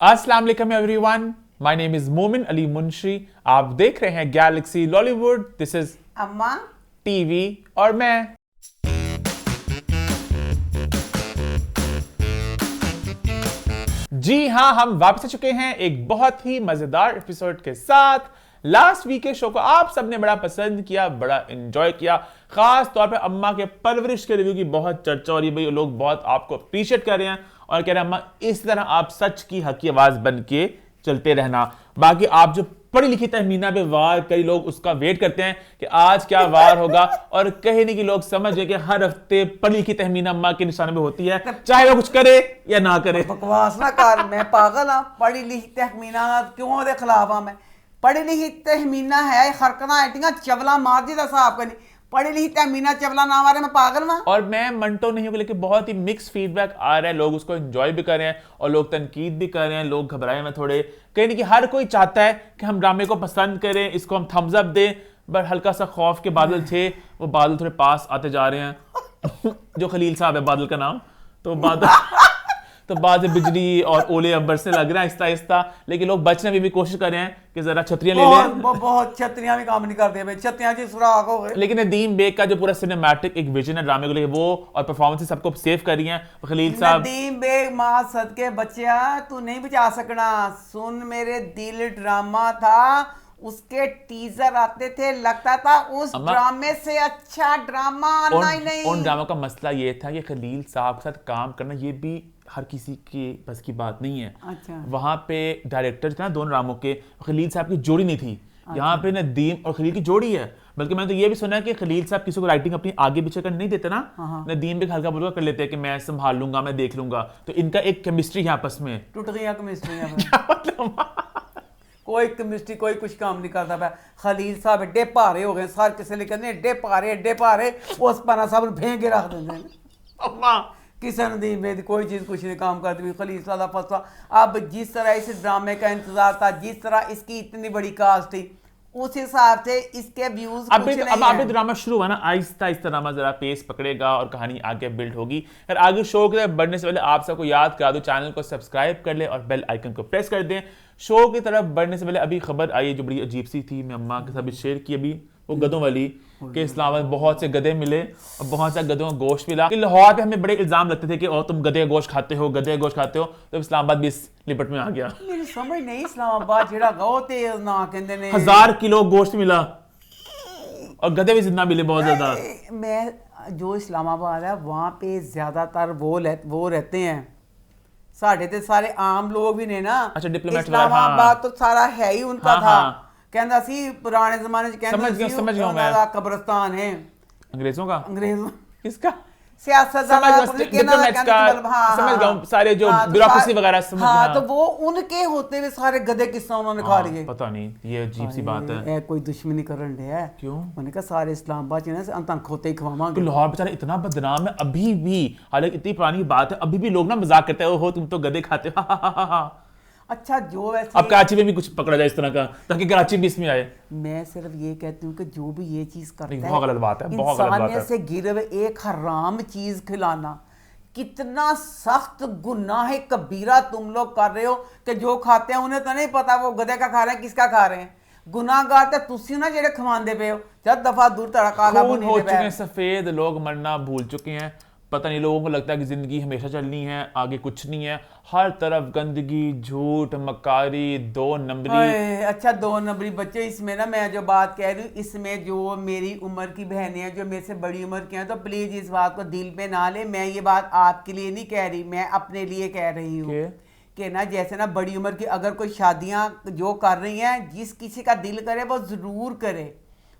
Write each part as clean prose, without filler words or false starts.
अस्सलाम वालेकुम everyone, my name is मोमिन अली मुंशी। आप देख रहे हैं गैलेक्सी लॉलीवुड। दिस इज अम्मा टीवी और मैं। जी हाँ, हम वापस आ चुके हैं एक बहुत ही मजेदार एपिसोड के साथ। लास्ट वीक के शो को आप सबने बड़ा पसंद किया, बड़ा एंजॉय किया। खास तौर पे अम्मा के परवरिश के रिव्यू की बहुत चर्चा हो रही है। भाई लोग बहुत आपको अप्रिशिएट कर रहे हैं और कह रहे हैं अम्मा इस तरह आप सच की हक की आवाज बन के चलते रहना। बाकी आप जो पढ़ी लिखी तहमीना पे वार, कई लोग उसका वेट करते हैं कि आज क्या वार होगा, और कहीं नहीं कि लोग समझ गए कि हर हफ्ते पढ़ी लिखी तहमीना अम्मा के निशाने पे होती है, चाहे वो कुछ करे या ना करे। बकवास ना कर, मैं पागल हाँ। पढ़ी लिखी तहमीना क्यों दे खिलाफ हाँ। मैं पढ़ी लिखी तहमीना है हरकना एटिंगा चवला मार दी साहब करनी। पढ़ी लिखी तहमीना चवला ना मारे, मैं पागल ना। और मैं मंटो नहीं हूँ, लेकिन बहुत ही मिक्स फीडबैक आ रहा है। लोग उसको एंजॉय भी कर रहे हैं और लोग तनकीद भी कर रहे हैं। लोग घबराए हैं थोड़े, कहीं नहीं कि हर कोई चाहता है कि हम ड्रामे को पसंद करें, इसको हम थम्स अप दें। बट हल्का सा खौफ के बादल थे, वो बादल थोड़े पास आते जा रहे हैं। जो खलील साहब है बादल का नाम, तो बादल तो बाद में बिजली और ओले अब बरसने लग रहा है आहिस्ता आहिस्ता। लेकिन लोग बचने की भी कोशिश कर रहे हैं कि जरा छतरियां ले लें। बहुत छतरियां भी काम नहीं करते भाई, छतरियां जी सुराख हो गए। लेकिन नदीम बेग का जो पूरा सिनेमैटिक एक विजन है ड्रामे को लेकर, वो और परफॉर्मेंस सबको सेव कर रही हैं। खलील साहब, नदीम बेग मां सदके बच्चिया तू नहीं बचा सकना। सुन मेरे दिल ड्रामा था, उसके टीजर आते थे, लगता था उस ड्रामे से अच्छा ड्रामा आना ही नहीं। उन ड्रामा का मसला ये था कि खलील साहब के साथ काम करना ये भी हर किसी के बस की बात नहीं है। अच्छा। वहां पे डायरेक्टर थे ना दोनों ड्रामों के, खलील साहब की जोड़ी नहीं थी। यहाँ पे नदीम और खलील की जोड़ी है। बल्कि मैंने तो ये भी सुना है कि खलील साहब किसी को राइटिंग अपनी आगे पीछे कर नहीं देते ना, नदीम भी हल्का फुल्का कर लेते हैं कि मैं संभाल लूंगा, मैं देख लूंगा। तो इनका एक केमिस्ट्री है आपस में। टूट गई केमिस्ट्री कोई केमिस्ट्री कोई कुछ काम नहीं करता पाया। खलील साहब एड्डे भारे हो गए, सर किसे लिखे एड्डे भारे उस पना साहब फेंक के रख देंगे। किसी नदीम बेग कोई चीज़ कुछ नहीं काम करती। खलील साहब फंसा। अब जिस तरह इस ड्रामे का इंतजार था, जिस तरह इसकी इतनी बड़ी कास्ट थी, उस हिसाब से इसके व्यूज अभी ड्रामा शुरू हुआ ना, आहिस्ता आहिस्ता ड्रामा जरा पेस पकड़ेगा और कहानी आगे बिल्ड होगी। फिर आगे शो के तरफ बढ़ने से पहले आप सबको याद करा दो, चैनल को सब्सक्राइब कर ले और बेल आइकन को प्रेस कर दें। शो की तरफ बढ़ने से पहले अभी खबर आई जो बड़ी अजीब सी थी, मैं अम्मा के साथ शेयर की अभी, वो गधों वाली कि इस्लामाबाद बहुत से गधे मिले और बहुत सा गधों का गोश्त मिला। कि लाहौर पे हमें बड़े इल्जाम लगते थे कि ओ तुम गधे का गोश्त खाते हो, गधे का गोश्त खाते हो। तो इस्लामाबाद भी इस लिपट में आ गया। मेरी समझ नहीं, इस्लामाबाद जेड़ा गाओ ते ना कहंदे ने 1000 किलो गोश्त मिला और गधे भी जितना मिले बहुत ज्यादा। मैं जो इस्लामाबाद है वहाँ पे ज्यादातर वो रहते हैं। साढ़े ते सारे आम लोग भी ने ना। अच्छा, डिप्लोमेट इस्लामाबाद तो सारा है ही उनका था। कहंदा सी पुराने जमाने च समझ गया मैं। कब्रिस्तान है अंग्रेजों का। अंग्रेजों किसका? सारे जो ब्यूरोक्रेसी वगैरह समझ गया। तो वो उनके होते हुए सारे गधे किस्सा उन्होंने खा लिए। पता नहीं, ये अजीब सी बात है। कोई दुश्मनी करन दे है। क्यों? मैंने कहा सारे इस्लामाबाद च ना अंतन खोते ही खवावांगे। लाहौर बेचारा इतना बदनाम है अभी भी, हालांकि इतनी पुरानी बात है, अभी भी लोग ना मजाक करते हैं, हो तुम तो गधे खाते हो। अच्छा, जो वैसे अब कराची में भी कुछ पकड़ा जाए इस तरह का, ताकि कराची भी इसमें आए। मैं सिर्फ ये कहती हूँ कि जो भी ये चीज करता है, बहुत गलत बात है, बहुत गलत बात है। से गिरे हुए एक हराम चीज खिलाना कितना सख्त गुनाह कबीरा तुम लोग कर रहे हो कि जो खाते हैं उन्हें तो नहीं पता वो गधे का खा रहे हैं किसका खा रहे हैं। गुनाहगार तो तुसी ना जेड़े खवांदे पे हो। जब दफा दूर तड़ा काला खून हो चुके हैं सफेद, लोग मरना भूल चुके हैं। पता नहीं, लोगों को लगता है कि जिंदगी हमेशा चलनी है, आगे कुछ नहीं है। हर तरफ गंदगी, झूठ, मकारी, दो नंबरी। अच्छा, 2 नंबरी बच्चे। इसमें ना मैं जो बात कह रही हूँ, इसमें जो मेरी उम्र की बहनें हैं, जो मेरे से बड़ी उम्र की हैं, तो प्लीज इस बात को दिल पे ना ले। मैं ये बात आपके लिए नहीं कह रही, मैं अपने लिए कह रही हूँ कि ना जैसे ना बड़ी उम्र की अगर कोई शादियाँ जो कर रही हैं, जिस किसी का दिल करे वो जरूर करे,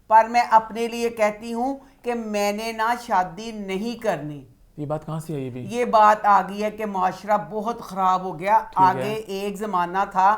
पर मैं अपने लिए कहती हूँ कि मैंने ना शादी नहीं करनी। ये बात कहाँ से आई? ये बात आ गई है कि माशरा बहुत ख़राब हो गया। आगे एक ज़माना था,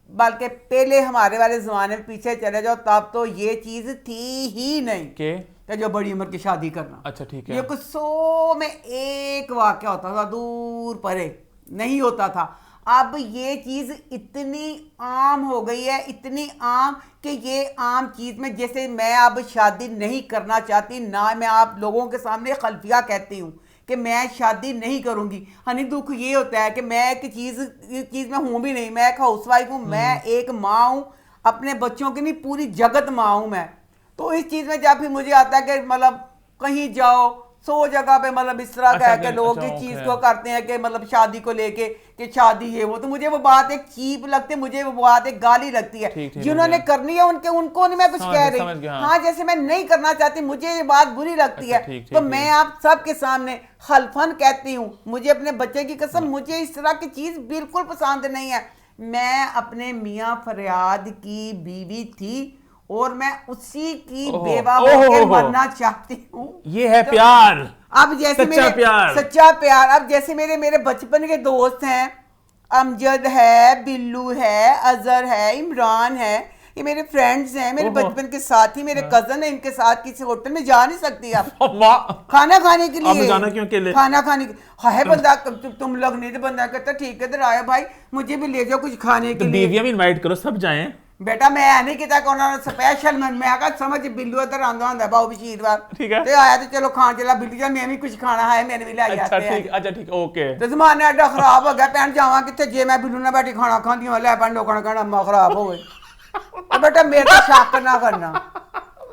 बल्कि पहले हमारे वाले ज़माने में पीछे चले जाओ तब तो ये चीज़ थी ही नहीं कि जो बड़ी उम्र की शादी करना। अच्छा, ठीक है। ये कुछ 100 में एक वाक़या होता था, दूर परे नहीं होता था। अब ये चीज़ इतनी आम हो गई है, इतनी आम कि ये आम चीज़ में, जैसे मैं अब शादी नहीं करना चाहती ना, मैं आप लोगों के सामने खल्फिया कहती हूँ कि मैं शादी नहीं करूंगी। हनी दुख ये होता है कि मैं एक चीज में हूं भी नहीं, मैं एक हाउसवाइफ हूं, मैं एक माँ हूं, अपने बच्चों की नहीं पूरी जगत माँ हूं मैं। तो इस चीज में जब भी मुझे आता है कि मतलब कहीं जाओ 100 जगह पे मतलब इस तरह का है कि लोग इस चीज को करते हैं कि मतलब शादी को लेके कि शादी ये वो, तो मुझे वो बात एक चीप लगती है, मुझे वो बात एक गाली लगती है। जिन्होंने करनी है उनको नहीं मैं कुछ कह रही, हाँ जैसे मैं नहीं करना चाहती, मुझे ये बात बुरी लगती है। तो मैं आप सबके सामने हल्फन कहती हूँ, मुझे अपने बच्चे की कसम, मुझे इस तरह की चीज बिल्कुल पसंद नहीं है। मैं अपने मियाँ फरियाद की बीवी थी और मैं उसी की बेवा होकर मरना चाहती हूँ। ये है प्यार। अब जैसे सच्चा प्यार। अब जैसे मेरे बचपन के दोस्त हैं, अमजद है, बिल्लू है, अजहर है, इमरान है, ये मेरे फ्रेंड्स हैं, मेरे बचपन के साथी, मेरे कजन है, इनके साथ किसी होटल में जा नहीं सकती आप खाना खाने के लिए। जाना क्यों अकेले? खाना खाने है बंदा, तुम लोग नहीं तो बंदा कहता ठीक है इधर आया भाई मुझे भी ले जाओ कुछ खाने के लिए। बीवियां भी इनवाइट करो, सब जाएं। बेटा मैं नहीं कहता कि उन्होंने स्पेशल मैं आका समझ बिल्लू इधर आंदा होंदा बाबू बशीर वाल, ठीक है, ते आया तो चलो खान चला बिल्लू जा मैं भी कुछ खाना है मैंने भी ले आया। अच्छा ठीक ओके। तो जमाना एडा खराब हो गया, भैन जावा किथे जे मैं बिल्लू ना बैठी खाना खांदी हूं ले भैन लोगों ने कहना अम्मा खराब हो गई। तो बेटा मेरे को शक ना करना,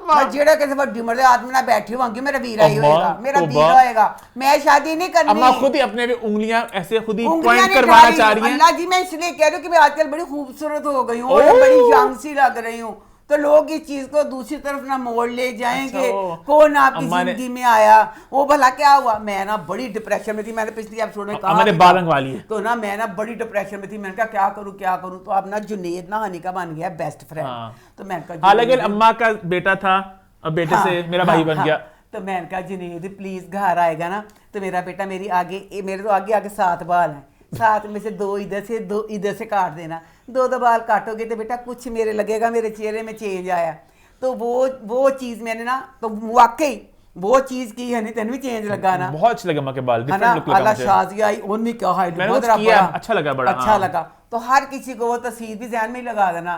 मैं जेड़ा किसी बड़ी उम्र के आदमी ना बैठी होंगी मेरा वीरा ही होएगा, मेरा वीरा होएगा। मैं शादी नहीं करनी। अम्मा खुद ही अपने भी उंगलियां ऐसे खुद ही पॉइंट करवाना चाह रही हैं। अल्लाह जी मैं इसलिए कह रही हूं कि मैं आजकल बड़ी खूबसूरत हो गई हूं और बड़ी यंग सी लग रही हूं, तो लोग इस चीज को दूसरी तरफ ना मोड़ ले जाएंगे। कौन आपकी जिंदगी में आया, वो भला क्या हुआ। मैं ना बड़ी डिप्रेशन में थी, मैंने पिछली एपिसोड में कहा बालंग वाली है, तो ना मैं ना बड़ी डिप्रेशन में थी। मैंने कहा क्या करूं तो अब ना जुनेद ना हनी का बन गया बेस्ट फ्रेंड। तो मैंने कहा हालांकि अम्मा का बेटा था और बेटे से मेरा भाई बन गया। तो मैंने कहा जुनेद प्लीज घर आएगा ना तो मेरा बेटा मेरे तो आगे 7 बाल हैं, 7 में से 2 इधर से काट देना, 2 बाल काटोगे तो बेटा कुछ मेरे लगेगा मेरे चेहरे में चेंज आया। तो वो चीज मैंने ना तो वाकई वो चीज की है नहीं तेन भी चेंज लगा ना, बहुत अच्छे लगे अम्मा के बाल, डिफरेंट लुक लगा मुझे। शाजिया आई उन्होंने कहा अच्छा लगा, बड़ा अच्छा लगा। तो हर किसी को वो तस्वीर भी ध्यान में लगा देना,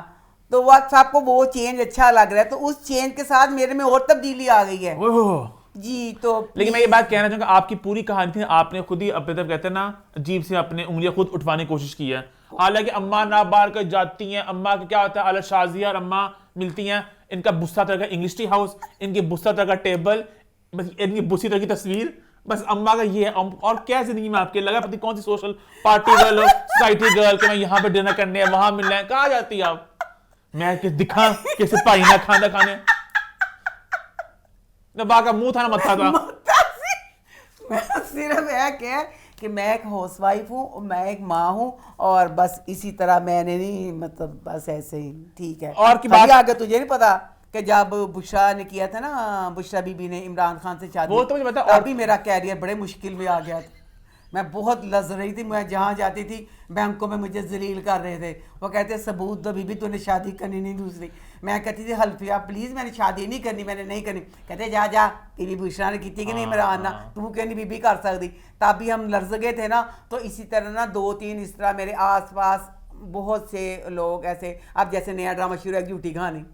तो वो सबको वो चेंज अच्छा लग रहा है, तो उस चेंज के साथ मेरे में और तब्दीली आ गई है जी। तो लेकिन मैं ये बात कहना चाहूंगा आपकी पूरी कहानी थी, आपने खुद ही अपने तरफ कहते हैं ना अजीब से अपने उंगलियां खुद उठवाने की कोशिश की है। हालांकि अम्मा ना बाहर कर जाती हैं, अम्मा का क्या होता है अल शाजिया और अम्मा मिलती हैं, इनका बुस्सा तरह का इंग्लिश टी हाउस, इनकी बुस्सा तरह का टेबल, बस इनकी बुस्सी तरह की तस्वीर, बस अम्मा का ये है। और क्या जिंदगी में आपके लगा पता कौन सी सोशल पार्टी गर्ल हो, सोसाइटी गर्ल के मैं यहाँ पे डिनर करने हैं वहां मिलना है, कहाँ जाती है आप। मैं कि दिखा कैसे पाई ना खाना खाने का मुंह था ना मत्था था। मैं सिर्फ है कि मैं एक हाउसवाइफ हूँ, मैं एक माँ हूँ और बस इसी तरह मैंने नहीं मतलब बस ऐसे ही ठीक है। और की बात आगे तुझे नहीं पता कि जब बुशरा ने किया था ना, बुशरा बीबी ने इमरान खान से शादी, वो तो मुझे पता, और भी मेरा कैरियर बड़े मुश्किल में आ गया था। मैं बहुत लज रही थी, मैं जहाँ जाती थी बैंकों में मुझे जलील कर रहे थे, वो कहते सबूत दो बीबी तूने शादी करनी नहीं दूसरी। मैं कहती थी हल्फिया प्लीज मैंने शादी नहीं करनी, मैंने नहीं करनी। कहते जा बीबी बुशरा ने की कि नहीं इमरान ना तू कहनी बीबी कर सकती। तब भी हम लर्ज गए थे ना, तो इसी तरह ना 2-3 इस तरह मेरे आसपास बहुत से लोग ऐसे। अब जैसे नया ड्रामा शुरू है झूठी कहानी,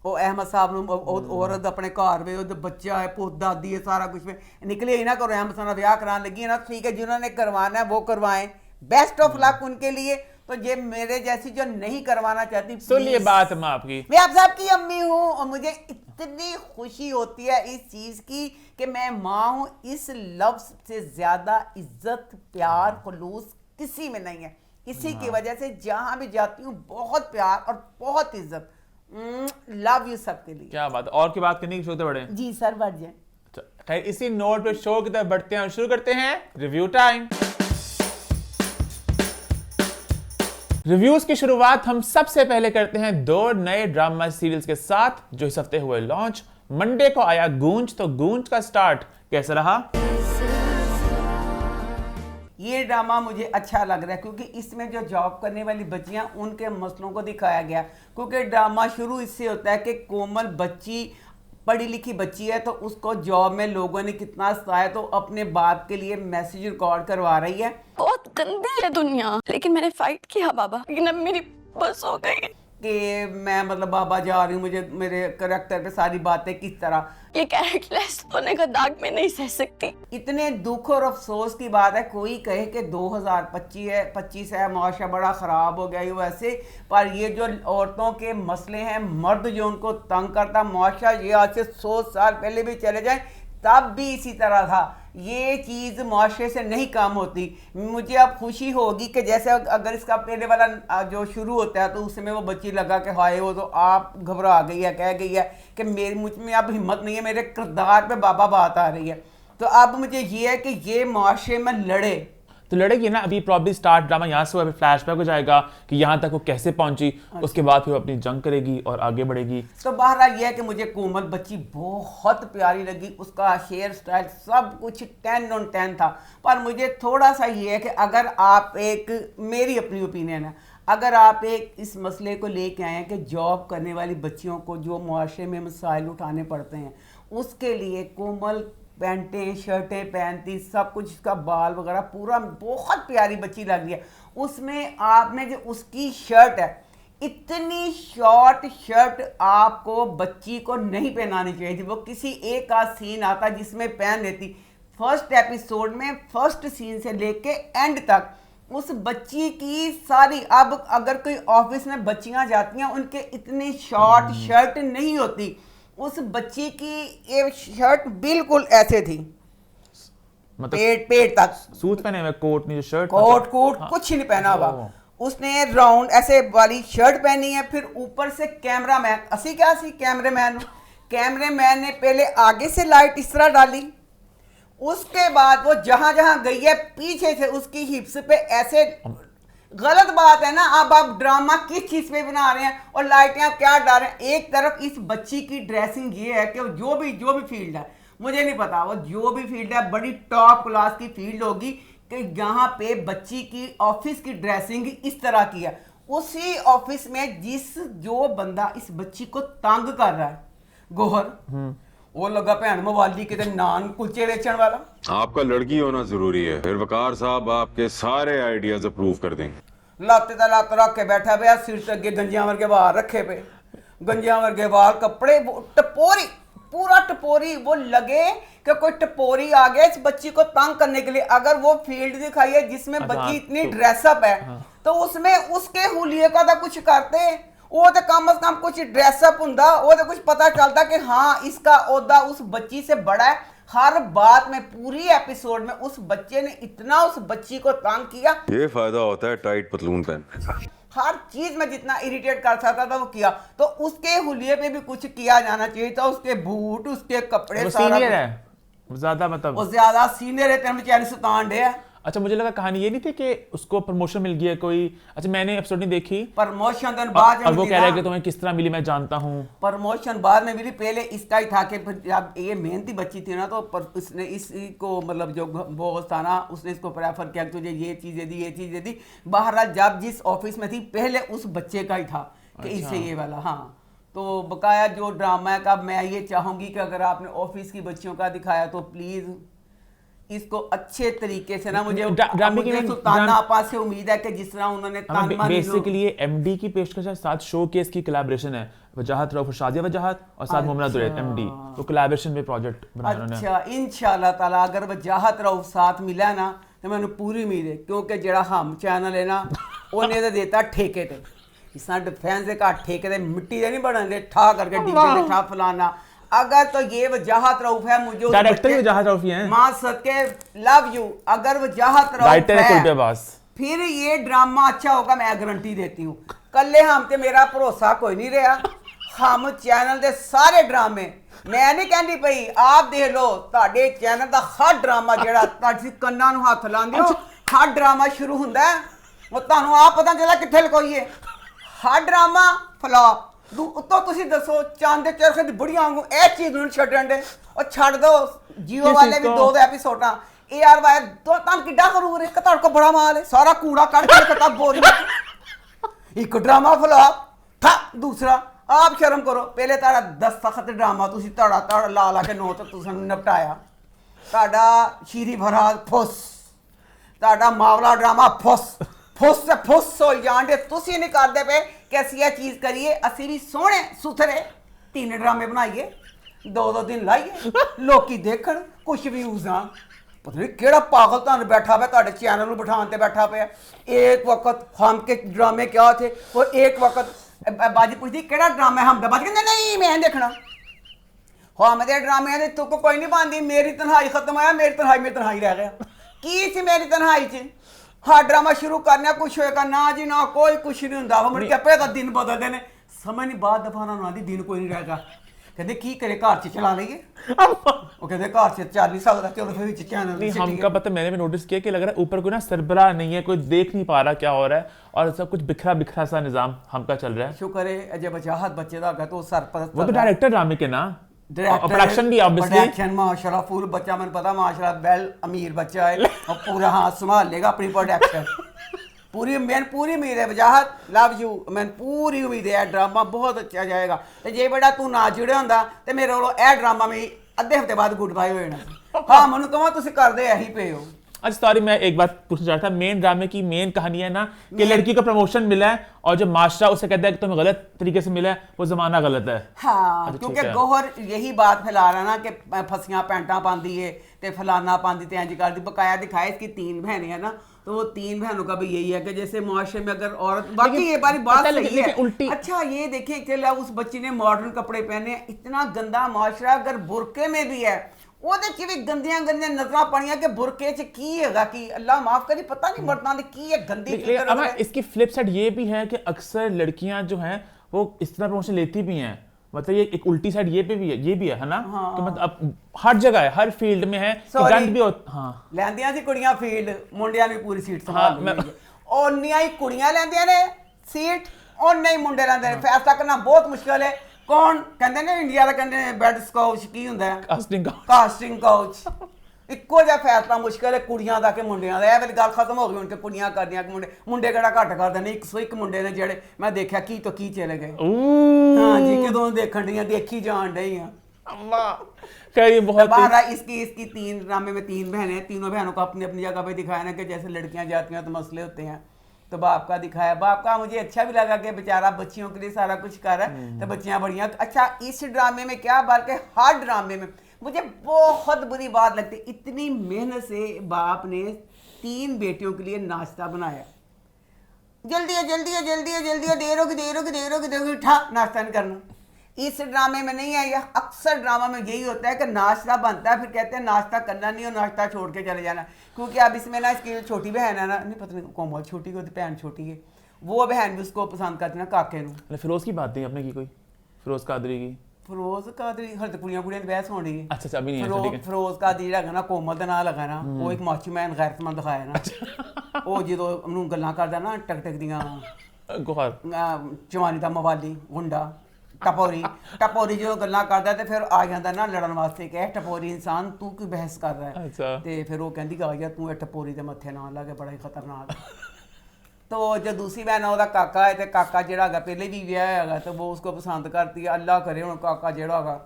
वो अहमद साहब औरत अपने घर में बच्चा है पुत दादी है सारा कुछ में निकले ही ना करो, अहमद साहब ब्याह कराने लगी है ना, ठीक है जिन्होंने करवाना है वो करवाएं, बेस्ट ऑफ लक उनके लिए। तो ये मेरे जैसी जो नहीं करवाना चाहती, सुनिए बात मैं आपकी, मैं आप सबकी अम्मी हूँ और मुझे इतनी खुशी होती है इस चीज की कि मैं माँ हूँ। इस लफ्ज से ज्यादा इज्जत प्यार खुलूस किसी में नहीं है, इसी की वजह से जहां भी जाती हूँ बहुत प्यार और बहुत इज्जत। लव यू सबके लिए। क्या बात, और की बात करने की शो बढ़े जी सर बढ़ जाए। खैर इसी नोट पे शो की तरफ बढ़ते हैं और शुरू करते हैं रिव्यू टाइम। रिव्यूज की शुरुआत हम सबसे पहले करते हैं 2 नए ड्रामा सीरियल्स के साथ जो इस हफ्ते हुए लॉन्च। मंडे को आया गूंज, तो गूंज का स्टार्ट कैसा रहा? ये ड्रामा मुझे अच्छा लग रहा है क्योंकि इसमें जो जॉब करने वाली बच्चियां उनके मसलों को दिखाया गया। क्योंकि ड्रामा शुरू इससे होता है कि कोमल बच्ची पढ़ी लिखी बच्ची है, तो उसको जॉब में लोगों ने कितना सताया, तो अपने बाप के लिए मैसेज रिकॉर्ड करवा रही है। बहुत गंदी है दुनिया, लेकिन मैंने फाइट किया बाबा, लेकिन अब मेरी बस हो गई। कि मैं मतलब बाबा जा रही हूँ, मुझे मेरे करैक्टर पे सारी बातें किस तरह, ये कैरेक्टरलेस होने का दाग मैं नहीं सह सकती। इतने दुख और अफसोस की बात है। कोई कहे कि 2025 है मुआशरा बड़ा ख़राब हो गया ये वैसे, पर ये जो औरतों के मसले हैं, मर्द जो उनको तंग करता मुआशरा, ये आज से 100 साल पहले भी चले जाएं तब भी इसी तरह था। ये चीज़ मुआशरे से नहीं कम होती। मुझे अब खुशी होगी कि जैसे अगर इसका पहले वाला जो शुरू होता है तो उसमें वो बच्ची लगा के हाय वो तो आप घबरा गई है, कह गई है कि मेरी मुझ में अब हिम्मत नहीं है, मेरे किरदार पे बाबा बात आ रही है। तो अब मुझे ये है कि ये मुआशरे में लड़े तो लड़ेगी ना। अभी प्रॉब्ली स्टार्ट ड्रामा यहाँ से हुआ, फ्लैशबैक हो जाएगा कि यहाँ तक वो कैसे पहुंची, उसके बाद फिर वो अपनी जंग करेगी और आगे बढ़ेगी। तो बहरहाल ये है कि मुझे कोमल बच्ची बहुत प्यारी लगी, उसका हेयर स्टाइल सब कुछ 10 on 10 था। पर मुझे थोड़ा सा ये है कि अगर आप एक, मेरी अपनी ओपिनियन है, अगर आप एक इस मसले को लेके आए हैं कि जॉब करने वाली बच्चियों को जो मुआशरे में मसाइल उठाने पड़ते हैं, उसके लिए कोमल पैंटें शर्टें पहनती, सब कुछ, इसका बाल वगैरह पूरा बहुत प्यारी बच्ची लग रही है। उसमें आपने जो उसकी शर्ट है, इतनी शॉर्ट शर्ट आपको बच्ची को नहीं पहनानी चाहिए थी। वो किसी एक आध सीन आता जिसमें पहन लेती। फर्स्ट एपिसोड में फर्स्ट सीन से लेके एंड तक उस बच्ची की सारी, अब अगर कोई ऑफिस में बच्चियां जाती हैं उनके इतनी शॉर्ट शर्ट नहीं होती, उस बच्ची की ये शर्ट बिल्कुल ऐसे थी, मतलब पेट तक, सूट पहने हुए, कोट नहीं, शर्ट, कोट कुछ नहीं पहना हुआ। उसने राउंड ऐसे वाली शर्ट पहनी है, फिर ऊपर से कैमरामैन, असी क्या सी कैमरामैन ने पहले आगे से लाइट इस तरह डाली, उसके बाद वो जहां जहां गई है पीछे से उसकी हिप्स पे ऐसे। गलत बात है ना। अब आप ड्रामा किस चीज पे बना रहे हैं और लाइटें आप क्या डाल रहे हैं। एक तरफ इस बच्ची की ड्रेसिंग ये है कि जो भी फील्ड है, मुझे नहीं पता, वो जो भी फील्ड है बड़ी टॉप क्लास की फील्ड होगी कि यहाँ पे बच्ची की ऑफिस की ड्रेसिंग इस तरह की है। उसी ऑफिस में जो बंदा इस बच्ची को तंग कर रहा है, गोहर, वो लगा भैन मवाली के नान कुलचे बेचने वाला। आपका लड़की होना जरूरी है, फिर वकार साहब आपके सारे आइडियाज अप्रूव कर देंगे। लाते लात रख के बैठा पे, सिर से अगे गंजिया वर्गे बाल रखे पे, गंजिया वर्गे बाल, कपड़े टपोरी, पूरा टपोरी। वो लगे कि कोई टपोरी आ गया इस बच्ची को तंग करने के लिए। अगर वो फील्ड दिखाई है जिसमें बच्ची इतनी ड्रेसअप है, तो उसमें उसके हुलिये का तो कुछ करते, वो तो कम से कम कुछ ड्रेसअप हुंदा, वो तो कुछ पता चलता कि हाँ इसका ओहदा उस बच्ची से बड़ा है। हर बात में, पूरी एपिसोड में उस बच्चे ने इतना उस बच्ची को तंग किया। ये फायदा होता है टाइट पतलून पहन। हर चीज में जितना इरिटेट कर सकता था वो किया। तो उसके हुलिये पे भी कुछ किया जाना चाहिए था, उसके बूट, उसके कपड़े, वो सारा सीनियर है ज्यादा, मतलब वो ज्यादा सीनियर है, तेरे सुतान है। अच्छा, मुझे लगा कहानी ये नहीं थी कि उसको प्रमोशन मिल गया कोई। अच्छा, मैंने एपिसोड नहीं देखी। प्रमोशन दिन बाद और वो कह रहा है कि तुम्हें किस तरह मिली मैं जानता हूँ। प्रमोशन बाद में मिली, पहले इसका ही था कि जब ये मेहनती बच्ची थी ना, तो इसने इसको मतलब जो बॉस था ना, उसने इसको प्रेफर किया कि तुझे ये चीजें दी, ये चीजें दी। बहरहाल जब जिस ऑफिस में थी पहले उस बच्चे का ही था कि इससे ये वाला। हाँ, तो बकाया जो ड्रामा है का मैं ये चाहूंगी कि अगर आपने ऑफिस की बच्चियों का दिखाया तो प्लीज इसको अच्छे तरीके से ना, मुझे सुल्ताना आपा से उम्मीद है कि जिस तरह उन्होंने बेसिकली ये एमडी की पेशकश है, साथ शो केस की कोलैबोरेशन है, वजाहत रऊफ, शादिया वजाहत और साथ मोहम्मद दुरैत एमडी, तो कोलैबोरेशन में प्रोजेक्ट बनाया उन्होंने। अच्छा, इंशाल्लाह ताला अगर वजाहत रऊफ साथ मिला ना तो मैंने पूरी उम्मीद है, क्योंकि जड़ा हम चैनल है ना उन्हें तो देता ठेके ते, इस डिफेंस के घट ठेके ते मिट्टी दे नहीं बनने ठा करके डीजे ते ठा फलाना। अगर तो ये वजाहत रऊफ है, मुझे डायरेक्टर वजाहत रऊफ ही हैं, मां सदके लव यू। अगर वजाहत रऊफ है फिर ये ड्रामा अच्छा होगा, मैं गारंटी देती हूँ। कल्ले हम ते मेरा भरोसा कोई नहीं रहा। हम चैनल दे सारे ड्रामे, मैं नहीं कहती पई, आप देख लो तुहाडे चैनल दा हर ड्रामा जेड़ा तुसी कन्नां नूं हत्थ लांदे हो, हर ड्रामा शुरू हुंदा है वो तुहानूं आप पता चला कित्थे लकोईए, हर ड्रामा फ्लॉप। उत्तों तुसी दसो चंद चरखे दी बुढ़ियां वांगू ए चीज नूं छड्डण दे और छड्ड दो। जियो वाले भी 2 एपिसोडां AR वाले तो तुम किड्डा करूंगे कि तुहाडे को बड़ा माल है, सारा कूड़ा कढ के कता बोरी एक ड्रामा फ्लॉप था। दूसरा आप शर्म करो, पहले तारा 10 सख्त ड्रामा तुसी तड़ा ला ला के नो तो तुसां निपटाया। ताड़ा शीरी भरा फुस, ताड़ा मावला ड्रामा फुस ਫੁੱਸ ਹੋ ਜਾਂਦੇ ਤੁਸੀਂ ਨਹੀਂ ਕਰਦੇ ਪਏ ਕਿ ਅਸੀਂ ਇਹ ਚੀਜ਼ ਕਰੀਏ ਅਸੀਂ ਵੀ ਸੋਹਣੇ ਸੁਥਰੇ 3 ਡਰਾਮੇ ਬਣਾਈਏ 2 ਦਿਨ ਲਾਈਏ ਲੋਕੀ ਦੇਖਣ ਕੁਛ ਵੀ ਉਜ਼ਾਂ ਪਤਾ ਨਹੀਂ ਕਿਹੜਾ ਪਾਗਲ ਤੁਹਾਨੂੰ बैठा हुआ ਤੁਹਾਡੇ ਚੈਨਲ ਨੂੰ ਬਿਠਾਉਣ ਤੇ बैठा ਪਿਆ एक वक्त हम के ड्रामे क्या थे और एक वक्त बाजी पूछती केड़ा ड्रामा है हम बाजी कहते नहीं मैं नहीं देखना हम दे ड्रामे दे तुक कोई नहीं पांदी मेरी तन्हाई खत्म होया मेरी तन्हाई रह गया की सी मेरी तन्हाई च हाँ ड्रामा शुरू करने कुछ होएगा ना जी ना कोई कुछ नहीं हुंदा मुड़ के पे दिन बदलते ने समझ नहीं बाद दफा ना दी दिन कोई नहीं रहेगा कहते की करे घर च चला लईए वो कहते घर च चल नहीं सकता चलो फिर विच चैनल नहीं हमका पता मैंने भी नोटिस किया कि लग रहा है ऊपर कोई ना सरबराह नहीं है कोई देख नहीं पा रहा क्या हो रहा है और सब कुछ बिखरा बिखरा सा निजाम हमका चल रहा है शुक्र है जब वजाहत बच्चे दा तो सरपरस्त वो तो डायरेक्टर ड्रामे के ना प्रोडक्शन भी ऑब्वियसली प्रोडक्शन माशाल्लाह फुल बच्चा मैंने पता माशाल्लाह वेल अमीर बच्चा है और पूरा हाथ संभाल लेगा अपनी प्रोडक्शन पूरी उम्मीद है वजाहत लव यू मैंने पूरी उम्मीद है ड्रामा बहुत अच्छा जाएगा तो जे बेटा तू ना जुड़े होंदा ते मेरे कोलों ए ड्रामा में अद्धे हफ्ते बाद गुड बाय हो जाना हाँ मैनू कहां तुसीं करदे यही पे हो अच्छा सॉरी मैं एक बात पूछना चाहता था मेन ड्रामे की मेन कहानी है ना कि लड़की को प्रमोशन मिला है और जो मास्टरा उसे कहता है कि तुम्हें गलत तरीके से मिला है वो जमाना गलत है हाँ क्योंकि गौहर यही बात फैला रहा ना कि फसियां पैंटा पांदी है ते फलाना पांदी ते इंज करदी बकाया दिखाया इसकी 3 बहनें हैं ना तो वो 3 बहनों का भी यही है कि जैसे मुआशरे में अगर औरत बाकी ये बारी बात सही है उल्टी अच्छा ये देखें कि उस बच्ची ने मॉडर्न कपड़े पहने इतना गंदा मुआशरा अगर बुरके में भी है ਉਹਦੇ ਚ ਵੀ ਗੰਦੀਆਂ ਨਜ਼ਰਾਂ ਪੜੀਆਂ ਕਿ बुरके च की हैगा कि अल्लाह माफ करे पता नहीं मर्दां दी की है गंदी फिक्र है इसकी फ्लिप साइड ये भी है कि अक्सर लड़कियां जो हैं वो इस तरह प्रमोशन लेती भी हैं मतलब ये एक उल्टी साइड ये भी है ना हाँ। तो मतलब अब हर जगह है हर फील्ड में है कि गंद भी हाँ ਲੈਂਦੀਆਂ ਸੀ ਕੁੜੀਆਂ ਫੀਲਡ ਮੁੰਡਿਆਂ ਨੇ ਪੂਰੀ ਸੀਟ ਸੰਭਾਲ ਲਈ ਉਹਨੀਆਂ ਹੀ ਕੁੜੀਆਂ ਲੈਂਦੀਆਂ ਨੇ ਸੀਟ ਉਹਨੇ ਹੀ ਮੁੰਡੇ ਲੈਂਦੇ ਨੇ ਫੈਸਲਾ ਕਰਨਾ ਬਹੁਤ ਮੁਸ਼ਕਲ ਹੈ ਕੌਣ ਕਹਿੰਦੇ ਨੇ ਇੰਡੀਆ ਦਾ ਕਹਿੰਦੇ ਨੇ ਬੈਡ ਸਕੌਚ ਕੀ ਹੁੰਦਾ ਹੈ ਕਾਸਟਿੰਗ ਕਾਊਚ ਇੱਕੋ ਜਿਹਾ ਫੈਸਲਾ ਮੁਸ਼ਕਲ ਹੈ ਕੁੜੀਆਂ ਦਾ ਕਿ ਮੁੰਡਿਆਂ ਦਾ ਇਹ ਵਾਲੀ ਗੱਲ ਖਤਮ ਹੋ ਗਈ ਹੁਣ ਕਿ ਕੁੜੀਆਂ ਕਰਦੀਆਂ ਕਿ ਮੁੰਡੇ ਕਿਹੜਾ ਘੱਟ ਕਰਦੇ ਨੇ 101 ਮੁੰਡੇ ਨੇ ਜਿਹੜੇ ਮੈਂ ਦੇਖਿਆ ਕੀ ਤੋਂ ਕੀ ਚਲੇ ਗਏ ਹਾਂ ਜੀ ਕਦੋਂ ਦੇਖਣ ਦੀਆਂ ਦੇਖੀ ਜਾਣ ਡਈ ਆ अम्मा कहीं बहुत इसकी 3 ड्रामे में 3 बहनें हैं तीनों बहनों को अपनी अपनी जगह पे दिखाया ना कि जैसे लड़कियां जाती हैं तो मसले होते हैं तो बाप का दिखाया बाप का मुझे अच्छा भी लगा कि बेचारा बच्चियों के लिए सारा कुछ कर रहा है तो बच्चियां बढ़िया अच्छा इस ड्रामे में क्या बल्कि हर ड्रामे में मुझे बहुत बुरी बात लगती इतनी मेहनत से बाप ने 3 बेटियों के लिए नाश्ता बनाया जल्दी देर होगी उठा नाश्ता नहीं करना इस ड्रामे में नहीं है यह अक्सर ड्रामा में यही होता है कि नाश्ता बनता है फिर कहते हैं नाश्ता करना नहीं और नाश्ता छोड़ के चले जाना क्योंकि अब इसमें ना इसकी छोटी बहन है ना नहीं पता नहीं कौन बहुत छोटी होती बहन छोटी है वो बहन भी उसको पसंद करती ना काके नूं फिरोज की बात नहीं आपने की कोई फिरोज कादरी की फिरोज कादरी हर तो कुड़ियां कुड़ियां बहस होनी है अच्छा अभी नहीं है फिरोज कादरी लगा ना कोमल का नाम लगा ना वो एक माचूमैन गैरतमंद दिखाया ना वो जो ਉਹਨੂੰ ਗੱਲਾਂ ਕਰਦਾ ਨਾ ਟਕ ਟਕ ਦੀਆਂ ਗੋਹਰ ਜਵਾਨੀ ਦਾ ਮਵਾਲੀ ਗੁੰਡਾ टपोरी जो गल्लां करदा ते फिर आ जांदा ना लड़न वास्ते कि टपोरी इंसान तू क्यों बहस कर रहा है अच्छा ते फिर वो कहंदी आ जा तू टपोरी दे मत्थे ना ला के बड़ा ही खतरनाक तो जो दूसरी बहन है काका है तो काका जेड़ा हैगा पहले भी विआह हैगा तो वो उसको पसंद करती है अल्लाह करे हुण काका जेड़ा हैगा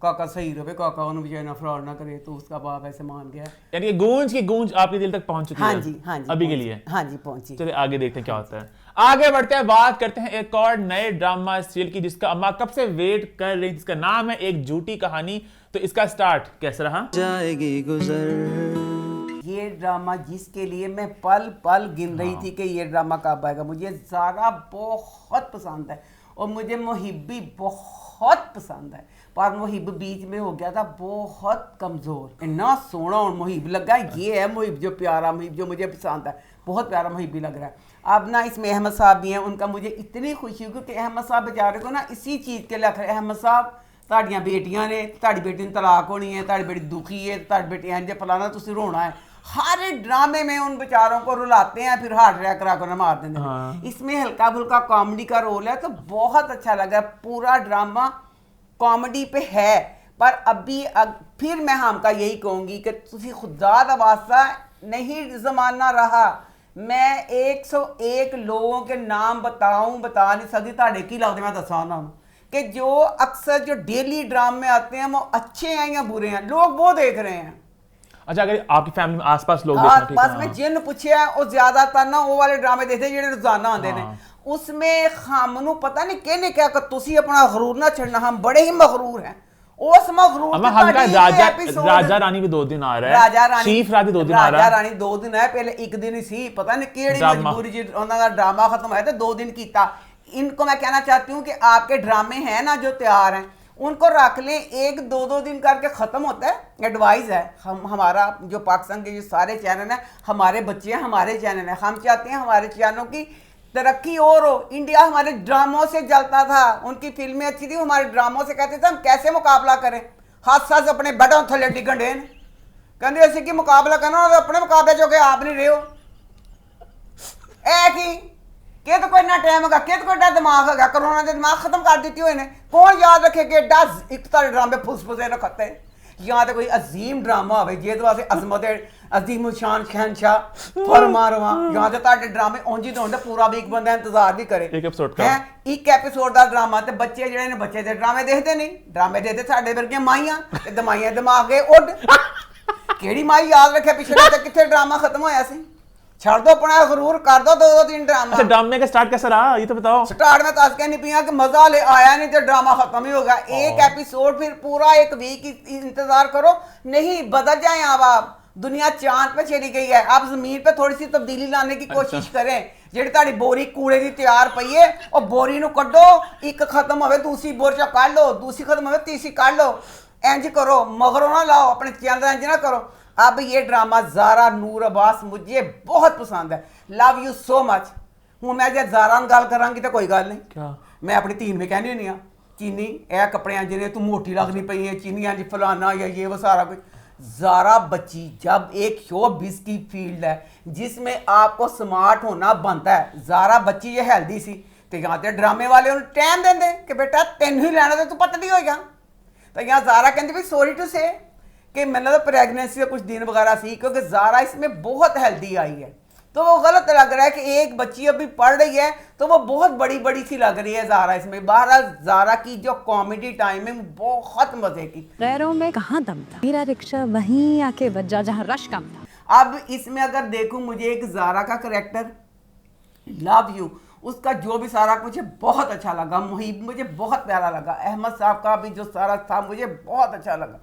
काका सही रहे काका उन्हें बेचारे ना फ्रॉड ना करे तो उसका बाप ऐसे मान गया यानी कि गूंज आपके दिल तक पहुंच चुकी है हाँ जी अभी के लिए हाँ जी पहुंची चलिए आगे देखते हैं क्या होता है आगे बढ़ते हैं बात करते हैं एक और नए ड्रामा सीरियल की जिसका अम्मा कब से वेट कर रही जिसका नाम है एक झूठी कहानी तो इसका स्टार्ट कैसे रहा जाएगी गुजर ये ड्रामा जिसके लिए मैं पल पल गिन रही थी कि ये ड्रामा कब आएगा मुझे ज़ारा बहुत पसंद है और मुझे मुहिब भी बहुत पसंद है पर मुहिब बीच में हो गया था बहुत कमज़ोर इतना सोना और मुहिब लगा ये है मुहिब जो प्यारा मुहिब जो मुझे पसंद है बहुत प्यारा मुहिब भी लग रहा है अब ना इसमें अहमद साहब भी हैं उनका मुझे इतनी खुशी हुई क्योंकि अहमद साहब बेचारे को ना इसी चीज़ के लिए अहमद साहब ਤੁਹਾਡੀਆਂ बेटियां ने ਤੁਹਾਡੀ बेटी ਨੂੰ तलाक होनी है ਤੁਹਾਡੀ बेटी दुखी है ਤੁਹਾਡੀ बेटी इंज फलाना तुसीं रोना है हर ड्रामे में उन बेचारों को रुलाते हैं फिर हार्ट अटैक करा कर मार देते हैं इसमें हल्का फुल्का कॉमेडी का रोल है तो बहुत अच्छा लगा पूरा ड्रामा कॉमेडी पे है पर फिर मैं हमका यही कहूँगी कि तुसी खुदा दा वास्ता नहीं ज़माना रहा मैं 101 लोगों के नाम बता नहीं सकती ਤੁਹਾਡੇ ਕੀ ਲੱਗਦੇ मैं दसा ना कि जो अक्सर जो डेली ड्रामे आते हैं वो अच्छे हैं या बुरे हैं लोग वो देख रहे हैं अच्छा, अगर आपकी फैमिली में आसपास लोग देखना, ठीक है, बस मैं जिन पूछे वो ज्यादातर ना वो वाले ड्रामे देखते ਜਿਹੜੇ ਰੋਜ਼ਾਨਾ ਆਉਂਦੇ ਨੇ उसमें हम ਨੂੰ पता नहीं कहने क्या कि ਤੁਸੀਂ अपना गरूर ना छड़ना, हम बड़े ही मगरूर हैं। उस मगरूर अम्मा हम का राजा रानी भी 2 दिन आ रहा है, राजा रानी चीफ राजा 2 दिन आ रहा राजा है, रानी 2 दिन है, पहले एक दिन ही सी, पता नहीं केड़ी मजबूरी जी ਉਹਨਾਂ ਦਾ ड्रामा खत्म होया तो 2 दिन कीता। इनको मैं कहना चाहती हूँ कि आपके ड्रामे हैं ना जो तैयार हैं उनको रख लें, 1-2 दिन करके ख़त्म होता है। एडवाइस है, हमारा जो पाकिस्तान के जो सारे चैनल हैं, हमारे बच्चे हैं, हमारे चैनल हैं, हम चाहते हैं हमारे चैनलों की तरक्की और हो। इंडिया हमारे ड्रामों से जलता था, उनकी फिल्में अच्छी थी, हमारे ड्रामों से कहते थे हम कैसे मुकाबला करें, हाथ अपने बटों थले डिगन डे कहते ऐसे कि मुकाबला करना अपने मुकाबले जो कि आप नहीं रहे हो ऐ कि तो कोई ना टाइम होगा, कि तो कोई दिमाग होगा, कोरोना के दिमाग खत्म कर देती हुए ने कौन याद रखे कि एडा एक तो ड्रामे फुसफुसे रखते या तो कोई अजीम ड्रामा हो जे वास्ते अजमत अजीम शान शहनशाह फरमारवा या तो ताडे ड्रामे उंज ही होंदे पूरा वीक बंदा इंतजार भी करे एक एपिसोड का एक एपिसोड दा ड्रामा ते बच्चे जेडे ने बच्चे ते ड्रामे देखदे नहीं, ड्रामे देखदे साडे वर्गे माइयां ते दमाइयां दिमाग गए उड केड़ी माई याद रखे पिछले ते किथे ड्रामा खत्म होया सी। छोड़ दो अपना गरूर, कर दो 2-3 ड्रामा। अच्छा, ड्रामे का स्टार्ट कैसा रहा ये तो बताओ। स्टार्ट में तो आज कहनी पिया कि मजा ले आया नहीं तो ड्रामा खत्म ही होगा। एक एपिसोड फिर पूरा एक वीक इंतजार करो, नहीं बदल जाए। अब आप दुनिया चांद पे चली गई है, आप जमीन पे थोड़ी सी तब्दीली लाने की कोशिश करें। ਜਿਹੜੀ ਤੁਹਾਡੀ बोरी कूड़े की तैयार पई है और बोरी ਨੂੰ ਕੱਢੋ, एक खत्म होवे दूसरी बोर च ਕੱਢ लो, दूसरी खत्म होवे तीसरी ਕੱਢ लो, इंज करो, मगरों ना लाओ, अपने चैनल इंज ना करो। अब ये ड्रामा ज़ारा नूर अब्बास मुझे बहुत पसंद है, लव यू सो मच। हूँ मैं जे ज़ारा नाल गल करांगी तो कोई गल नहीं, क्या मैं अपनी धीन में कहनी होनी चीनी ए कपड़े जिन्हें तू मोटी लगनी पई है, चीनी जी फलाना या ये वो सारा कुछ। ज़ारा बच्ची जब एक शो बिज की फील्ड है जिसमें आपको स्मार्ट होना बनता है, ज़ारा बच्ची ये हेल्दी सी तो यहाँ तो ड्रामे वाले उन्हें टाइम देंगे कि बेटा तेन ही लेना तो तू पतली होएगा। तो यहाँ ज़ारा कहती भी सॉरी टू से कि मैंने तो प्रेगनेंसी का कुछ दिन वगैरह सी, क्योंकि ज़ारा इसमें बहुत हेल्दी आई है तो वो गलत लग रहा है कि एक बच्ची अभी पढ़ रही है तो वो बहुत बड़ी सी लग रही है ज़ारा इसमें। बहरहाल ज़ारा की जो कॉमेडी टाइमिंग बहुत मज़े की। गैरों में कहाँ दम था, मेरा रिक्शा वहीं आके बजा जहाँ रश कम था। अब इसमें अगर देखूं मुझे एक ज़ारा का करैक्टर लव यू उसका जो भी सारा मुझे बहुत अच्छा लगा, मुहीब मुझे बहुत प्यारा लगा, अहमद साहब का भी जो सारा था मुझे बहुत अच्छा लगा।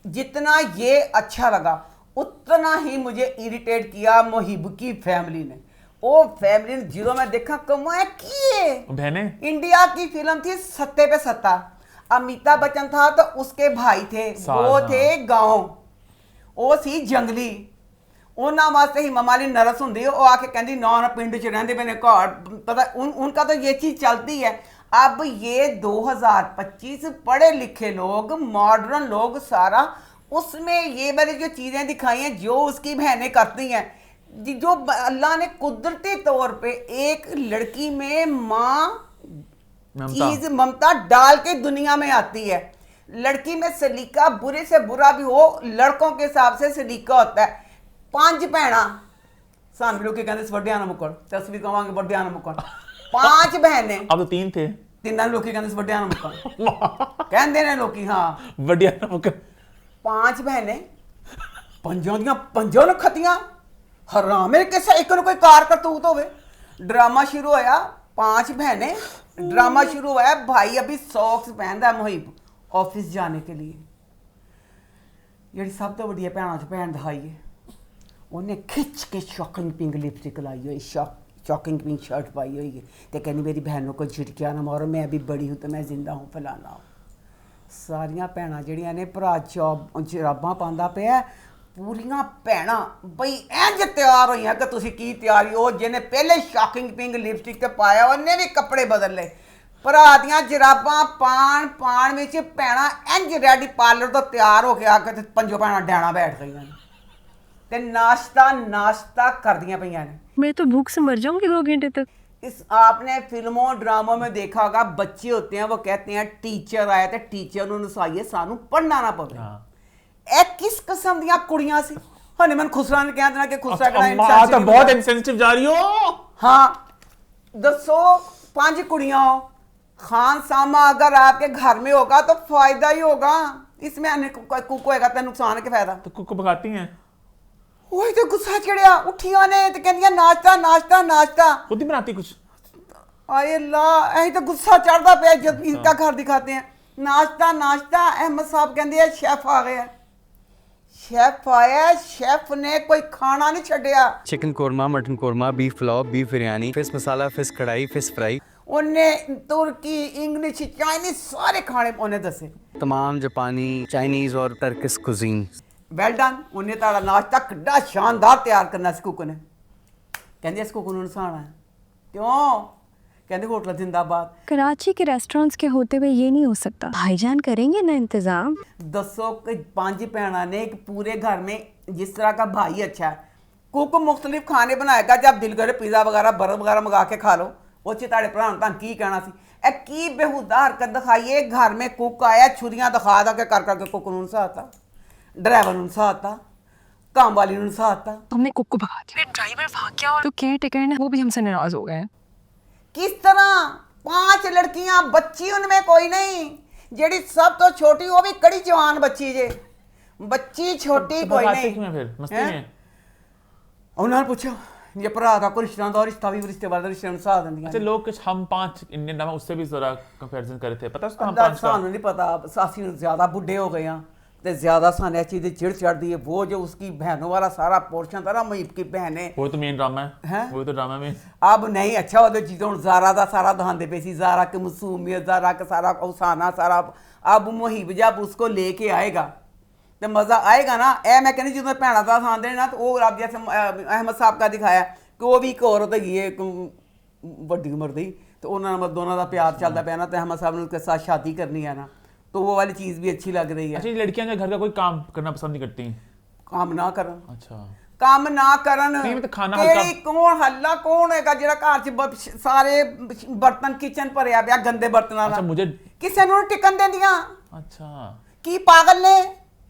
जितना ये अच्छा लगा उतना ही मुझे इरिटेट किया मुहीब की फैमिली ने। वो फैमिली ने जिरो में देखा कमाया किए बहने। इंडिया की फिल्म थी सत्ते पे सत्ता, अमिताभ बच्चन था तो उसके भाई थे, वो थे गाँव, वो सी जंगली, उन्होंने वास्ते ही ममाली नरस होंगी, वो आके कहती ना ना पिंड च रहते मैंने घर पता उनका तो ये चीज़ चलती है। अब ये 2025 पढ़े लिखे लोग मॉडर्न लोग सारा उसमें ये वाली जो चीज़ें दिखाई हैं जो उसकी बहनें करती हैं, जो अल्लाह ने कुदरती तौर पे एक लड़की में माँ चीज़ ममता डाल के दुनिया में आती है। लड़की में सलीका बुरे से बुरा भी हो, लड़कों के हिसाब से सलीका होता है। 5 भैन सान लोग कहते वड्डिया ना मुकड़, तस्वीर कहेंगे वड्डिया ना मुकड़, 5 बहनें, अब तो 3 थे, 3 लोग कहते वड्डिया ना मुकड़ कहते हैं लोग, हाँ वड्डिया ना मुकड़। 5 बहनें पंजों खतियां हरामे किसे एक कोई कार करतूत होवे। ड्रामा शुरू होया, 5 बहनें, ड्रामा शुरू हुआ, भाई अभी सॉक्स पहनता है मुहीब ऑफिस जाने के लिए। जी सब तो वड्डिया भैनों च भैन दिखाई है, उन्हें खिंच के शॉकिंग पिंक लिपस्टिक लाई हुई, शॉकिंग पिंक शर्ट पाई हुई है तो कहनी मेरी बहनों को झिटकिया ना मारो, मैं अभी बड़ी हूँ तो मैं जिंदा हूँ फलाना हूँ। सारिया भैन जड़िया ने भरा जराबां पांदा पे पूरियां भैन बई इंज तैयार हुई कि तुसी की तैयारी हो। जिन्हें पहले शॉकिंग पिंक लिपस्टिक ते पाया उन्हें भी कपड़े बदल ले, भरा दियां जराबां पाण विच भैन इंज रेडी पार्लर तो तैयार हो के आके पंजों भैन डैना बैठ गई ते नाश्ता कर दियां पईयां ने। मैं तो भूख से मर जाऊंगी 2 घंटे तक। इस आपने फिल्मों ड्रामों में देखा होगा, बच्चे होते हैं वो कहते हैं टीचर आया तो टीचर नूं नसाइए सानू पढ़ना ना पवे। ए किस किस्म दियां कुड़ियां सी, हने मन खुसरा ने कह देना कि खुसरा अम्मा तो बहुत इंसेंसिटिव जा रही हो। हाँ दसो 5 कुड़ियां हो, खान सामा अगर आपके घर में होगा तो फायदा ही होगा, इसमें कुक होएगा तो नुकसान के फायदा। तो कुक पकाती हैं ओए तो गुस्सा चढ़िया उठिया ने ते कहंदियां नाश्ता नाश्ता नाश्ता। खुद ही बनाती कुछ? आए अल्लाह ऐ तो गुस्सा चढ़दा पिया जब इनका घर दिखाते हैं। नाश्ता नाश्ता अहमद साहब कहंदे हैं शेफ आ गया। शेफ आया, शेफ ने कोई खाना नहीं छड्डिया। Chicken korma, mutton korma, beef pulao, beef biryani, fish masala, fish kadhai, fish fry, उन्हें तुर्की, इंग्लिश, चाइनीज सारे खाने उन्हें दसे। तमाम जापानी, चाइनीज और टर्किश कुजीन। Well done. उन्हें ताड़ा नाश्ता किड्डा शानदार तैयार करना इस कुक ने। कहंदे इस कुक नूं नसाना है। क्यों? कहंदे होटल जिंदाबाद। कराची के रेस्टोरेंट्स के होते हुए ये नहीं हो सकता। भाईजान करेंगे ना इंतजाम। दसो कि 5 भैणा ने एक पूरे घर में जिस तरह का भाई अच्छा है, कुक मुख्तलिफ खाने बनाएगा। जब दिल करे पिज़्ज़ा वगैरह बर्गर वगैरह मंगा के खा लो। वो चिताड़े भरा तुम की कहना सी ए की बेहुदा हरकत दिखाइए। घर में कुक आया छुरियां दिखा दा के कर करके कुक नूं नसाता, ड्राइवर नूं नसाता, काम वाली नूं नसाता। हमने कुक को भगा दिया, ड्राइवर भाग गया और तो केयर टेकर है वो भी हमसे नाराज हो गए हैं। किस तरह? 5 लड़कियां, बच्ची उनमें कोई नहीं। जेड़ी सब तो छोटी वो भी कड़ी जवान बच्ची जे। बच्ची छोटी तो कोई भगाते नहीं। क्यों हैं फिर? मस्ती हैं? में? उन्होंने पूछो ये भरा का कोई रिश्ता दा रिश्ता भी रिश्ते वाला रिश्ते में साथ देंदियां। अच्छा, लोग कुछ हम 5 इंडियन ड्रामा उससे भी जरा कंपैरिजन करे थे, पता है उसका? हम अंदाज 5 का सानू नहीं पता। सासी ज्यादा बुढ़े हो गए हैं ते ज्यादा साने चीज दी चिड़ चढ़दी है। वो जो उसकी बहनों वाला सारा पोर्शन था ना, मुहीब की बहनें, वो तो मेन ड्रामा है। हैं? वो तो ड्रामा में अब नहीं अच्छा वो चीज़ हूँ ज़ारा का सारा दहांदे पे सी। ज़ारा के मसूमियत, ज़ारा का सारा अफसाना सारा। अब मुहीब जब उसको लेके आएगा तो मज़ा आएगा ना। ए मैं कहनी जो भैणा का दहांदे ना तो वो अब जैसे अहमद साहब का दिखाया कि वो भी एक औरत हैगी है वड्डी उम्र दी, तो उन्होंने दोनों का प्यार चलता पाया ना, तो अहमद साहब ने उसके साथ शादी करनी है ना, तो वो वाली चीज़ भी अच्छी लग रही है। अच्छा, ये लड़कियां जो घर का कोई काम करना पसंद नहीं करती? काम ना करन, अच्छा, काम ना करन। नहीं, मतलब खाना केड़ी हल्का- कौन हल्ला कौन हैगा जेड़ा घर च सारे बर्तन किचन भरिया पिया गंदे बर्तनां अच्छा नाल। मुझे ਕਿਸੇ ਨੂੰ ਟਿਕਣ ਦਿੰਦੀਆਂ? अच्छा ਕੀ ਪਾਗਲ ਨੇ?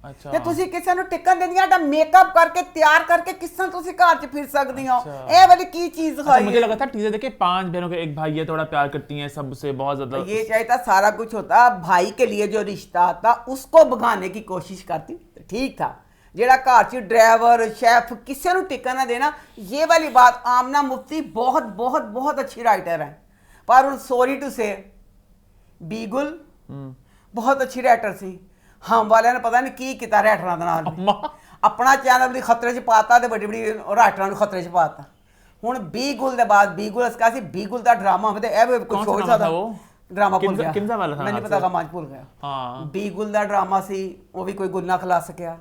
अच्छा ਤੇ ਤੁਸੀਂ ਕਿਸੇ ਨੂੰ ਟਿਕਣ ਦਿੰਦੀਆਂ? ਤਾਂ ਮੇਕਅਪ ਕਰਕੇ ਤਿਆਰ ਕਰਕੇ ਕਿਸ ਤਰ੍ਹਾਂ ਤੁਸੀਂ ਘਰ 'ਚ ਫਿਰ ਸਕਦੀ ਹੋ? अच्छा। ਇਹ ਵਾਲੀ ਕੀ चीज अच्छा, दिखाई मुझे है? लगा था टीजर देखे 5 बहनों के एक भाई है, थोड़ा प्यार करती हैं सबसे बहुत ज्यादा। ये चाहता सारा कुछ होता, भाई के लिए जो रिश्ता आता उसको भगाने की कोशिश करती तो ठीक था। जेड़ा घर च ड्राइवर शेफ किसी ਨੂੰ ਟਿਕਣ ना देना, ये वाली बात आमना मुफ्ती बहुत बहुत बहुत अच्छी राइटर है। पर ਹੁਣ सॉरी टू से बीगुल बहुत अच्छी राइटर सी। हम वाले ने पता नहीं की किता राइटरां दे नाल अम्मा। अपना चैनल भी खतरे च पाता ते बड़ी बड़ी राइटरां ਨੂੰ खतरे च पाता। ਹੁਣ बीगुल दे बाद बीगुल इसका सी बीगुल दा ड्रामा होवे ते ए कुछ कौन सा हो ड्रामा सकदा था वो? ड्रामा भूल किनसा- गया किनसा वाला था? मैं नहीं हाथ पता से? का मांझ भूल गया। हाँ। बीगुल ਦਾ ਡਰਾਮਾ ਸੀ ਉਹ ਵੀ ਕੋਈ ਗੁੱਲ ਨਾ ਖਲਾ ਸਕਿਆ।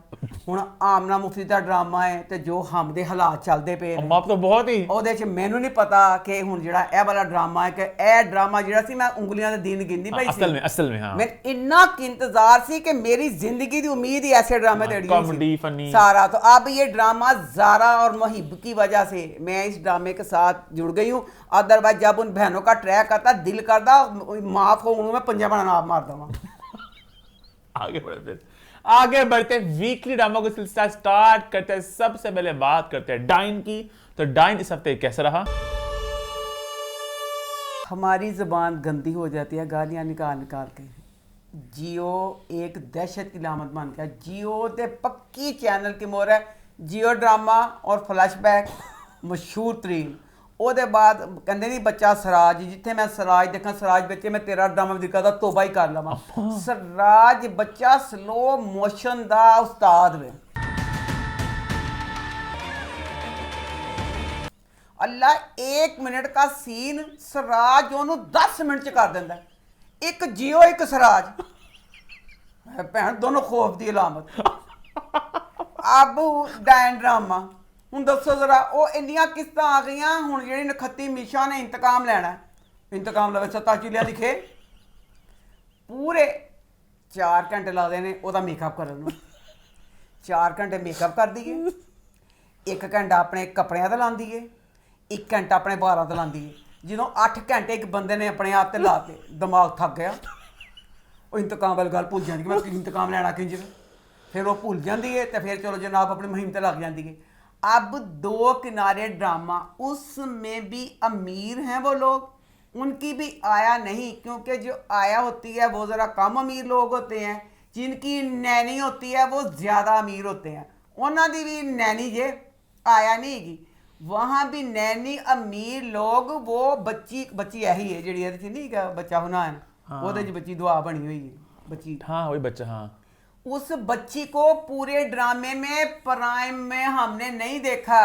ਹੁਣ ਆਮਨਾ ਮੁਫਤੀ ਦਾ ਡਰਾਮਾ ਹੈ ਤੇ ਜੋ ਹਮ ਦੇ ਹਾਲਾਤ ਚੱਲਦੇ ਪਏ ਨੇ अम्मा आप तो बहुत ही ਉਹਦੇ 'ਚ ਮੈਨੂੰ ਨਹੀਂ ਪਤਾ ਕਿ ਹੁਣ ਜਿਹੜਾ ਇਹ ਵਾਲਾ ਡਰਾਮਾ ਹੈ ਕਿ ਇਹ ਡਰਾਮਾ ਜਿਹੜਾ ਸੀ ਮੈਂ ਉਂਗਲੀਆਂ ਦੇ ਦਿਨ ਗਿਣਦੀ ਪਈ ਸੀ। असल में हाँ। मैं इन्ना की इंतजार सी कि मेरी जिंदगी की उम्मीद ही ऐसे ड्रामे हाँ, से अड़ी कॉमेडी, हुई थी। फनी। सारा तो अब ये ड्रामा ज़ारा और मुहिब की वजह से मैं इस ड्रामे के साथ जुड़ गई हूँ। अदरवाइज जब उन बहनों का ट्रैक आता दिल करता माफ हो मैं पंजाबा नाम मार दूंगा। आगे बढ़ते वीकली ड्रामा को सिलसिला स्टार्ट करते हैं। सबसे पहले बात करते हैं डाइन की। तो डाइन इस हफ्ते कैसा रहा? हमारी ज़बान गंदी हो जाती है गालियाँ निकाल निकाल के। जियो एक दहशत की लामत बन गया। जियो ते पक्की चैनल की मोहर है। जियो ड्रामा और फ्लैशबैक मशहूर तरीन। ਉਹਦੇ ਬਾਅਦ ਕਹਿੰਦੇ ਨਹੀਂ ਬੱਚਾ ਸਰਾਜ, ਜਿੱਥੇ ਮੈਂ ਸਰਾਜ ਦੇਖਾਂ ਸਰਾਜ ਬੱਚੇ ਮੈਂ ਤੇਰਾ ਡਰਾਮਾ ਵੀ ਦਿਖਾਦਾ ਤੋਬਾ ਹੀ ਕਰ ਲਵਾਂ। ਸਰਾਜ ਬੱਚਾ ਸਲੋ ਮੋਸ਼ਨ ਦਾ ਉਸਤਾਦ ਵੇ। अल्लाह 1 मिनट का सीन सराज ਉਹਨੂੰ 10 मिनट ਚ ਕਰ ਦਿੰਦਾ। ਇੱਕ ਜਿਓ ਇੱਕ ਸਰਾਜ ਭੈਣ ਦੋਨੋਂ ਖੌਫ ਦੀ ਅਲਾਮਤ। ਅਬ ਡਾਇਨ ਡਰਾਮਾ ਹੁਣ ਦੱਸੋ ਜ਼ਰਾ ਉਹ ਇੰਨੀਆਂ ਕਿਸ਼ਤਾਂ ਆ ਗਈਆਂ। ਹੁਣ ਜਿਹੜੀ ਨਖੱਤੀ ਮਿਸ਼ਾ ਨੇ ਇੰਤਕਾਮ ਲੈਣਾ, ਇੰਤਕਾਮ ਲਵੇ ਸੱਤਾ ਚਿਲਿਆ ਲਿਖੇ ਪੂਰੇ 4 ਘੰਟੇ ਲੱਗਦੇ ਨੇ ਉਹਦਾ ਮੇਕਅਪ ਕਰਨ ਨੂੰ। 4 ਘੰਟੇ ਮੇਕਅਪ ਕਰਦੀ ਏ, 1 ਘੰਟਾ ਆਪਣੇ ਕੱਪੜਿਆਂ ਤੇ ਲਾਉਂਦੀ ਏ, 1 ਘੰਟਾ ਆਪਣੇ ਬਾਲਾਂ ਤੇ ਲਾਉਂਦੀ ਏ। ਜਦੋਂ 8 ਘੰਟੇ ਇੱਕ ਬੰਦੇ ਨੇ ਆਪਣੇ ਆਪ ਤੇ ਲਾਤੇ ਦਿਮਾਗ ਥੱਕ ਗਿਆ। ਉਹ ਇੰਤਕਾਮ ਵਾਲੀ ਗੱਲ ਭੁੱਲ ਜਾਂਦੀ ਕਿ ਮੈਂ ਇੰਤਕਾਮ ਲੈਣਾ ਕਿੰਜ। फिर वो भूल जाती है तो फिर चलो जनाब अपनी मुहिम पर लग जाती है। अब 2 किनारे ड्रामा उसमें भी अमीर हैं वो लोग, उनकी भी आया नहीं, क्योंकि जो आया होती है वो ज़रा कम अमीर लोग होते हैं, जिनकी नैनी होती है वो ज़्यादा अमीर होते हैं। ਉਹਨਾਂ ਦੀ ਵੀ नैनी जे आया नहीं हैगी वहाँ भी नैनी अमीर लोग वो बच्ची यही है जी नहीं क्या बच्चा हुनैन ਉਹਦੇ 'ਚ ਬੱਚੀ दुआ बनी हुई है बच्ची हाँ वही बच्चा हाँ उस बच्ची को पूरे ड्रामे में प्राइम में हमने नहीं देखा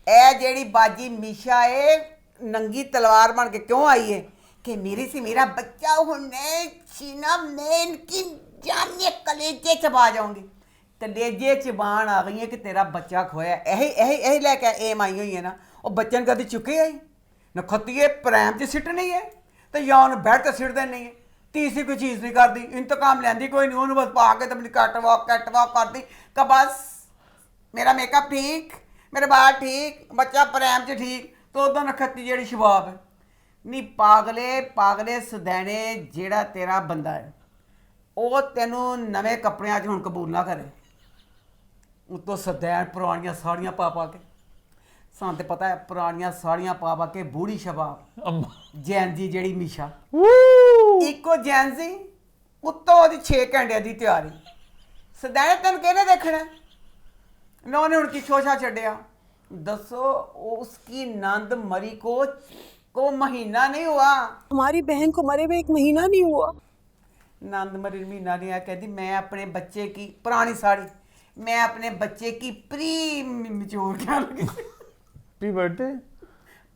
ए जेड़ी बाजी मीशा है नंगी तलवार बन के क्यों आई है कि मेरे से मेरा बच्चा होने छीना मैं इनकी जानिए कलेजे चबा जाऊंगी कलेजे चबान आ गई है कि तेरा बच्चा खोया यही लेके एम आई हुई है ना और बच्चन कभी चुके आई न खतिए प्राइम च सिट नहीं है तो या उन्हें बैठ के सिट देनी है तीसरी कोई चीज़ नहीं करती इंतकाम लेंदी कोई नहीं उन्होंने बस पा के तो अपनी कट वॉक करती कि बस मेरा मेकअप ठीक मेरे बाल ठीक बच्चा प्रैम च ठीक तो उदा नखत्ती जी शबाब है नहीं पागले सदैने जेड़ा तेरा बंदा है वो तेनों नवे कपड़ियां च हुण कबूल ना करे उतो सदैन पुरानियां साड़ियां पा के ਸਾਨੂੰ ਤੇ ਪਤਾ ਹੈ ਪੁਰਾਣੀਆਂ ਸਾੜੀਆਂ ਪਾ ਕੇ ਬੂੜੀ ਸ਼ਬਾਬ अम्मा ਜੈਨ ਜੀ ਜਿਹੜੀ ਮੀਸ਼ਾ ਇੱਕੋ ਜੈਨ ਜੀ ਉੱਤੋਂ ਉਹਦੀ 6 ਘੰਟਿਆਂ ਦੀ ਤਿਆਰੀ ਸਦਾਣੇ ਤੈਨੂੰ ਕਿਹਨੇ ਦੇਖਣਾ ਨਾ ਉਹਨੇ ਹੁਣ ਕੀ ਸ਼ੋਸ਼ਾ ਛੱਡਿਆ ਦੱਸੋ ਉਸकी नंद मरी को महीना नहीं हुआ हमारी बहन को मरे हुए 1 महीना नहीं हुआ नंद मरी महीना नहीं आया कहती मैं अपने बच्चे की पुरानी साड़ी मैं अपने बच्चे की प्री मिच्योर क्या लगी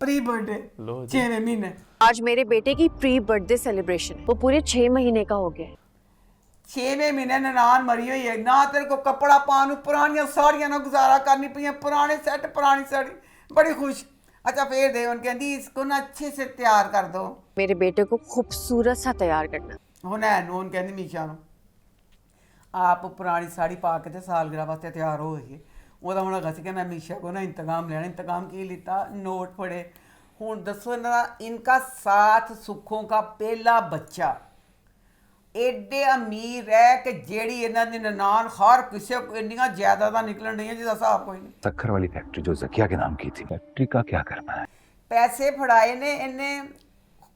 प्री बर्थडे लो जी। 6वें महीने आज मेरे बेटे की प्री बर्थडे सेलिब्रेशन वो पूरे 6 महीने का हो गया 6वें महीने ननान मरी हुई है ना तेरे को कपड़ा पान पुरानियां साड़ियां ना गुजारा करनी पई पुराने सेट पुरानी साड़ी बड़ी खुश अच्छा फिर दे उन कहती इसको ना अच्छे से तैयार कर दो मेरे बेटे को खूबसूरत सा तैयार करना हुनैन नून कहती मीशा नू आप पुरानी साड़ी पा के ते सालगिरह वास्ते तैयार हो गई ਉਹਦਾ ਹੁਣ ਅਗਾ ਸੀ ਕਿ ਮੈਂ ਮੀਸ਼ਾ ਕੋ ਨਾ ਇੰਤਕਾਮ ਲੈਣਾ ਇੰਤਕਾਮ ਕੀ ਲਿੱਤਾ ਨੋਟ ਫੜੇ ਹੁਣ ਦੱਸੋ ਇਹਨਾਂ ਦਾ ਇਨਕਾ ਸਾਥ ਸੁੱਖੋਂ का ਪਹਿਲਾ ਬੱਚਾ ਐਡੇ ਅਮੀਰ ਹੈ ਕਿ ਜਿਹੜੀ ਇਹਨਾਂ ਦੀ ਨਨਾਨ ਹਰ ਕਿਸੇ ਕੋ ਇੰਨੀਆਂ ਜਾਇਦਾਦਾਂ ਨਿਕਲਣ ਰਹੀਆਂ ਜਿਹਦਾ ਹਿਸਾਬ ਕੋਈ ਨਹੀਂ सक्खर वाली फैक्ट्री जो जकिया के नाम की थी फैक्ट्री का क्या करना है ਪੈਸੇ ਫੜਾਏ ਨੇ ਇਹਨੇ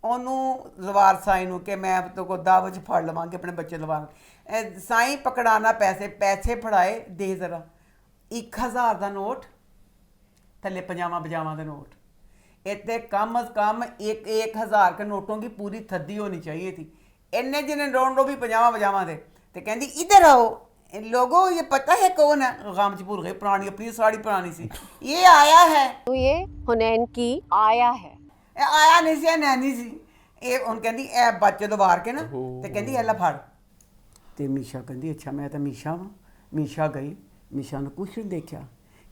ਉਹਨੂੰ ਜ਼ਵਾਰ ਸਾਈ ਨੂੰ ਕਿ ਮੈਂ ਤੋ ਕੋ ਦਾਵਤ 'ਚ ਫੜ ਲਵਾਂਗੇ ਆਪਣੇ ਬੱਚੇ ਲਵਾ ਸਾਈ ਪਕੜਾਣਾ ਪੈਸੇ ਫੜਾਏ ਦੇ ਜ਼ਰਾ 1000 ਦਾ ਨੋਟ ਥੱਲੇ ਪਜਾਮਾ ਦਾ ਨੋਟ इतने कम अज कम 1000 के नोटों की पूरी थद्दी होनी चाहिए थी इन्ने जिन्हें रोंडो भी पजामा दे तो कहती इधर आओ लोगों ये पता है कौन है गाम च भूल गए पुरानी अपनी साड़ी पुरानी सी ये आया है तो ये हुनैन की आया है आया नहीं सी नैनी सी ये उन कहती ए बच्चे तो बाहर के ना तो कहती एला फड़ तो मीशा कहती अच्छा मैं तो मीशा वा मीशा गई मीशा ने कुछ नहीं देखा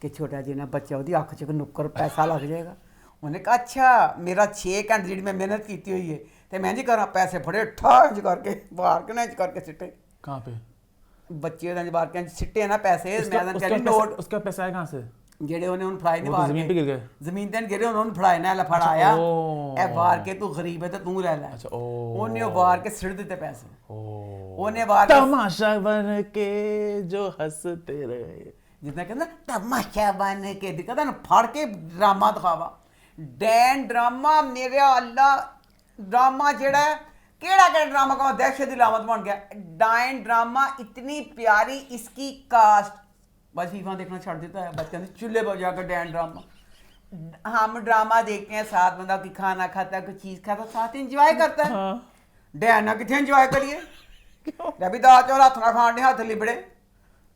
कि छोटा जिन्ना बच्चा ਉਹਦੀ ਅੱਖ 'ਚ ਨੁੱਕਰ ਪੈਸਾ ਲੱਗ ਜਾਏਗਾ ਉਹਨੇ ਕਹਾ ਅੱਛਾ ਮੇਰਾ 6 ਘੰਟੇ ਜਿਹੜੀ ਮੈਂ ਮਿਹਨਤ ਕੀਤੀ ਹੋਈ ਹੈ ਤੇ ਮੈਂ ਜੀ ਕਰਾਂ ਪੈਸੇ ਫੜੇ ਠਾ ਇੰਜ ਕਰਕੇ ਬਾਹਰ ਕੇ ਨਾ ਇੰਜ ਕਰਕੇ ਸਿੱਟੇ कहाँ पे ਬੱਚੇ ਦਾ ਇੰਜ ਬਾਹਰ ਕੇ ਇੰਜ ਸਿੱਟੇ ਨਾ ਪੈਸੇ उसका, ਮੈਂ ਤਾਂ उसका, ਕਹਿੰਦੀ पैसा, ਨੋਟ उसका पैसा है कहाँ से ਜਿਹੜੇ ਉਹਨੇ ਉਹਨੂੰ ਫੜਾਏ ਨਹੀਂ वो तो ਬਾਹਰ जमीन पे गिर गए ਜ਼ਮੀਨ ਤੇ ਗਿਰੇ ਉਹਨੂੰ ਫੜਾਏ ਨਾ ਲੈ ਫੜ ਆਇਆ ओ। ਇਹ ਵਾਰ ਕੇ ਤੂੰ ਗਰੀਬ ਹੈ ਤੇ ਤੂੰ ਲੈ ਲੈ अच्छा ओ ਉਹਨੇ ਉਹ ਵਾਰ ਕੇ ਸਿੱਟ ਦਿੱਤੇ ਪੈਸੇ ओ ਉਹਨੇ ਵਾਰ ਕੇ तमाशा बन के जो हंसते रहे ਜਿੱਦਾਂ ਕਹਿੰਦਾ ਤਮਾਸ਼ਾ ਬਣ ਕੇ ਦਿਖਦਾ ਨਾ ਫੜ ਕੇ ਡਰਾਮਾ ਦਿਖਾਵਾ ਡੈਨ ਡਰਾਮਾ ਮੇਰੇ ਅੱਲਾ ਡਰਾਮਾ ਜਿਹੜਾ ਹੈ ਕਿਹੜਾ ਡਰਾਮਾ ਕਾ ਦਹਿਸ਼ਤ ਦੀ ਲਾਮਤ ਬਣ ਗਿਆ ਡੈਨ ਡਰਾमा इतनी प्यारी इसकी कास्ट बस फीफा देखना छोड़ देता है बच्चे चूल्हे पर जाकर डैन ड्रामा हम ड्रामा देखते हैं साथ बंदा की खाना खाता है कोई चीज़ खाता साथ इंजॉय करता है डैन ना कितने इंजॉय करिए अभी दाल चौल हथ ना खाने हथ लिबड़े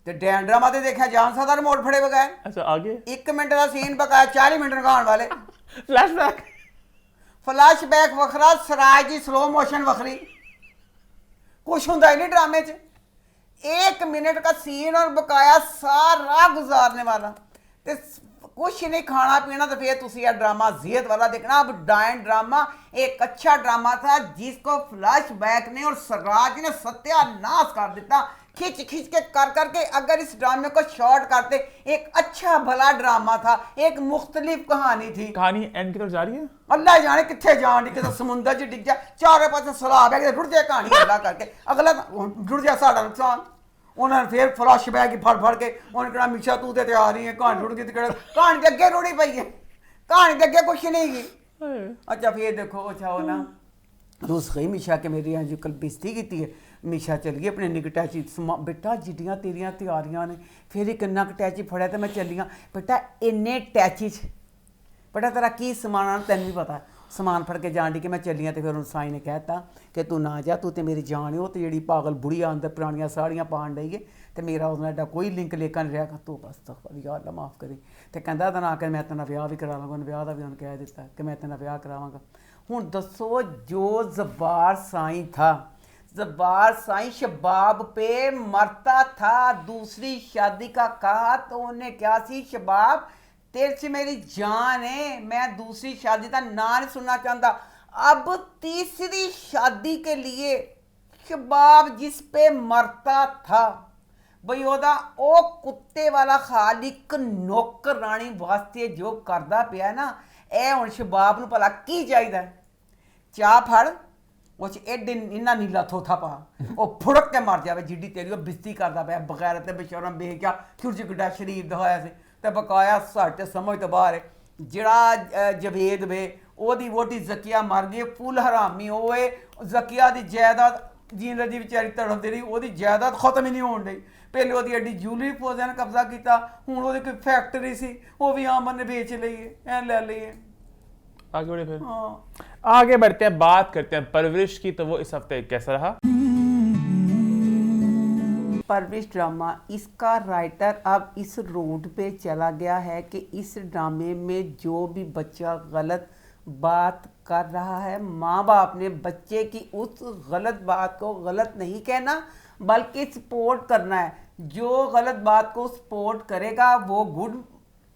ਤੇ ਡੈਨ ਡਰਾਮਾ ਤੇ ਦੇਖਿਆ ਜਾਨ ਸਕਦਾ ਰਿਮੋਟ ਫੜੇ ਬਗੈਰ अच्छा आगे 1 ਮਿੰਟ ਦਾ ਸੀਨ ਬਕਾਇਆ 40 ਮਿੰਟ ਲਗਾਉਣ ਵਾਲੇ फ्लैशबैक ਫਲੈਸ਼ਬੈਕ ਵੱਖਰਾ ਸਰਾਜ ਦੀ ਸਲੋ ਮੋਸ਼ਨ ਵੱਖਰੀ ਕੁਛ ਹੁੰਦਾ ਹੀ ਨਹੀਂ ਡਰਾਮੇ 'ਚ 1 मिनट का सीन और बकाया सारा गुजारने वाला ते कुछ नहीं खाना पीना तो फिर तुसी ये ड्रामा ज़ियत वाला देखना अब डायन ड्रामा एक अच्छा ड्रामा था जिसको फ्लैशबैक ने और सराज ने सत्यानाश कर दिया खिंच के कर करके अगर इस ड्रामे को शॉर्ट करते एक अच्छा भला ड्रामा था एक मुख्तलिफ कहानी थी कहानी एंड की तरफ जा रही है अल्लाह जाने कितने जान दी किते समुंदर च डिग जा चारों पासे सलाब है रुड़ जाए कहानी अल्लाह करके अगला रुड़ जाए साडा नुकसान उन्होंने फिर फ्लैशबैक ही फड़ के उन्होंने कहना मीशा तू तो तैयार नहीं है कहानी रुड़ गई तो कहानी के अगे रुड़ी पई है कहानी के अगे कुछ नहीं गई अच्छा फिर देखो अच्छा वो ना रूस गई मीशा के मेरी अज कल बेइज्जती की है। मीशा चल गई अपने निक टैची बेटा जिड्डियां तेरियां तैयारियां ने फिर एक इन्ना टैची फड़िया तो मैं चलियां बेटा इन्ने टैची बेटा तेरा की समान आना तेन भी पता समान फड़ के जान डी कि मैं चलियां तो फिर उन्होंने साई ने कहता कि तू ना जा तू तो मेरी जान हो तो जी पागल बुढ़ी अंदर पुरानियां साड़ियां पान डई है तो मेरा उसने एडा कोई लिंक लेकर नहीं रहा तू बस तो यार अल्लाह माफ़ करी तो कहता था ना कि मैं तेना विआह भी करा लवांगा विआह का भी उन्हें कह दिता कि मैं तेना विआह करावांगा। हुण दसो जो ज़बार साईं था ज़बार साईं शबाब पे मरता था दूसरी शादी का कहा तो उन्हें क्या सी शबाब तेरे से मेरी जान है मैं दूसरी शादी का ना नहीं सुनना चाहता। अब तीसरी शादी के लिए शबाब जिस पे मरता था बई ओदा ओ कुत्ते वाला खालिक नौकर रानी वास्ते जो करदा पिया ना ए हुण शबाब नूं भला की चाहिदा चाह फड़ उस एडे इन्ना नीला थोथा पा ओ फुड़क के मर जावे जिड्डी तेरी ओ बिस्ती करदा पिया बगैर ते बेशरम बेह क्या खुरज गुड्डा शरीर दिखाया से ते बकाया सट समझ तो बाहर है जिहड़ा जवेद वे ओदी वोटी जकिया मर गई फुल हरामी ओए जकिया दी जायदाद जीन रजी बेचारी तड़फदी रही ओदी जायदाद खत्म ही नहीं होण डई पहले ओदी एडी जूलरी फौजा ने कब्जा किया हुण ओदी कोई फैक्ट्री सी वो भी आमन ने बेच ली है ले ली है। आगे बढ़े फिर हाँ आगे बढ़ते हैं बात करते हैं परवरिश की। तो वो इस हफ्ते कैसा रहा? परवरिश ड्रामा इसका राइटर अब इस रोड पे चला गया है कि इस ड्रामे में जो भी बच्चा गलत बात कर रहा है माँ बाप ने बच्चे की उस गलत बात को गलत नहीं कहना बल्कि सपोर्ट करना है। जो गलत बात को सपोर्ट करेगा वो गुड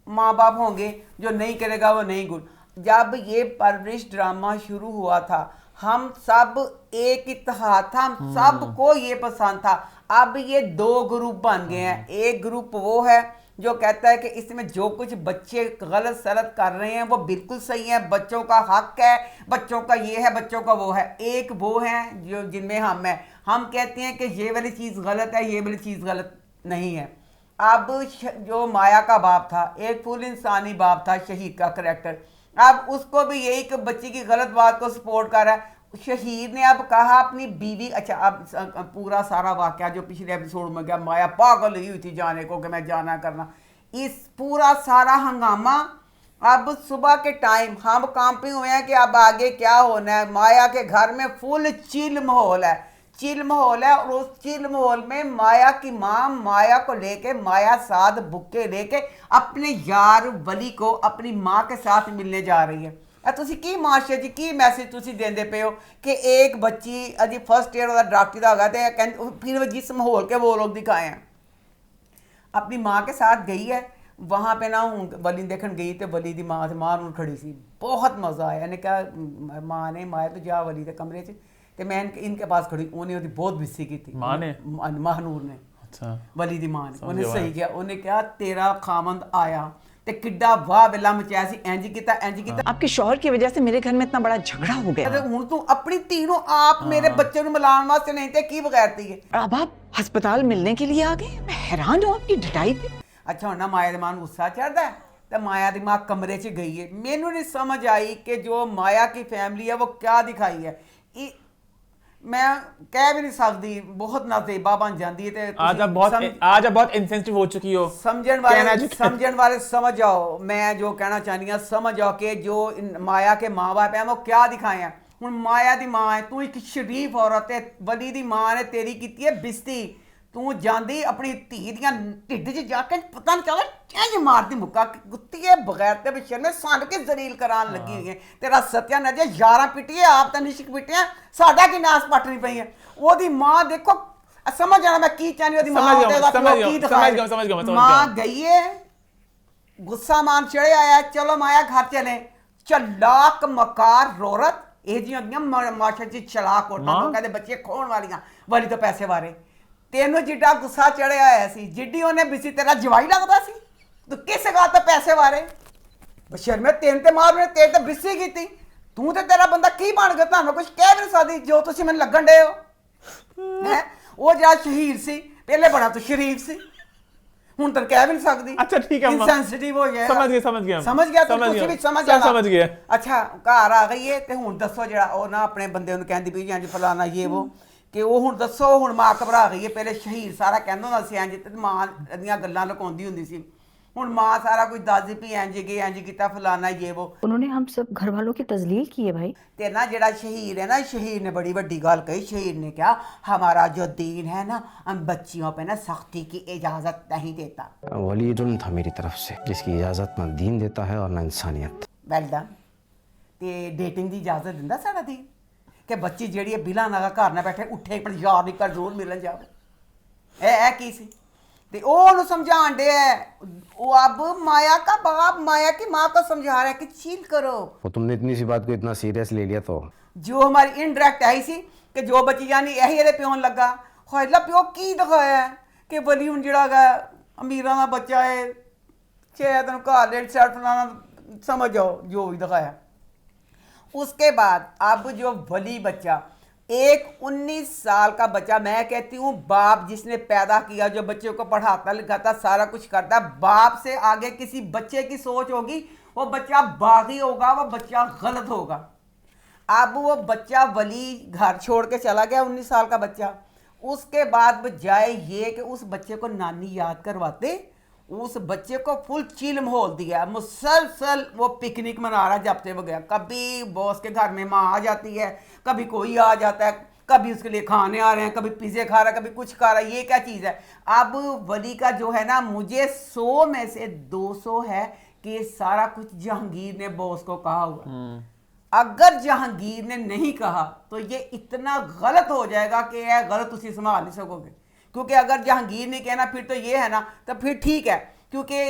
माँ बाप होंगे, जो नहीं करेगा वो नहीं गुड। जब ये परवरिश ड्रामा शुरू हुआ था हम सब एक इत्तेहाद था, हम सबको ये पसंद था। अब ये दो ग्रुप बन गए हैं। एक ग्रुप वो है जो कहता है कि इसमें जो कुछ बच्चे गलत सलत कर रहे हैं वो बिल्कुल सही है, बच्चों का हक है, बच्चों का ये है, बच्चों का वो है। एक वो हैं जो जिनमें हम हैं, हम कहते हैं कि ये वाली चीज़ गलत है, ये वाली चीज़ गलत नहीं है। अब जो माया का बाप था, एक फुल इंसानी बाप था, शहीद का करैक्टर, अब उसको भी यही कि बच्ची की गलत बात को सपोर्ट कर रहा है। शहीद ने अब कहा अपनी बीवी, अच्छा अब पूरा सारा वाकया जो पिछले एपिसोड में गया, माया पागल हुई थी जाने को कि मैं जाना करना, इस पूरा सारा हंगामा अब सुबह के टाइम हम कांपे हुए हैं कि अब आगे क्या होना है। माया के घर में फुल चिल माहौल है, चिल माहौल है और उस चिल माहौल में माया की माँ माया को लेके, माया साथ बुक्के लेके अपने यार वली को अपनी माँ के साथ मिलने जा रही है। तुसी की मास्टर जी की मैसेज तुसी देंदे पे हो कि एक बच्ची अजी फर्स्ट ईयर वाला डॉक्टर का होगा तो फिर जिस माहौल के वो लोग दिखाए हैं। अपनी माँ के साथ गई है वहाँ पे ना, वली देखन गई तो वली दी माँ से मां खड़ी सी, बहुत मज़ा आया। इन्हें कहा माँ ने माया तो जा वली के कमरे च, तो मैं इनके पास खड़ी, उन्हें उसकी बहुत बिस्सी की थी माँ ने, महानूर ने, अच्छा वली दी माँ ने, उन्हें सही किया। उन्हें कहा तेरा खामंद आया ते किड्डा वाह बिल्ला मचाया सी, इंज कीता इंज कीता। आपके शौहर की वजह से मेरे घर में इतना बड़ा झगड़ा हो गया। अरे हुण तू अपनी धी नूं आप मेरे बच्चे नूं मिलाण वास्ते नहीं ते की बगैरती है। अब आप अस्पताल मिलने के लिए आ गए, मैं हैरान हूँ आपकी ढिठाई पे। अच्छा हुण ना माया दी मां नूं गुस्सा चढ़दा है ते माया दी मां कमरे च गई है। मैनूं नहीं समझ आई कि जो माया की फैमिली है वो क्या दिखाई है। मैं कह भी नहीं सकती, बहुत नातेबा बन जाती है। आज आप बहुत इंसेंसिटिव हो चुकी हो। समझण वाले समझ जाओ, मैं जो कहना चाहनी हूं समझ जाओ कि जो माया के माँ बाप हैं वो क्या दिखाए हैं। हुण माया दी माँ है, तू एक शरीफ औरत है, वली दी माँ ने तेरी की है बिस्ती, तू जांदी अपनी धी दियां ढिड च जाके पता नहीं चला इंज मारती मुक्का कुत्ती है बगैर ते पिछे में सन के जलील करान लगी हुई है। तेरा सत्या नजे 11 पिटिए आप तो निश्क पिटिया, साडा की नास पटनी पई है। ओदी मां देखो, समझ जाना मैं की चाहनी, ओदी मां मां गई है, गुस्सा मान चढ़े आया, चलो माया घर चले, चलाक मकार औरत ਇਹ ਜਿਹੀਆਂ ਮਾਸ਼ਾ ਚ ਚਲਾਕ ਔਰਤਾਂ ਤੋਂ ਕਹਿੰਦੇ ਬੱਚੇ ਖੋਣ ਵਾਲੀਆਂ ਵਾਲੀ ਤੋਂ ਪੈਸੇ ਵਾਰੇ। ਤੈਨੂੰ ਜਿੱਡਾ ਗੁੱਸਾ ਚੜਿਆ ਆਇਆ ਸੀ, ਜਿੱਡੀ ਉਹਨੇ ਬਿਸੀ ਤੇਰਾ ਜਵਾਈ ਲੱਗਦਾ ਸੀ, ਤੂੰ ਕਿਸ ਗੱਲ ਤੋਂ ਪੈਸੇ ਵਾਰੇ? ਬਸ਼ਰਮੇ ਤੈਨੂੰ ਤੇ ਮਾਰ ਨੇ ਤੇਰੇ ਤੇ ਬਿਸੀ ਕੀਤੀ, ਤੂੰ ਤੇ ਤੇਰਾ ਬੰਦਾ ਕੀ ਬਣ ਗਿਆ? ਤੁਹਾਨੂੰ ਕੁਝ ਕਹਿ ਵੀ ਨਹੀਂ ਸਕਦੀ ਜੋ ਤੁਸੀਂ ਮੈਨੂੰ ਲੱਗਣ ਡੇ ਹੋ। ਹੈ ਉਹ ਜਿਹੜਾ ਸ਼ਹੀਦ ਸੀ ਪਹਿਲੇ ਬੜਾ ਤੂੰ ਸ਼ਰੀਫ ਸੀ, ਹੁਣ ਤਾਂ ਕਹਿ ਵੀ ਨਹੀਂ ਸਕਦੀ। अच्छा ठीक है अम्मा, इनसेंसिटिव हो जाएगा। समझ गए समझ गया तू कुछ भी समझ सब आना। समझ गए। ਅੱਛਾ ਘਰ ਆ ਗਈ ਏ ਤੇ ਹੁਣ ਦੱਸੋ ਜਿਹੜਾ ਉਹ ਨਾ ਆਪਣੇ ਬੰਦੇ ਨੂੰ ਕਹਿੰਦੀ ਵੀ ਇੰਜ ਫਲਾਣਾ ਇਹ ਉਹ ਕਿ ਉਹ ਹੁਣ ਦੱਸੋ ਹੁਣ ਮਾਂ ਘਬਰਾ ਗਈ ਏ। ਪਹਿਲੇ ਸ਼ਹੀਦ ਸਾਰਾ ਕਹਿੰਦਾ ਹੁੰਦਾ ਸੀ ਇੰਜ ਤੇ ਮਾਂ ਦੀਆਂ ਗੱਲਾਂ ਲੁਕਾਉਂਦੀ ਹੁੰਦੀ ਸੀ। ਹੁਣ ਮਾਂ ਸਾਰਾ ਕੁਝ ਦੱਸਦੀ ਵੀ ਇੰਜ ਕੀਤਾ ਫਲਾਣਾ ਇਹ ਉਹ। उन्होंने हम सब घर वालों की तजलील की है भाई। ਤੇ ਨਾ ਜਿਹੜਾ ਸ਼ਹੀਦ ਹੈ ਨਾ ਸ਼ਹੀਦ ਨੇ बड़ी ਵੱਡੀ ਗੱਲ कही। शहीद ने कहा हमारा जो दीन है ना हम बच्चियों पे ना सख्ती की इजाजत नहीं देता। वली जुल्म था मेरी तरफ से, जिसकी इजाजत ना दीन देता है और ना इंसानियत। Well done. ਤੇ ਡੇਟਿੰਗ ਦੀ ਇਜਾਜ਼ਤ ਦਿੰਦਾ ਸਾਡਾ ਦੀਨ ਕਿ ਬੱਚੀ ਜਿਹੜੀ ਹੈ ਬਿਲਾਂ ਨਾਲ ਘਰ ਨਾ ਬੈਠੇ ਉੱਠੇ ਪਰ ਯਾਰ ਨਹੀਂ ਕਰ ਜ਼ਰੂਰ ਮਿਲਣ ਜਾਵੇ। ਇਹ ਕੀ ਸੀ ਤੇ ਉਹ ਉਹਨੂੰ ਸਮਝਾਣ ਦੇ वो अब माया का बाप माया की माँ को समझा रहा है कि चिल करो। वो तुमने इतनी सी बात को इतना सीरियस ले लिया तो जो हमारी इनडायरेक्ट आई सी कि जो बच्ची जानी यही ਇਹਦੇ ਪਿਓ ਨੂੰ ਲੱਗਾ ਹੋਇਲਾ ਪਿਓ ਕੀ ਦਿਖਾਇਆ ਕਿ ਬਲੀ ਹੁਣ ਜਿਹੜਾ ਹੈਗਾ ਅਮੀਰਾਂ ਦਾ ਬੱਚਾ ਹੈ ਚਾਹੇ ਤੈਨੂੰ ਘਰ ਦੇ ਸੈਟ ਫਲਾਣਾ समझ जाओ जो भी दिखाया। उसके बाद अब जो वली बच्चा एक 19 साल का बच्चा, मैं कहती हूँ बाप जिसने पैदा किया जो बच्चे को पढ़ाता लिखाता सारा कुछ करता, बाप से आगे किसी बच्चे की सोच होगी वो बच्चा बागी होगा, वो बच्चा गलत होगा। अब वो बच्चा वली घर छोड़ के चला गया 19 साल का बच्चा। उसके बाद बजाय ये कि उस बच्चे को नानी याद करवाते, उस बच्चे को फुल चिल माहौल दिया। मुसलसल वो पिकनिक मना रहा जब से वो गया। कभी बॉस के घर में माँ आ जाती है, कभी कोई आ जाता है, कभी उसके लिए खाने आ रहे हैं, कभी पिज़्ज़े खा रहा है, कभी कुछ खा रहा है। ये क्या चीज़ है। अब वली का जो है ना, मुझे 100 में से 200 है कि सारा कुछ जहांगीर ने बॉस को कहा हुआ। अगर जहांगीर ने नहीं कहा तो ये इतना गलत हो जाएगा कि यह गलत उसे संभाल नहीं सकोगे। क्योंकि अगर जहांगीर ने कहना फिर तो ये है ना, तो फिर ठीक है क्योंकि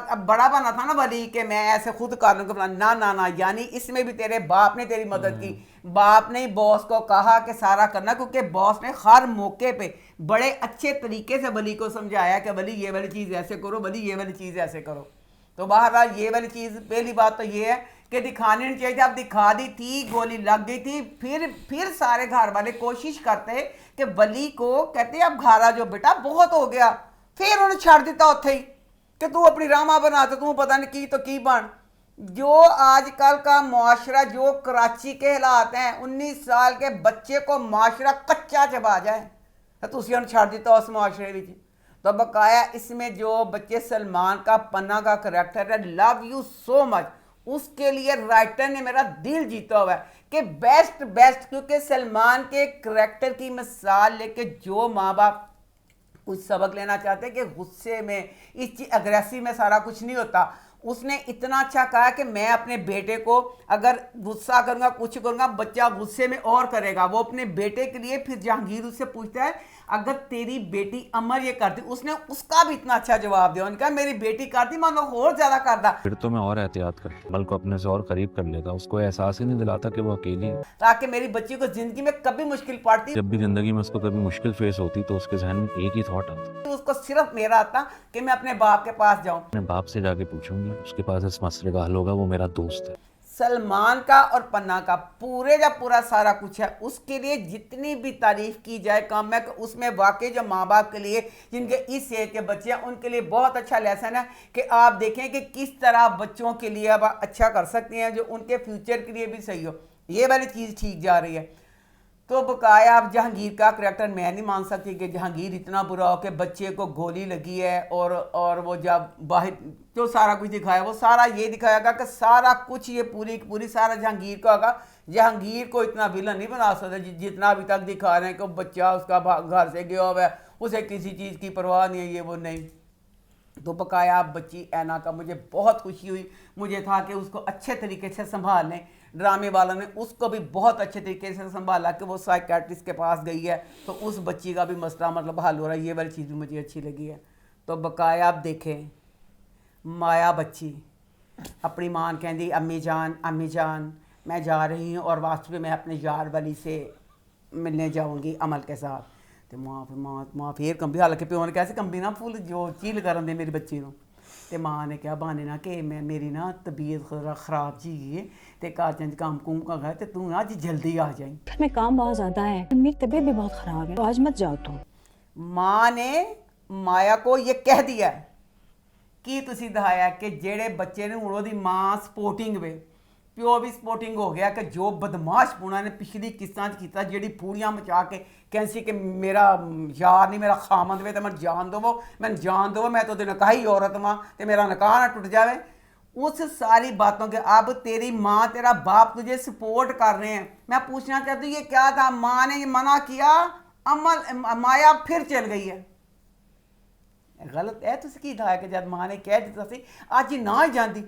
अब बड़ा बना था ना वली कि मैं ऐसे खुद कर लूँगा ना ना ना। यानी इसमें भी तेरे बाप ने तेरी मदद की। बाप ने बॉस को कहा कि सारा करना, क्योंकि बॉस ने हर मौके पे बड़े अच्छे तरीके से वली को समझाया कि वली ये वाली चीज़ ऐसे करो, वली ये वाली चीज़ ऐसे करो। तो बहरहाल ये वाली चीज़ पहली बात तो ये है कि दिखानी नहीं चाहिए। जब दिखा दी थी, गोली लग गई थी, फिर सारे घर वाले कोशिश करते कि वली को कहते अब घारा जो बेटा बहुत हो गया, फिर उन्हें छड़ दिता उत्थे ही कि तू अपनी रामा बना, तो तू पता नहीं की तो की बन। जो आजकल का मुआशरा, जो कराची के हालात हैं, 19 साल के बच्चे को मुआशरा कच्चा चबा जाए तो तुसी उन्हें छड़ दिता उस मुआशरे में। तो बकाया इसमें जो बच्चे सलमान का पन्ना का करैक्टर है, लव यू सो मच, उसके लिए राइटर ने मेरा दिल जीता हुआ है कि बेस्ट क्योंकि सलमान के करैक्टर की मिसाल लेके जो माँ बाप कुछ सबक लेना चाहते हैं कि गुस्से में इस अग्रेसिव में सारा कुछ नहीं होता। उसने इतना अच्छा कहा कि मैं अपने बेटे को अगर गुस्सा करूँगा कुछ करूँगा, बच्चा गुस्से में और करेगा। वो अपने बेटे के लिए फिर जहांगीर उससे पूछता है अगर तेरी बेटी अमर ये करती, उसने उसका भी इतना अच्छा जवाब दिया। उनका मेरी बेटी करती मैं और ज्यादा करता। फिर तो मैं और एहतियात करता, अमल को अपने से और करीब कर लेता, उसको एहसास ही नहीं दिलाता कि वो अकेली है, ताकि मेरी बच्ची को जिंदगी में कभी मुश्किल पड़ती, जब भी जिंदगी में उसको कभी मुश्किल फेस होती तो उसके जहन में एक ही थॉट आता, तो उसको सिर्फ मेरा आता कि मैं अपने बाप के पास जाऊं। अपने बाप से जाके पूछूंगी, उसके पास इस मसले का हल होगा, वो मेरा दोस्त है। सलमान का और पन्ना का पूरे का पूरा सारा कुछ है, उसके लिए जितनी भी तारीफ की जाए कम है। उसमें वाकई जो माँ बाप के लिए जिनके इस एज के बच्चे हैं उनके लिए बहुत अच्छा लेसन है कि आप देखें कि किस तरह बच्चों के लिए अब अच्छा कर सकती हैं जो उनके फ्यूचर के लिए भी सही हो। ये वाली चीज़ ठीक जा रही है। तो बकाया अब जहांगीर का करैक्टर मैं नहीं मान सकती कि जहांगीर इतना बुरा हो कि बच्चे को गोली लगी है और वो जब बाहर जो सारा कुछ दिखाया वो सारा ये दिखाएगा कि सारा कुछ ये पूरी सारा जहांगीर का होगा। जहांगीर को इतना विलन नहीं बना सकते जितना अभी तक दिखा रहे हैं कि बच्चा उसका घर से गया हुआ है, उसे किसी चीज़ की परवाह नहीं है, ये वो नहीं। तो बकाया बच्ची ऐना का मुझे बहुत खुशी हुई। मुझे था कि उसको अच्छे तरीके से संभाल लें। ड्रामे वाला ने उसको भी बहुत अच्छे तरीके से संभाला कि वो साइकियाट्रिस्ट के पास गई है तो उस बच्ची का भी मसला मतलब हल हो रहा है। ये वाली चीज़ भी मुझे अच्छी लगी है। तो बकाया आप देखें माया बच्ची अपनी मां कहती अम्मी जान मैं जा रही हूँ और वास्तव में मैं अपने यार वाली से मिलने जाऊँगी अमल के साथ। तो माँ फिर कंबी, हालांकि प्यो ने कैसे कंबी ना फुल जो चील करन दे मेरी बच्ची को। तो माँ ने क्या बहाने ना कि मैं मेरी ना तबीयत ख़राब जी है तो काजंज काम कुम का गया तो तू आज जल्दी आ जाए। घर में काम बहुत ज़्यादा है, मेरी तबीयत भी बहुत ख़राब है, तो आज मत जाओ तुम। माँ ने माया को ये कह दिया ਕੀ ਤੁਸੀਂ ਦਿਖਾਇਆ ਕਿ ਜਿਹੜੇ ਬੱਚੇ ਨੂੰ ਹੁਣ ਉਹਦੀ ਮਾਂ ਸਪੋਰਟਿੰਗ ਵੇ, ਪਿਓ ਵੀ ਸਪੋਰਟਿੰਗ ਹੋ ਗਿਆ, ਕਿ ਜੋ ਬਦਮਾਸ਼ ਪੁਣਾ ਨੇ ਪਿਛਲੀ ਕਿਸ਼ਤਾਂ 'ਚ ਕੀਤਾ, ਜਿਹੜੀ ਪੂਰੀਆਂ ਮਚਾ ਕੇ ਕਹਿੰਦੀ ਸੀ ਕਿ ਮੇਰਾ ਯਾਰ ਨਹੀਂ ਮੇਰਾ ਖਾਮਦ ਵੇ, ਤੇ ਮੈਨੂੰ ਜਾਨ ਦਵੋ, मैं तो नकाही औरत माँ, तो मेरा निकाह ना टूट जावे। उस सारी बातों के अब तेरी माँ तेरा बाप तुझे सपोर्ट कर रहे हैं। मैं पूछना चाहती हूँ ये क्या था, माँ ने ये मना किया, अमल माया फिर चल गई है। गलत है तुझे की था कि जब माँ ने कह दिता सी आज ही ना ही जाती,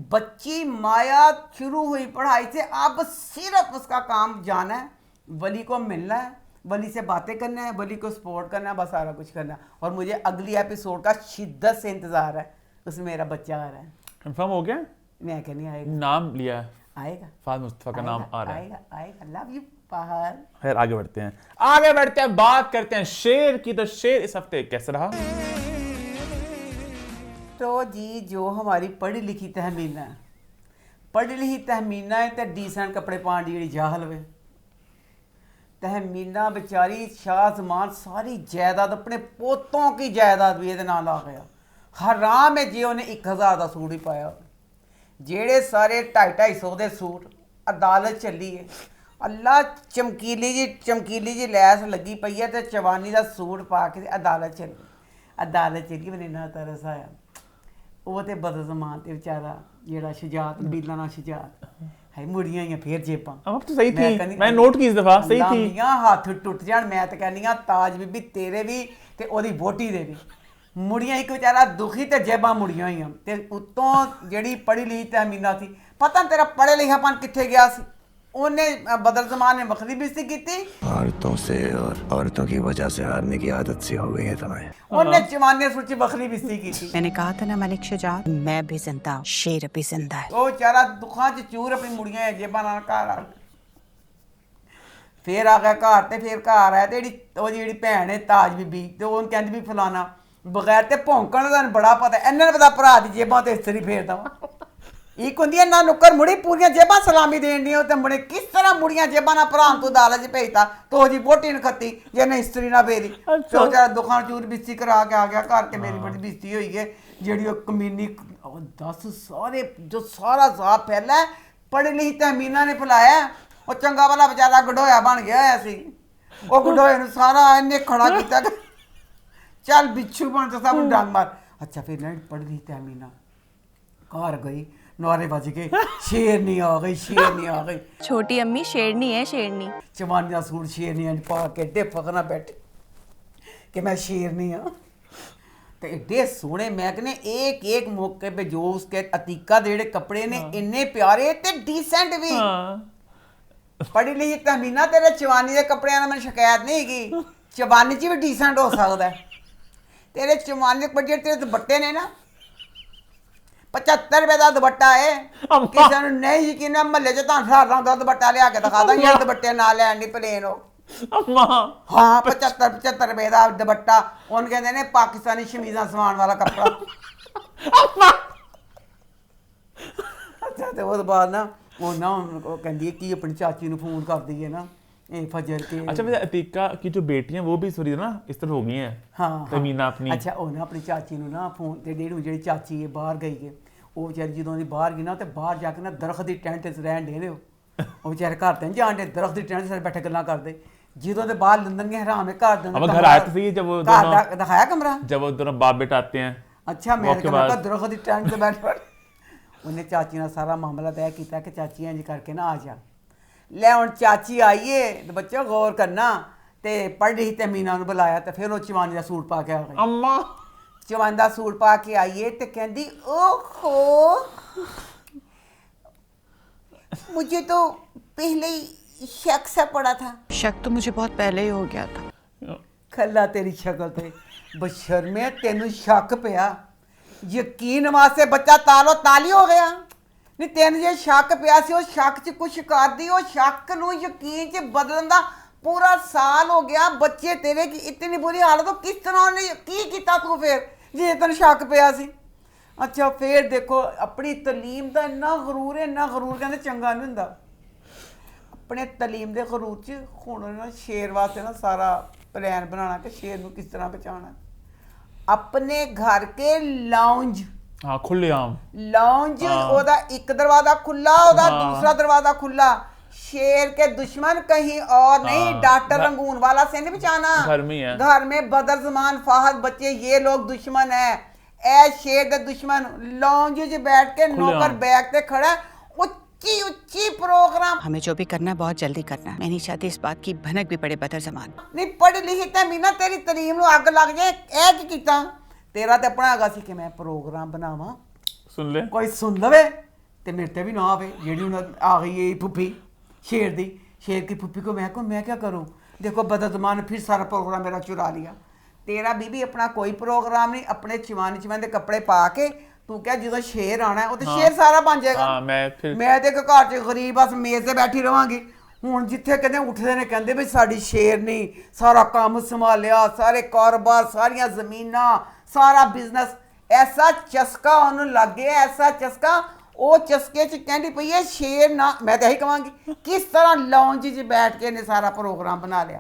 बच्ची माया शुरू हुई पढ़ाई से, अब सिर्फ उसका काम जाना है, वली को मिलना है, वली से बातें करना है, वली को सपोर्ट करना है, बस सारा कुछ करना है। और मुझे अगली एपिसोड का शिद्दत से इंतज़ार है, उसमें मेरा बच्चा आ रहा है। कंफर्म हो गया? मैं क्या नहीं आएगा, नाम लिया है, आएगा फाद मुस्तफा का नाम आ रहा है। आएगा आएगा, लव यू पहाड़। खैर आगे बढ़ते हैं, बात करते हैं शेर की। तो शेर इस हफ्ते कैसा रहा? तो जी जो हमारी पढ़ी लिखी तहमीना है, पढ़ी लिखी तहमीना है तो डिसेंट कपड़े पाने की जेह्ड़ी जाहल वे। तहमीना बेचारी शाह जमान सारी जायदाद अपने पोतों की जायदाद भी ये नाल आ गया। हराम है जी उन्हें 1000 का सूट ही पाया, जेड़े सारे 250-250 के सूट अदालत चली है। अल्लाह चमकीली जी लैस लगी पई है, तो चवानी का सूट पा के अदालत चली मैंने इन्ना तरस आया। वो तो बदल जमान ते बेचारा जेड़ा शुजात बीला ना शुजात है, मुड़ियां ही फिर जेबां। अब तो सही थी, मैं नोट की इस दफा सही थी। मियां हाथ टुट जान, मैं तो कहनी ताज बीबी तेरे भी ते ओदी वोटी दे भी मुड़ियां एक बेचारा दुखी ते जेबां मुड़ियां ही ते उत्तों जेड़ी पढ़ी लिखी तहमीना थी, पता तेरा पढ़े लिखापन कित्थे गया सी। उन्हें बदल जमान ने बखरी बेइज्जती की, औरतों से और औरतों की वजह से हारने की आदत सी हो गई है तुम्हें। उन्हें जमाने सोची बखरी बेइज्जती की। मैंने कहा था ना मलिक शुजात, मैं भी जिंदा हूं, शेर भी जिंदा है। वो बेचारा दुखा च चूर अपनी मुड़ियां जेबां नाल घर आ फिर आ गया घर, ते फिर घर आया ते जेड़ी भैन है ताज बीबी, ते ओन कहंदी भी फलाना बगैर ते भौंकण दा बड़ा पता, इन्ने पता भरा दी जेबां ते इस्त्री फेरदा एक होंदी है ना नुक्कर मुड़ी पूरियां जेबां सलामी देन दी, ते मुड़े किस तरह मुड़ियां जेबां ना भरा तू अदालत च भेजता, तो जी वोटी न खत्ती जिन्हें इस्त्री ना फेरी। तो बेचारा दुकान चूर बिस्ती करा के आ गया घर, के मेरी बड़ी बेइज्जती हुई है। जेड़ी कमीनी 10 सारे जो सारा साफ फैला पढ़ी लिखी तहमीना ने फैलाया, वो चंगा वाला बेचारा गडोया बन गया होया सी। वो गडोए नूं सारा इन्हें खड़ा किया, चल बिच्छू बन तो सब डंग मार। अच्छा फिर नहीं पढ़ी लिखी तहमीना घर गई, नारे बज गए, शेरनी आ गई, शेरनी आ गई। छोटी अम्मी शेरनी है, शेरनी। चवानी का सूट शेरनी पा के एडे फखना बैठे कि मैं शेरनी हाँ। तो एडे सोहने, मैं कहने एक एक मौके पे जो उसके अतीका दे जेड़े कपड़े ने इन्ने प्यारे ते डिसेंट भी। पढ़ी लिखी तहमीना तेरे चवानी के कपड़े ना मैंने शिकायत नहीं की, चवानी च भी डिसेंट हो सकता है। तेरे चवानी के जेड़े तेरे दुपट्टे ने ना 75 रुपए का दुपट्टा है, किसी ने नहीं यकीन है महल्ले च तुहानू 1800 का दुपट्टा लिया के दिखा दा, ये दुपट्टे ना लैन दी प्लेन हो। हाँ 75 रुपए का दुपट्टा, उन कहते ने पाकिस्तानी शमीजा सवान वाला कपड़ा। अच्छा तो बाद ना वो ना कहती है कि अपनी चाची ने फोन कर दी है ना फजर के। अच्छा वैसे अतीका की जो बेटियां वो भी सॉरी ना इस तरह हो गई हैं। हाँ तमीना अपनी। अच्छा वो ना अपनी चाची ने ना फोन ते डेढ़ जी चाची है बाहर गई है, वो बेचारी जो बाहर गई ना तो बाहर जाके ना दरख्त की टेंट च रहन डे वो बेचारे घर तो नहीं जान डे, दरख्त की टेंट च बैठे गल्लां करदे। जो तो बाहर लंदन के हराम है घर आए थे जब वो दोनों दिखाया कमरा, जब वो दोनों बाप बेटा आते हैं। अच्छा मैं दरख्त की टेंट से बैठ उन्हें चाची ने सारा मामला तय किया कि चाची इंज करके ना आ जा ले। हुण चाची आईए तो बच्चों गौर करना, ते पढ़ी लिखी तहमीना बुलाया, तो फिर वो चवानी का सूट पा के आ गई। अम्मा चवानी का सूट पा के आईए तो कहती ओहो मुझे तो पहले ही शक सा पड़ा था। शक तो मुझे बहुत पहले ही हो गया था। खल्ला तेरी शक्ल ते बशर्मे तेनू शक पिया, यकीन वास्ते बच्चा तालो ताली हो गया। नहीं तेन जो शक पिया सी, शक च कुछ कर दी, शक नूं यकीन च बदलन दा पूरा साल हो गया। बच्चे तेरे की इतनी बुरी हालत हो, किस तरह उन्हें की कीता तू फिर जे तेन शक पिया सी। अच्छा फिर देखो अपनी तलीम का इन्ना गरूर है, इन्ना गरूर कहते चंगा नहीं हुंदा। अपने तलीम के गरूर च हुण ना शेर वास्ते ना सारा प्लान बनाना कि शेर नूं किस तरह बचाना। अपने घर के लाउंज हाँ खुलेआम लॉन्ज ओदा एक दरवाजा खुला, ओदा दूसरा दरवाजा खुला। शेर के दुश्मन कहीं और नहीं, डॉक्टर रंगून वाला से नहीं बचाना, घर में है, घर में बदर जमान फाहद बच्चे ये लोग दुश्मन है। ए शेर के दुश्मन लॉन्ज च बैठ के नौकर बैग ते खड़ा, उच्ची उच्ची प्रोग्राम। हमें जो भी करना है बहुत जल्दी करना है। मैं नहीं चाहती इस बात की भनक भी पड़े बदर जमान। नहीं पढ़ी लिखी ते मीना तेरी तरीम नु अग लग जाए, ए की कीता तेरा ते अपना हैगा सी कि मैं प्रोग्राम बनावा, सुन ले कोई सुन लवे ते मेरे ते भी ना आवे। जेडी हुन आ गई है फुफी शेर दी, शेर की फुफी को मैं क्या करूं? देखो बदतमान फिर सारा प्रोग्राम मेरा चुरा लिया। तेरा बीबी अपना कोई प्रोग्राम नहीं, अपने चिवानी चिवाने कपड़े पा के तू क्या जो शेर आना है वो तो शेर सारा बन जाएगा। मैं ते घर च गरीब बस मेज ते बैठी रवांगी। हुण जिथे कहते उठदे ने कहंदे भी साडी शेर नहीं सारा काम संभालिया, सारे कारोबार, सारियां जमीनां, सारा बिजनेस। ऐसा चस्का उन्होंने लग गया, ऐसा चस्का ਉਹ ਚਸਕੇ ਚ ਕਹਿੰਦੀ ਪਈ ਹੈ शेर ना। मैं तो यही कहांगी किस तरह लॉन्ज च बैठ के ने सारा प्रोग्राम बना लिया।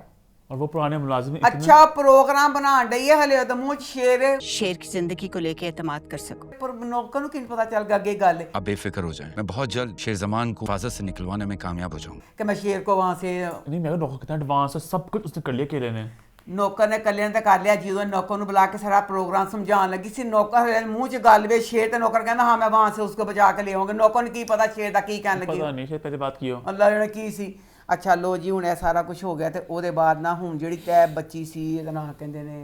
और वो पुराने मुलाजिम अच्छा प्रोग्राम बनान डई है हले तो मुंह शेर की जिंदगी को लेके एतमाद कर सको। पर नौकर नु किन पता चल गया आगे गल। आप बेफिक्र हो जाएं, मैं बहुत जल्द शेर जमान को हिफाजत से निकलवाने में कामयाब हो जाऊंगा। कि मैं शेर को वहां से नहीं, मैं नौकर कितना एडवांस है, सब कुछ उसने कर लिया अकेले ने। नौकर ने कल्याण तो कर लिया, जो नौकर बुला के सारा प्रोग्राम समझाने लगी सी। नौकर मुंह च गल वे शेर ते नौकर कहना हाँ मैं वहां से उसको बचा के ले आऊंगा। नौकर ने की पता शेर दा की कहने लगी, पता नहीं शेर पहले बात की हो अल्लाह ने की सी। अच्छा लो जी हुण सारा कुछ हो गया ते ओदे बाद ना हुण जेड़ी टैब बच्ची सी एदा नाम कहंदे ने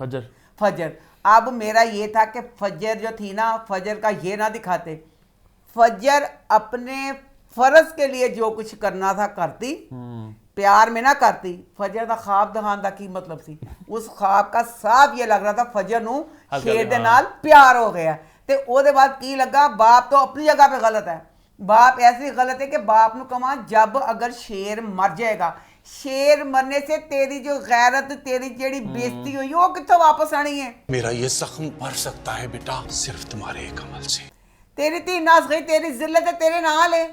फजर। फजर। अब मेरा ये था कि फजर जो थी ना, फजर का ये ना दिखाते। फजर अपने फर्ज के लिए जो कुछ करना था करती, प्यार में ना करती। फजर का ख्वाब दिखाने का की मतलब सी? उस ख्वाब का साफ ये लग रहा था फजर नू शेर दे नाल प्यार हो गया। ते ओदे बाद की लगा बाप तो अपनी जगह पे गलत है। बाप ऐसी गलत है कि बाप नू कमा जब अगर शेर मर जाएगा, शेर मरने से तेरी जो गैरत, तेरी जेड़ी बेइज्जती हुई वो कित्थों वापस आनी है? मेरा ये जख्म भर सकता है बेटा सिर्फ तुम्हारे एक अमल से। तेरी धी नास गई, तेरी जिल्लत है तेरे नाल है।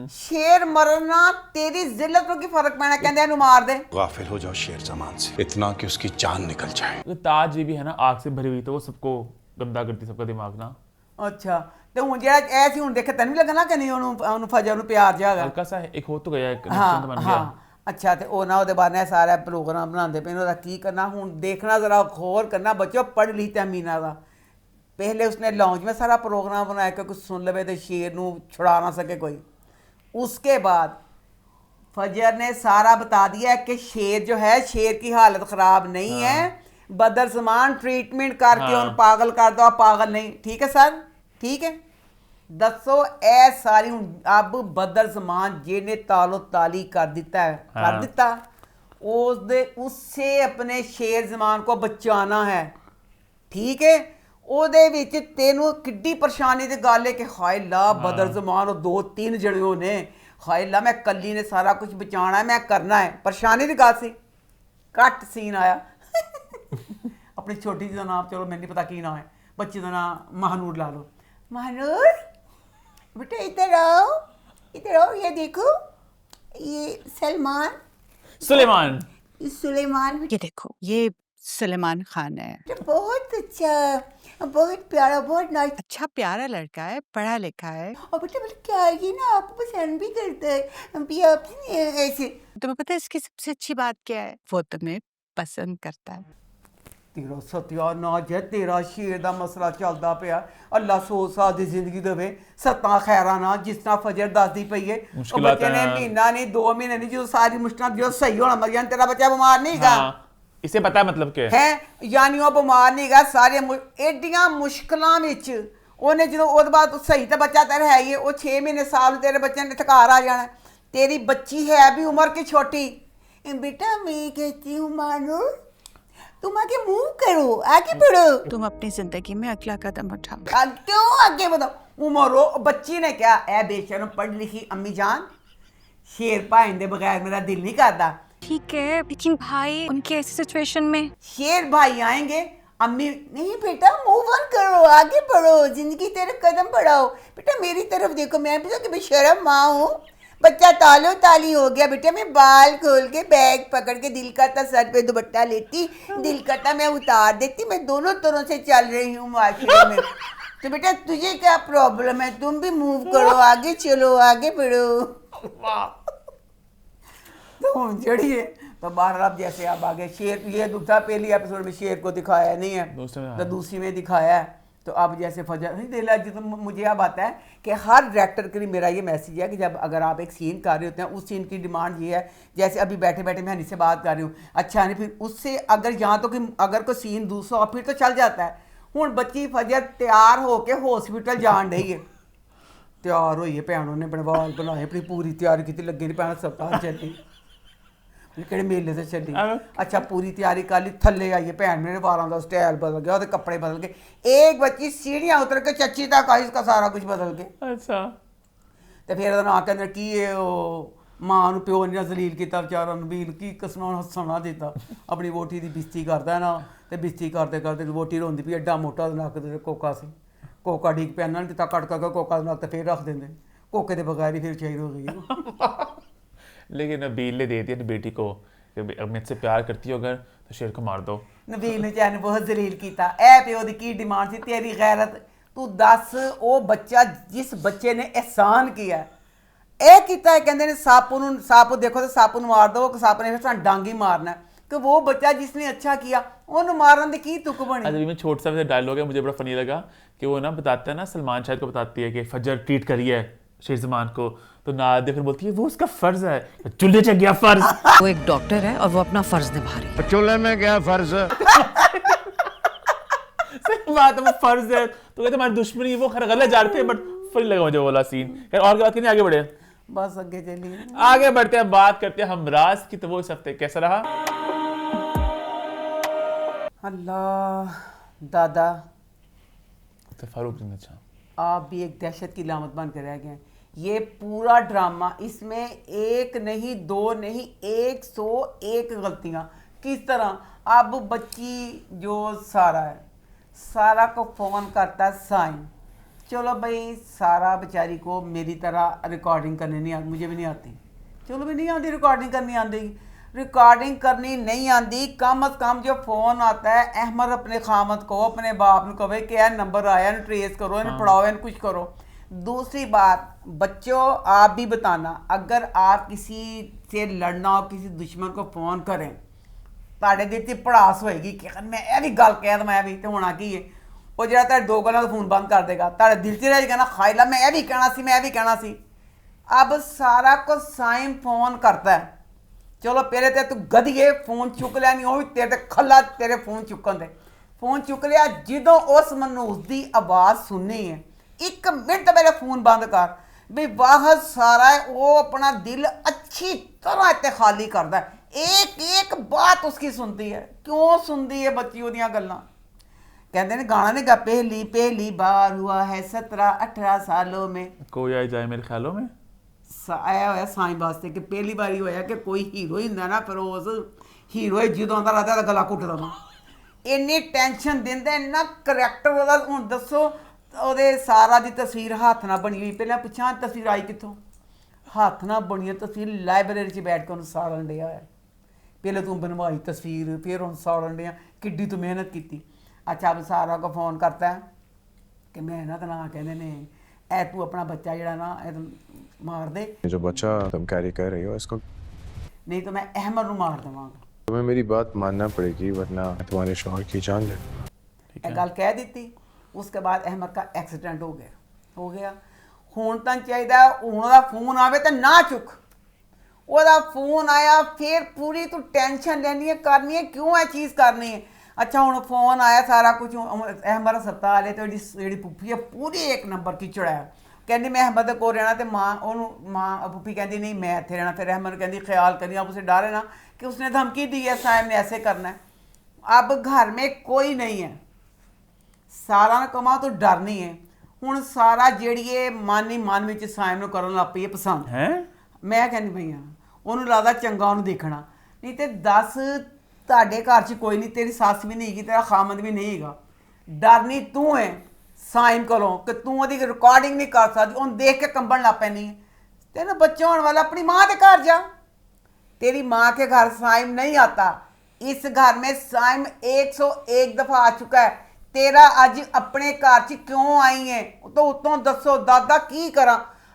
शेर मरना तेरी जिल्लत नू की फर्क पैना? कहंदे इहनू मार दे। गाफिल हो जाओ शेर जमान से, इतना कि उसकी जान निकल जाए। तो ताज भी है ना आग से भरी हुई, तो वो सबको गंदा करती, सबका दिमाग ना। अच्छा ਤੇ ਹੁਣ ਜਿਹੜਾ ਐਸੀ ਹੁਣ ਦੇਖੇ ਤੈਨੂੰ ਲੱਗਣਾ ਕਿ ਨਹੀਂ ਉਹਨੂੰ ਫਜਰ ਨੂੰ ਪਿਆਰ ਜਾਗਾ ਹਲਕਾ ਸਾ ਇੱਕ ਹੋ ਤਾਂ ਗਿਆ, ਇੱਕ ਨਿਸ਼ਚਿੰਤ ਬਣ ਗਿਆ। ਅੱਛਾ ਤੇ ਉਹ ਨਾ ਉਹਦੇ ਬਾਅਦ ਨੇ ਸਾਰਾ ਪ੍ਰੋਗਰਾਮ ਬਣਾਉਂਦੇ ਪਏ, ਉਹਦਾ ਕੀ ਕਰਨਾ ਹੁਣ देखना जरा गौर करना बच्चों। पढ़ ली था मीना का पहले उसने लॉन्च में सारा प्रोग्राम बनाया कि कुछ सुन लवे तो शेर नू छुड़ा ना सके कोई। उसके बाद फजर ने सारा बता दिया कि शेर जो है शेर की हालत ख़राब नहीं है, बदर जमान ट्रीटमेंट करके उन पागल कर दो, पागल नहीं। ठीक है सर, ठीक है। दसो ए सारी अब बदर जमान जिन्हें तालो ताली कर दिता है, कर दिता उससे अपने शेर जमान को बचाना है। ठीक है, ਉਹਦੇ ਵਿੱਚ ਤੈਨੂੰ ਕਿੱਡੀ ਪਰੇਸ਼ਾਨੀ ਦੀ ਗੱਲ ਹੈ ਕਿ ਹਾਏ ਲਾ ਬਦਰ ਜ਼ਮਾਨ ਉਹ 2-3 ਜਣਿਓ ਨੇ, ਹਾਏ ਲਾ ਮੈਂ ਕੱਲੀ ਨੇ ਸਾਰਾ ਕੁਝ ਬਚਾਉਣਾ, ਮੈਂ ਕਰਨਾ ਹੈ। ਪਰੇਸ਼ਾਨੀ ਦੀ ਗੱਲ ਸੀ। ਕੱਟ ਸੀਨ ਆਇਆ ਆਪਣੀ ਛੋਟੀ ਜਿਹੀ ਦਾ ਨਾਮ, ਚਲੋ ਮੈਨੂੰ ਨਹੀਂ ਪਤਾ ਕੀ ਨਾਮ ਹੈ, ਬੱਚੀ ਦਾ ਨਾਮ महानूर ला लो। महानूर बेटा इधर आओ, इधर आओ, ये देखो ये सुलेमान। ये देखो ये सुलेमान खान है। बहुत अच्छा, बहुत प्यारा, बहुत नाइस। अच्छा प्यारा लड़का है, पढ़ा लिखा है। और बेटा क्या है ये ना आपको पसंद भी करता है भी आपसे ऐसे। तुम्हें पता है इसकी सबसे अच्छी बात क्या है? वो तुम्हें पसंद करता है। तेरा सत्यानाश है, तेरा शेर दा मसला चलदा पिया। अल्लाह 100 साल दी जिंदगी देवे, सत्ता खैरा ना। जिस तरह फजर दसदी पई है बच्चे ने महीना नहीं 2 महीने नहीं जो सारी मुश्किल जो सही होना मर जान। तेरा बच्चा बीमार नहीं गा, इसे पता है मतलब क्या है? यानी वो बीमार नहीं गा, सारे एडियां मुश्किलां विच ओने जो ओदे बाद सही तो बच्चा तेरा है ही है। वो 6 महीने साल तेरे बच्चे ने ठकार आ जाना। तेरी बच्ची है भी उम्र की छोटी। बेटा मैं कहती हूँ मानो तुम आगे मूव करो, आगे बढ़ो। तुम अपनी जिंदगी में अगला कदम उठाओ। क्यों आगे बढ़ो? उम्र बच्ची ने क्या है बेशरम पढ़ लिखी अम्मी जान, शेर भाई दे बगैर मेरा दिल नहीं करता। ठीक है लेकिन भाई उनकी ऐसी सिचुएशन में शेर भाई आएंगे, अम्मी नहीं बेटा मूव ऑन करो, आगे बढ़ो, जिंदगी तेरे कदम बढ़ाओ। बेटा मेरी तरफ देखो, मैं भी तो बेशरम माँ हूँ, बच्चा तालो ताली हो गया बेटा। मैं बाल खोल के बैग पकड़ के दिल करता सर पे दुपट्टा लेती, दिल करता मैं उतार देती। मैं दोनों तरह से चल रही हूँ माशरे में। तो बेटा तुझे क्या प्रॉब्लम है? तुम भी मूव करो, आगे चलो, आगे बढ़ो। तो जड़िए तो बाहर अब जैसे आप आगे शेर, ये दूसरा पहली एपिसोड में शेर को दिखाया नहीं है, तो दूसरी में दिखाया है। तो अब जैसे फजर नहीं दे रहा जी, तो मुझे अब आता है कि हर डायरेक्टर के लिए मेरा ये मैसेज है कि जब अगर आप एक सीन कर रहे होते हैं, उस सीन की डिमांड ये है, जैसे अभी बैठे बैठे मैं हनी से बात कर रही हूँ, अच्छा नहीं फिर उससे अगर यहाँ तो कि अगर कोई सीन दूसरा फिर तो चल जाता है। हूँ बच्ची फजर तैयार होके हॉस्पिटल जान रही है, तैयार होइए भैनों ने अपने वाल बनाए, अपनी पूरी तैयारी की लगे नहीं भैन सप्ताह चली कि मेले से चली। अच्छा पूरी तैयारी कर ली, थले आइए भैन मेरे वालों का स्टाइल बदल गया, कपड़े बदल गए, एक बच्ची सीढ़ियाँ उतर के चच्ची तक आई, इसका सारा कुछ बदल गया। अच्छा तो फिर ना कहते की मां ਨੂੰ ਪਿਓ ਨੇ ਜ਼ਲੀਲ ਕੀਤਾ ਵਿਚਾਰਾ ਨਬੀਲ ਕੀ ਕਸਮਾਂ ਹੱਸਣਾ ਦਿੱਤਾ, ਆਪਣੀ ਵੋਟੀ ਦੀ ਬਿਸਤੀ ਕਰਦਾ ਨਾ, ਤੇ ਬਿਸਤੀ ਕਰਦੇ ਕਰਦੇ ਵੋਟੀ ਰੋਂਦੀ ਵੀ ਐਡਾ ਮੋਟਾ ਨੱਕ ਤੇ ਕੋਕਾ ਸੀ, ਕੋਕਾ ਡੀਕ ਪਿਆ ਨਾ ਦਿੱਤਾ ਕੱਟ ਕੇ ਕੋਕਾ ਨਾਲ ਤੇ ਫੇਰ ਰੱਖ ਦਿੰਦੇ, ਕੋਕੇ ਦੇ ਬਗੈਰ ਹੀ ਫਿਰ ਚਾਹੀਦੀ ਹੋ ਗਈ। लेकिन नबील ने दे दिया अपनी बेटी को, मुझसे प्यार करती हो अगर तो शेर को मार दो। ਨਬੀਲ ਨੇ ਚੈਨ ਬਹੁਤ ਜ਼ਲੀਲ ਕੀਤਾ। ਇਹ ਪਿਓ ਦੀ ਕੀ ਡਿਮਾਂਡ ਸੀ? ਤੇਰੀ ਗੈਰਤ। ਤੂੰ ਦੱਸ ਉਹ ਬੱਚਾ ਜਿਸ ਬੱਚੇ ਨੇ ਇਹਸਾਨ ਕੀਤਾ, ਇਹ ਕੀਤਾ ਹੈ ਕਹਿੰਦੇ ਨੇ ਸੱਪ ਨੂੰ, ਸੱਪ ਦੇਖੋ ਤੇ ਸੱਪ ਨੂੰ ਮਾਰ ਦੋ, ਸੱਪ ਨੇ ਫਿਰ ਸਾਨੂੰ ਡਾਂਗੀ ਮਾਰਨਾ, कि वो बच्चा जिसने अच्छा किया उन्होंने मारने की की तुक बनी। अभी में छोटा सा डायलॉग है, मुझे बड़ा फनी लगा कि वो ना बताता है ना, सलमान शायद को बताती है कि फजर ट्रीट करी है शेर ज़मान को, तो नादिया फिर बोलती है वो उसका फर्ज है, चूल्हे से गया फर्ज। वो एक डॉक्टर है और वो अपना फर्ज निभा रही है। चूल्हे में क्या फर्ज है? सही बात है, वो फर्ज है। तो कहते हमारी दुश्मनी, वो खैर गलत जा रहे थे बट फनी लगा मुझे वो वाला सीन। खैर और की बात करनी, आगे बढ़े, बस आगे चलिए, आगे बढ़ते हैं, बात करते हैं हमराज की। तो वो इस हफ्ते कैसा रहा? अल्लाह दादा, तो फारूक अच्छा, आप भी एक दहशत की लामत बन कर रह गए हैं। ये पूरा ड्रामा, इसमें एक नहीं दो नहीं 101 गलतियाँ। किस तरह? अब बच्ची जो सारा है, सारा को फ़ोन करता है साइन, चलो भाई सारा बेचारी को मेरी तरह रिकॉर्डिंग करनी नहीं आती, मुझे भी नहीं आती, चलो भी नहीं आती रिकॉर्डिंग करनी, आती रिकॉर्डिंग करनी नहीं आती, कम अज़ कम जो फ़ोन आता है अहमद अपने खामद को, अपने बाप ने कहे कि यार नंबर आया, इन्हें ट्रेस करो, इन्हें पढ़ाओ, इन्हें कुछ करो। दूसरी बात, बच्चों आप भी बताना, अगर आप किसी से लड़ना हो, किसी दुश्मन को फ़ोन करें, ਤੁਹਾਡੇ ਦਿਲ 'ਚ ਭੜਾਸ ਹੋਏਗੀ ਕਿ ਮੈਂ ਇਹ ਵੀ ਗੱਲ ਕਹਿ ਦਵਾਂ, ਵੀ ਤੇ ਹੋਣਾ ਕੀ ਹੈ, ਉਹ ਜਿਹੜਾ ਤੁਹਾਡੇ ਦੋ ਗੱਲਾਂ ਦਾ ਫੋਨ ਬੰਦ ਕਰ ਦੇਗਾ, ਤੁਹਾਡੇ ਦਿਲ 'ਚ ਰਹਿ ਜਾਏਗਾ ਨਾ ਖਾਇਲਾ मैं ਇਹ ਵੀ ਕਹਿਣਾ ਸੀ, मैं ਇਹ ਵੀ ਕਹਿਣਾ ਸੀ। अब सारा को साइम फ़ोन करता है, चलो पहले तो तू गधिए फ़ोन चुक लिया, नहीं वो भी तेरे ते खला तेरे फ़ोन चुकन दे, फ़ोन चुक लिया, जो उस मनूस की आवाज़ सुननी है 1 मिनट मेरे फ़ोन बंद कर भी, वाह सारा है वो अपना दिल अच्छी तरह इतने खाली करता है, एक एक बात उसकी सुनती है। क्यों सुनती है बच्ची ओदियां गल्लां? कहते हैं गाना नहीं गा, पहली पहली बार हुआ है 17-18 सालों में कोई आ जाए मेरे ख्यालों में, आया होया साईं वास्ते कि पहली बारी होया कि कोई हीरो ही हुंदा ना, पर उस हीरो जो आंदा रहता है गला घुट दवा, इन्नी टेंशन देंदे इन्ना करैक्टर ओहदा। हुण दसो ओहदे सारा दी तस्वीर हाथ ना बनी हुई, पहले पुछां तस्वीर आई कित्थों? हाथ ना बनी तस्वीर लाइब्रेरी च बैठ के उन्हें साड़न दिया है, पहले तू बनवाई तस्वीर, फिर उन साड़न दिया, किड्डी तू मेहनत की। अच्छा अब सारा को फ़ोन करता है कि मेहनत ना कहते ने ऐ तू अपना बच्चा जड़ा ना मार दे, जो बच्चा तुम कैरी कर रही हो इसको, नहीं तो मैं अहमद को मार देवांगा। तुम्हें मेरी बात मानना पड़ेगी वरना तुम्हारे शौहर की जान ले। गल कह दी, उसके बाद अहमद का एक्सीडेंट हो गया। हुण तां चाहिदा हुण ओहदा फोन आवे तो ना चुक, ओहदा फोन आया फिर पूरी तू टेंशन लेनी है, करनी है, क्यों है चीज़ करनी है। अच्छा हुण फोन आया सारा कुछ, अहमद अस्पताल है, तो जी पुप्पी है पूरी 1 नंबर की चढ़ाया, कहती मैं अहमद को रहना, तो माँ ओनू माँ पुप्पी कहती नहीं मैं इत्थे रहना, फिर अहमद कहती ख्याल करिए आप उसे डरे ना कि उसने धमकी दी है साइम ने ऐसे करना है। अब घर में कोई नहीं है, सारा ने कमा तो डर नहीं है। हुण सारा जेड़िए मन ही मन में साइम नूं करन लग पई है पसंद है, मैं कहनी पई हाँ उन्होंने लगता चंगा उन्होंने देखना, नहीं तो दस तुहाडे घर च कोई नहीं, तेरी सस भी नहीं है, तेरा खामद भी नहीं है, डरनी तू है साइम करो कि तू ओहदी रिकॉर्डिंग नहीं कर सकती, उन्हें देख के कंबन लग पैनी है। तेन बच्चा होने वाला अपनी माँ के घर जा। तेरी माँ के घर साइम नहीं आता। इस घर में साइम 101 दफा आ चुका है। तेरा अज अपने घर च क्यों आई है तो उतों दसो दादा की करा।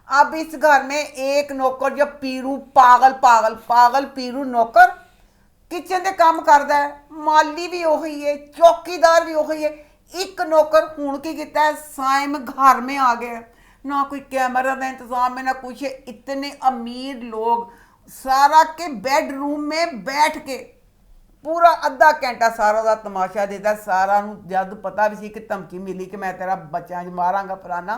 अब इस घर में एक नौकर जो पीरू पागल पागल पागल पीरू नौकर किचन दे काम करता है, माली भी वही है, चौकीदार भी वही है। एक नौकर हूं की किता है, साइम घर में आ गया, ना कोई कैमरा का इंतजाम है ना कुछ है। इतने अमीर लोग सारा के बेडरूम में बैठ के पूरा अद्धा घंटा सारा का तमाशा देता। सारा जब पता भी सी कि धमकी मिली कि मैं तेरा बच्चा मारांगा फलाना,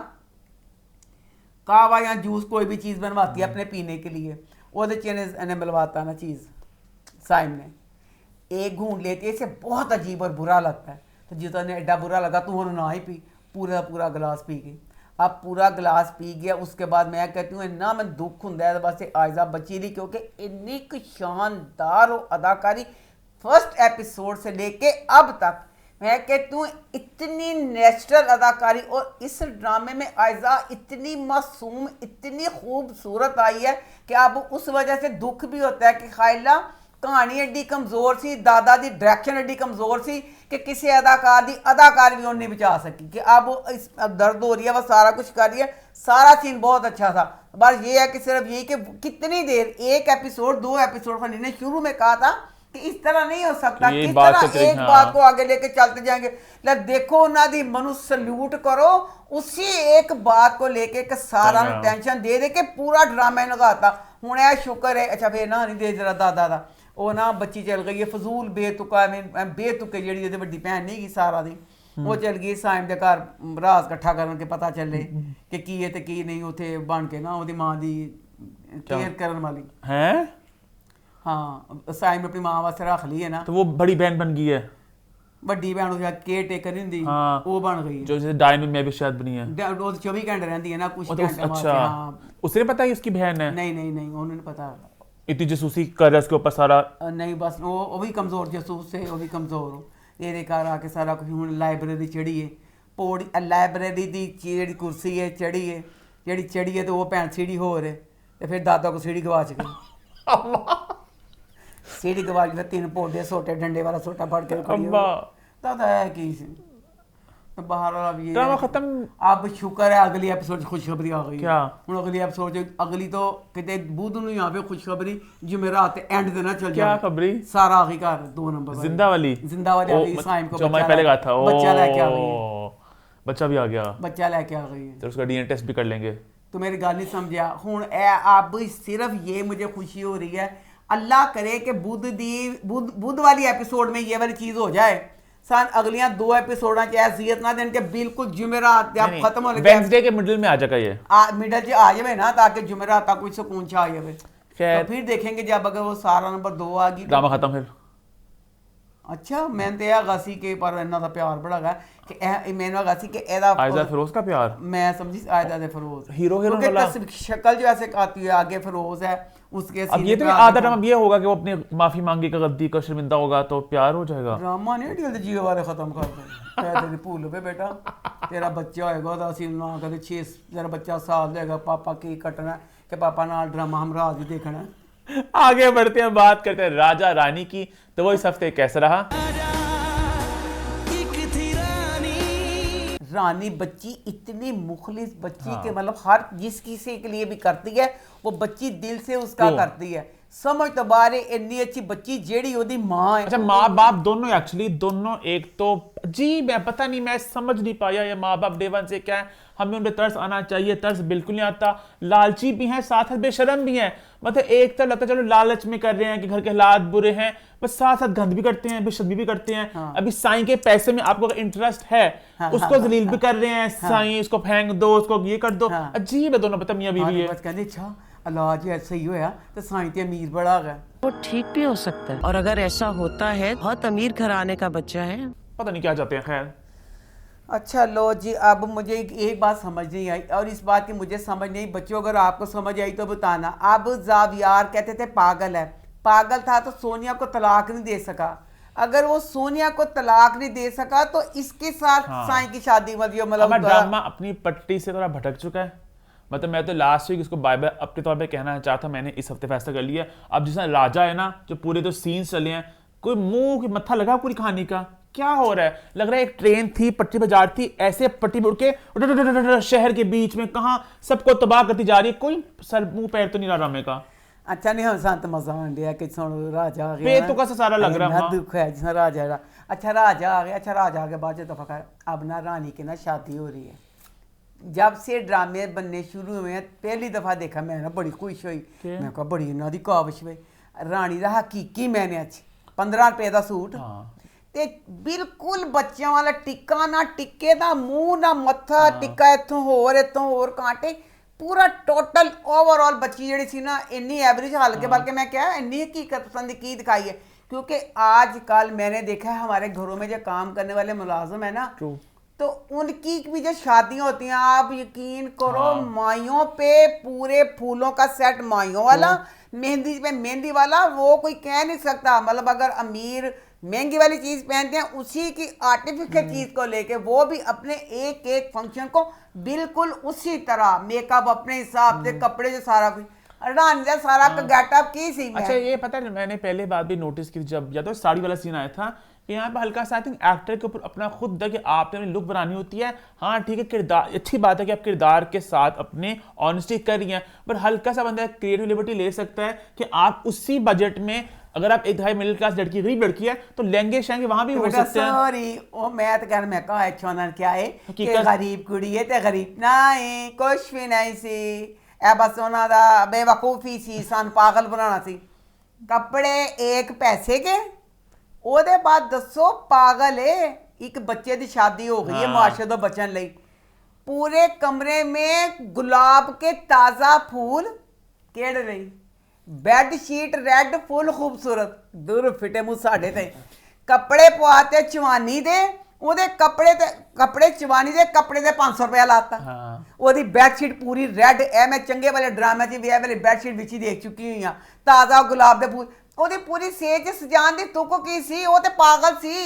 कावा या जूस कोई भी चीज़ बनवाती है अपने पीने के लिए, वो इन्हें मिलवाता ना चीज़। साइम ने एक घूंट लेती है, इसे बहुत अजीब और बुरा लगता है। तो जितना ने एडा बुरा लगा तू उन्होंने ना ही पी, पूरा पूरा गिलास पी गई। अब पूरा गिलास पी गया, उसके बाद मैं कहती हूँ ना मैं दुख होंगे बस आयजा बची रही, क्योंकि इन्नी शानदार हो अदाकारी फर्स्ट एपिसोड से लेके अब तक। मैं कहती हूँ इतनी नेचुरल अदाकारी, और इस ड्रामे में आयजा इतनी मासूम इतनी खूबसूरत आई है कि अब उस वजह से दुख भी होता है कि खाइला कहानी एडी कमज़ोर सी, दादा दी डायरेक्शन एडी कमज़ोर सी कि किसी अदाकार दी अदाकार भी नहीं बचा सकी कि अब इस दर्द हो रही है, वह सारा कुछ कर रही है। सारा सीन बहुत अच्छा था, बस ये है कि सिर्फ यही कि कितनी देर एक एपिसोड 2 एपिसोड फनी ने शुरू में कहा था कि इस तरह नहीं हो सकता, किस तरह एक बात को आगे लेके चलते जाएंगे। देखो ना दी मनु सल्यूट करो उसी एक बात को लेके कि सारा टेंशन दे दे के पूरा ड्रामा लगाता। हूँ यह शुक्र है, अच्छा फिर ना नहीं दे जरा दादा दा वो ना बच्ची चल गई है फजूल बेतुका बेतुके जी बड़ी भैन नहीं गई सारा दी, वो चल गई साइम के घर राज कट्ठा करके पता चले कि की है तो की नहीं, उथे बन के ना वो माँ की केयर करने वाली है। हाँ साइम ने अपनी माँ वास्ते रख ली है ना, तो वो बड़ी बहन बन गई है, बड़ी बहन केयर टेकर नहीं होंदी, वो बन गई है, जो जैसे डायन में भी शायद बनी है, वो 24 घंटे रहती है ना कुछ घंटे। अच्छा उसे पता है उसकी बहन है? नहीं उन्होंने पता, इतनी जासूसी कर रहा है उसके ऊपर सारा नहीं, बस वो भी कमज़ोर जासूस से वो भी कमज़ोर हो ये घर आके सारा कुछ। हूँ लाइब्रेरी चढ़ी है, पौड़ी लाइब्रेरी की जी कुर्सी है चढ़ी है, जी चढ़ी है तो वो भैन सीढ़ी हो रहे तो फिर दादा को सीढ़ी गवाच गई सीढ़ी गवाच गई, 3 पौधे सोटे डंडे वाला सोटा फड़ के दादा है कि बाहर वाला भी ड्रामा खत्म। अब शुक्र है अगली एपिसोड खुशखबरी आ गई क्या हूँ अगली एपिसोड अगली तो कितने बुध नूं यहाँ पे खुशखबरी जुमेरात एंड देना चल क्या जाए खबरी सारा आ गई घर 2 नंबर जिंदा वाली आ गई साइम को जो मैं पहले कहा था बच्चा लेके आ गई, बच्चा भी आ गया, बच्चा लेके आ गई तो उसका डीएनए टेस्ट भी कर लेंगे। तो मेरी गल नहीं समझा हूँ अब सिर्फ ये मुझे खुशी हो रही है, अल्लाह करे कि बुध वाली एपिसोड में ये वाली चीज हो जाए, सन अगलियां 2 एपिसोडा च हैसियत ना देन के बिल्कुल जुमेरात जब खत्म हो लगे वेडनेसडे के मिडिल में आ जाएगा ये मिडल च आ जाए ना, ताकि जुमेरात तक कोई सुकून च आ जाए। तो फिर देखेंगे जब अगर वो सारा नंबर 2 आ गई ड्रामा खत्म फिर। अच्छा मैं तो यह सी के पर इन्ना दा प्यार बड़ा है कि मैंने सी कि एदा आयदा फिरोज का प्यार मैं समझी आयदा दे फिरोज हीरो वाला शक्ल जो ऐसे आती है आगे फिरोज है उसके। अब ये तो आधा ड्रामा ये होगा कि वो अपनी माफी मांगेगा, गलती का शर्मिंदा होगा तो प्यार हो जाएगा। ड्रामा नहीं डील जियो वाले खत्म कर दे तेरी भूल पे बेटा तेरा बच्चा होएगा तो असीं ना कदे 6 तेरा बच्चा साल देगा पापा की कटना कि पापा नाल ड्रामा हम रात ही देखना। आगे बढ़ते हैं, बात करते हैं राजा रानी की। तो वो इस हफ्ते कैसा रहा? रानी बच्ची इतनी मुखलिस बच्ची के मतलब हर जिस किसी के लिए भी करती है वो बच्ची दिल से उसका करती है, समझ तो बारे इतनी अच्छी बच्ची जेड़ी ओदी माँ है। अच्छा माँ बाप दोनों एक्चुअली दोनों एक तो जी मैं पता नहीं मैं समझ नहीं पाया ये माँ बाप डे वन से क्या है, हमें उन पे तरस आना चाहिए, तरस बिल्कुल नहीं आता। लालची भी हैं साथ साथ बेशरम भी हैं, मतलब एक तो लगता है चलो लालच में कर रहे हैं कि घर के हालात बुरे हैं, बस साथ साथ गंद भी करते हैं बेशर्मी भी करते हैं। हाँ। अभी साईं के पैसे में आपको अगर इंटरेस्ट है हाँ, उसको जलील भी कर रहे हैं, साईं इसको फेंक दो उसको ये कर दो। अजीब है दोनों पता मियां बीवी है। अल्लाह जी ऐसा ही होया तो साईं ते अमीर बड़ा है, वो ठीक भी हो सकता है, और अगर ऐसा होता है बहुत अमीर घराने का बच्चा है, पता नहीं क्या चाहते हैं। खैर अच्छा लो जी अब मुझे एक बात समझ नहीं आई और इस बात की मुझे समझ नहीं, बच्चों अगर आपको समझ आई तो बताना। अब जावियार कहते थे पागल है, पागल था तो सोनिया को तलाक नहीं दे सका, अगर वो सोनिया को तलाक नहीं दे सका तो इसके साथ साईं की शादी मतलब ड्रामा अपनी पट्टी से थोड़ा भटक चुका है। मतलब मैं तो लास्ट वीक इसको बाय बाय अब के तौर पे कहना चाहता, मैंने इस हफ्ते फैसला कर लिया। अब जिस राजा है ना, जो पूरे जो सीन्स चले हैं, कोई मुंह की मत्था लगा पूरी कहानी का, क्या हो रहा है? लग रहा है एक ट्रेन थी, पट्टी पे जा रही थी, ऐसे पट्टी पे उड़ के शहर के बीच में कहाँ सबको तबाह करती जा रही है, कोई सर मुंह पैर तो नहीं रहा ड्रामे का। अच्छा नहीं हम संत मजा आन दिया कि सुन राजा आ गया पे तो कैसा सारा लग रहा है दुख है जिसमें राजा अच्छा राजा आ गया। अच्छा राजा आ गया बाद में दफा कर अब ना रानी की ना शादी हो रही है। जब से ड्रामे बनने शुरू हुए हैं पहली दफा देखा मैं ना बड़ी खुश हुई, मैं कहा बड़ी इन्हों दी काबिश हुई। रानी का हकीकी मैंने अच्छी 15 रुपए का सूट ते बिल्कुल बच्चों वाला टिक्का, ना टिक्के का मुंह ना मत्था, टिक्का इतों होर कांटे, पूरा टोटल ओवरऑल बच्ची जी सी ना इन्नी एवरेज हाल के, बल्कि मैं क्या इन्नी हकीकत पसंद की दिखाई है। क्योंकि आजकल मैंने देखा है हमारे घरों में जो काम करने वाले मुलाजिम है ना, तो उनकी भी जो शादियां होती हैं आप यकीन करो माइयों पे पूरे फूलों का सेट माइयों वाला, मेहंदी पे मेहंदी वाला, वो कोई कह नहीं सकता। मतलब अगर अमीर महंगी वाली चीज पहनते हैं उसी की आर्टिफिशियल चीज को लेके वो भी अपने एक एक फंक्शन को बिल्कुल उसी तरह मेकअप अपने हिसाब से, कपड़े जो सारा कुछ रानी का सारा गेटअप की सी। अच्छा ये पता है मैंने पहले बात भी नोटिस की जब या तो साड़ी वाला सीन आया था कि यहाँ पे हल्का सा आई थिंक एक्टर के ऊपर अपना खुद है कि आपने अपनी लुक बनानी होती है। हाँ ठीक है किरदार अच्छी बात है कि आप किरदार के साथ अपने ऑनेस्टी कर रही हैं, पर हल्का सा बंदा क्रिएटिव लिबर्टी ले सकता है कि आप उसी बजट में अगर आप एक ढाई मिडिल क्लास लड़की गरीब लड़की है तो लहंगे शहंगे वहां भी हो सकते हैं। सॉरी ओ मैं तो कहना मैं कहा छोना क्या है कि गरीब कुड़ी है ते गरीब नहीं कुछ भी नहीं सी ए बस उन्हां दा बेवकूफी सी सन पागल बनाना सी। कपड़े एक पैसे के ओदे बाद दसो पागल है एक बच्चे दी शादी हो गई है मुआशरे तो बचन लई, पूरे कमरे में गुलाब के ताजा फूल केड़े रही, बेड शीट रेड फुल खूबसूरत, दूर फिटे मुंह साढ़े ते कपड़े पवाते चवानी दे ओदे कपड़े चवानी दे कपड़े दे 500 रुपया लाता। ओदी बेडशीट पूरी रेड ए मैं चंगे वाले ड्रामे च भी ए वाली बेडशीट बिछी देख चुकी हुई हां, ताजा गुलाब दे फूल ओदी पूरी सेज सजान दी तुक की सी, ओ ते पागल सी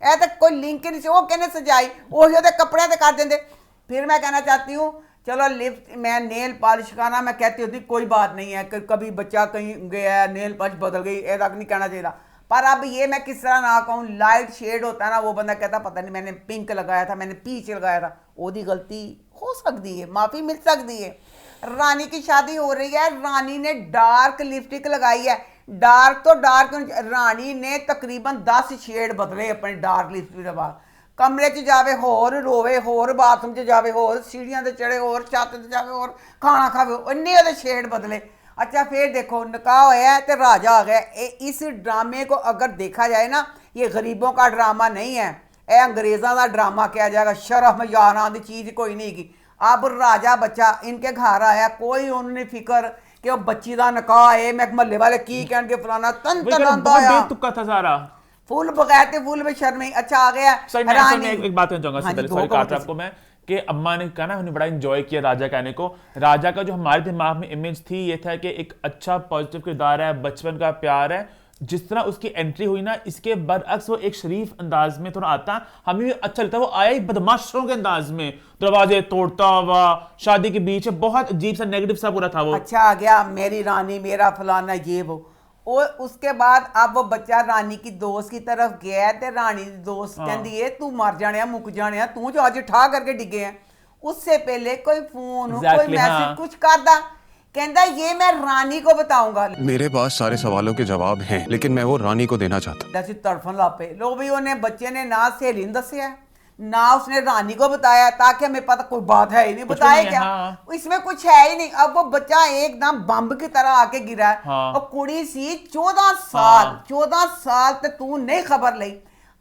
ए ते कोई लिंक नहीं सी, ओ कहने सजाई ओही ओदे कपड़े ते कर देंदे। फिर मैं कहना चाहती हूँ चलो लिफ्ट मैं नेल पॉलिश करना मैं कहती होती कोई बात नहीं है, कभी बच्चा कहीं गया नेल पॉलिश बदल गई ए तक नहीं कहना चाहिए। पर अब ये मैं किस तरह ना कहूँ, लाइट शेड होता है ना वो बंदा कहता पता नहीं मैंने पिंक लगाया था मैंने पीच लगाया था, ओदी गलती हो सकती है, माफ़ी मिल सकती है। रानी की शादी हो रही है, रानी ने डार्क लिपस्टिक लगाई है, डार्क तो डार्क रानी ने तकरीबन 10 शेड बदले अपने डार्क लिपस्टिक के बाद, कमरे च जावे होर रोवे होर बाथरूम च जावे होर सीढ़ियां ते चढ़े होर छत ते जावे होर खाना खावे इन्ने ओहदे शेड बदले। अच्छा फिर देखो निकाह होया है तो राजा आ गया। इस ड्रामे को अगर देखा जाए ना ये गरीबों का ड्रामा नहीं है, ये अंग्रेज़ों का ड्रामा किया जाएगा, शर्म यारां दी चीज़ कोई नहीं की। अब राजा बच्चा इनके घर आया, कोई उन्होंने फिक्र कि वो बच्ची का निकाह है मैं महल्ले वाले की कहन के फलाना तन तुक्का था सारा फुल बगैर फुल में शर्मी। अच्छा आ गया एक बात कहना चाहूंगा आपको मैं कि अम्मा ने कहा ना उन्हें बड़ा एंजॉय किया राजा कहने को। राजा का जो हमारे दिमाग में इमेज थी ये था कि एक अच्छा पॉजिटिव किरदार है, बचपन का प्यार है। जिस तरह उसकी एंट्री हुई ना इसके बरअक्स वो एक शरीफ अंदाज में थोड़ा आता, हमें भी अच्छा लगता। वो आया ही बदमाशों के अंदाज में, दरवाजे तोड़ता हुआ शादी के बीच, बहुत अजीब सा नेगेटिव सा पूरा था वो। अच्छा आ गया मेरी रानी मेरा फलाना ये वो। और उसके बाद अब वो बच्चा रानी की दोस्त की तरफ गया तो रानी की दोस्त कहती है तू मर जाने मुक जाने तू जो आज ठा करके डिगे है। उससे पहले कोई फोन कोई मैसेज कुछ करदा कहता ये मैं रानी को बताऊंगा। मेरे पास सारे सवालों के जवाब हैं लेकिन मैं वो रानी को देना चाहता। तड़फन लापे लो भी उन्हें बच्चे ने ना सहेली ने दसिया ना उसने रानी को बताया ताकि हमें पता कोई बात है ही नहीं, बताया क्या इसमें कुछ है ही नहीं। अब वो बच्चा एकदम बम्ब की तरह आके गिरा है और कुड़ी सी 14 साल तक तू नहीं खबर ली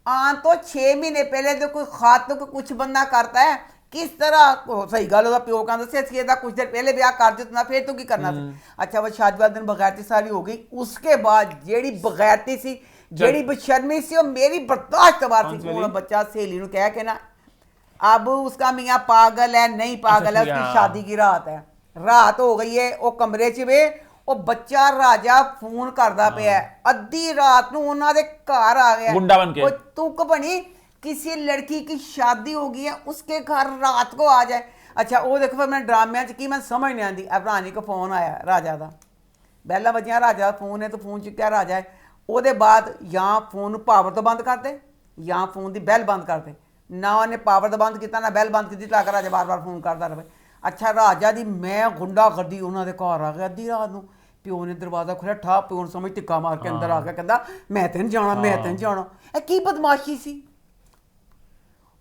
आन तो 6 महीने पहले जो कोई खातों को कुछ बंदा करता है किस तरह सही गल होगा प्यो का दसिया कुछ देर पहले ब्याह कर देता फिर तो की करना था। अच्छा वो शादी वाले दिन बगैरती सारी हो गई, उसके बाद जेड़ी बगैरती सी जेड़ी बेशर्मी सी और मेरी बर्दाश्त बार थी वो बच्चा सहेली ने कह के ना अब उसका मियाँ पागल है नहीं पागल है उसकी शादी की रात है, रात हो गई है वो कमरे च वे वो बच्चा राजा फोन करदा पिया अद्धी रात नूं उन्हां दे घर आ गया गुंडा बन के तुक बनी किसी लड़की की शादी हो गई है उसके घर रात को आ जाए। ਅੱਛਾ ਉਹ ਦੇਖੋ ਫਿਰ ਮੈਂ ਡਰਾਮਿਆਂ 'ਚ ਕੀ ਮੈਂ ਸਮਝ ਨਹੀਂ ਆਉਂਦੀ ਰਾਣੀ ਕੋ ਫੋਨ ਆਇਆ ਰਾਜਾ ਦਾ ਬੈਲਾਂ ਵੱਜੀਆਂ ਰਾਜਾ ਦਾ ਫੋਨ ਹੈ ਤਾਂ ਫੋਨ ਚੁੱਕਿਆ ਰਾਜਾ ਹੈ ਉਹਦੇ ਬਾਅਦ ਜਾਂ ਫੋਨ ਨੂੰ ਪਾਵਰ ਤੋਂ ਬੰਦ ਕਰ ਦੇ ਜਾਂ ਫੋਨ ਦੀ ਬੈਲ ਬੰਦ ਕਰ ਦੇ ਨਾ ਉਹਨੇ ਪਾਵਰ ਤੋਂ ਬੰਦ ਕੀਤਾ ਨਾ ਬੈਲ ਬੰਦ ਕੀਤੀ ਤਾਂ ਰਾਜਾ ਬਾਰ-ਬਾਰ ਫੋਨ ਕਰਦਾ ਰਹੇ ਅੱਛਾ ਰਾਜਾ ਦੀ ਮੈਂ ਗੁੰਡਾਗਰਦੀ ਉਹਨਾਂ ਦੇ ਘਰ ਆ ਗਿਆ ਅੱਧੀ ਰਾਤ ਨੂੰ ਪਿਓ ਨੇ ਦਰਵਾਜ਼ਾ ਖੋਲ੍ਹਿਆ ਠਾ ਪਿਓ ਨੂੰ ਸਮਝ ਟਿੱਕਾ ਮਾਰ ਕੇ ਅੰਦਰ ਆ ਗਿਆ ਕਹਿੰਦਾ ਮੈਂ ਤੈਨੂੰ ਜਾਣਾ ਮੈਂ ਤੈਨੂੰ ਜਾਣਾ ਇਹ ਕੀ ਬਦਮਾਸ਼ੀ ਸੀ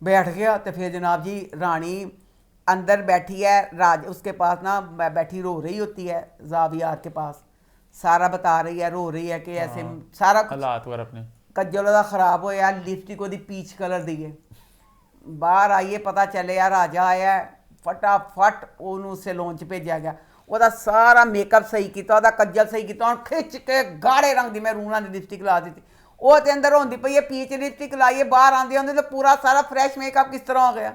बैठ गया तो फिर जनाब जी रानी अंदर बैठी है राज उसके पास ना बैठी रो रही होती है ज़ावियार के पास सारा बता रही है रो रही है कि ऐसे सारा हालात वर अपने कज्जल दा खराब होया लिपस्टिक ओदी पीच कलर दी है बाहर आइए पता चले यार राजा आया फटाफट ओनू सैलून च भेजा गया ਉਹਦਾ ਸਾਰਾ ਮੇਕਅਪ ਸਹੀ ਕੀਤਾ ਉਹਦਾ ਕੱਜਲ ਸਹੀ ਕੀਤਾ ਹੁਣ ਖਿੱਚ ਕੇ ਗਾੜੇ ਰੰਗ ਦੀ ਮੈਂ ਰੂਣਾ ਦੀ ਲਿਪਸਟਿਕ ਲਾ ਦਿੱਤੀ ਉਹ ਤੇ ਅੰਦਰ ਹੁੰਦੀ ਪਈ ਹੈ ਪੀਚ ਲਿਪਸਟਿਕ ਲਾਈਏ ਬਾਹਰ आंदे होंगे तो पूरा सारा फ्रेश मेकअप किस तरह हो गया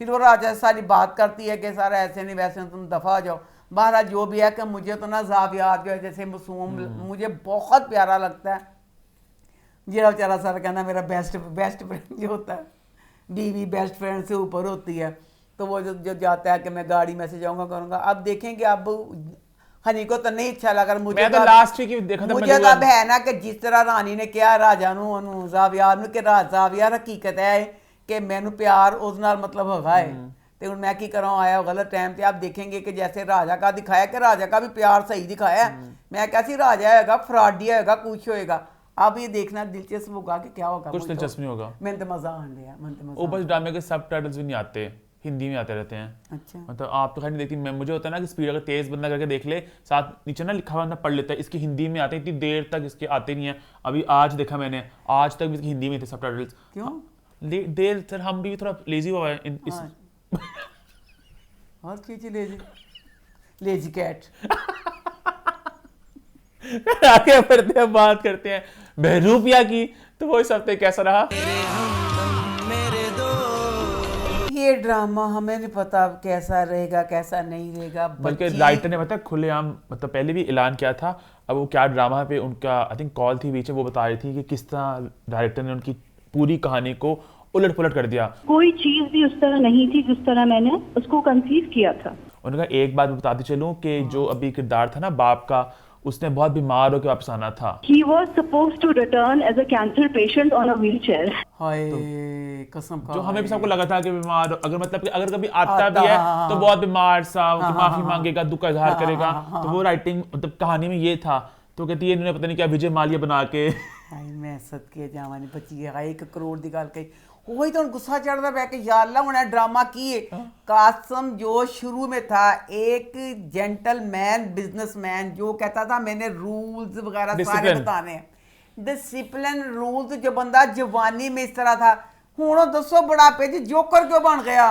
फिर वो राजा सारी बात करती है कि सारा ऐसे नहीं वैसे तुम दफ़ा हो जाओ महाराज जो भी है कि मुझे तो ना ज़ावियात जो है जैसे मासूम मुझे बहुत प्यारा लगता है जो बेचारा सारा कहना मेरा बेस्ट फ्रेंड जो होता है बीवी बेस्ट फ्रेंड से ऊपर होती है तो वो जो जाता है कि मैं गाड़ी में से जाऊँगा करूँगा अब देखेंगे अब हनी को तो नहीं अच्छा लगा मुझे तो लास्ट वीक देखा था मुझे अब है ना कि जिस तरह रानी ने किया राजा नूं ज़ावियार नूं कि ज़ावियार हकीकत है कि मैनू प्यार उस नाल मतलब होगा है तो हुण मैं की करां आया गलत टाइम पे आप देखेंगे कि जैसे राजा का दिखाया कि राजा का भी प्यार सही दिखाया मैं कैसी राजा होगा फ्रॉडी होगा कुछ होएगा अब ये देखना दिलचस्प होगा कि क्या होगा कुछ दिलचस्प नहीं होगा मैंने तो मजा आने लिया मैंने तो मजा ऊपर ड्रामे के सबटाइटल्स भी नहीं आते हिंदी में आते रहते हैं अच्छा मतलब आप तो खैर नहीं देखती मैं मुझे होता है ना कि स्पीड अगर तेज बंदा करके देख ले साथ नीचे ना लिखा हुआ बंदा पढ़ लेता है इसकी हिंदी में आते हैं इतनी देर तक इसके आते नहीं है अभी आज देखा मैंने आज तक भी इसकी हिंदी में थे सबटाइटल्स क्यों देर सर हम भी थोड़ा लेजी हुआ है इस और चीज लेजी कैट आगे बढ़ते हैं बात करते हैं बहरूपिया की तो वो इस हफ्ते कैसा रहा ये ड्रामा हमें नहीं पता कैसा रहेगा कैसा नहीं रहेगा बल्कि राइटर ने पता खुलेआम मतलब पहले भी ऐलान किया था अब वो क्या ड्रामा पे उनका आई थिंक कॉल थी बीच में वो बता रही थी कि किस तरह डायरेक्टर ने उनकी पूरी कहानी को उलट पुलट कर दिया कोई चीज भी उस तरह नहीं थी जिस तरह मैंने उसको कंसीव किया था उन्होंने कहा एक बात बताती चलूं कि जो अभी किरदार था ना बाप का उसने बहुत बीमार होकर वापस आना था He was supposed to return as a cancer patient on a wheelchair. हाय कसम खा जो हमें भी सबको लगा था कि बीमार अगर मतलब कि अगर कभी आता भी है तो बहुत बीमार सा माफी मांगेगा दुख का इजहार करेगा तो वो राइटिंग मतलब कहानी में ये था तो कहती है इन्होंने पता नहीं क्या विजय माल्या बना के हाय मैं सदके जावानी बची है 1 करोड़ की गल कही वही तो गुस्सा चढ़ता पै कि यार अल्लाह हुण ड्रामा की है कासम जो शुरू में था एक जेंटलमैन बिजनेसमैन जो कहता था मैंने रूल्स वगैरह सारे बताने हैं डिसिप्लिन रूल्स जो बंदा जवानी में इस तरह था हुण दसो बुढ़ापे च जोकर क्यों बन गया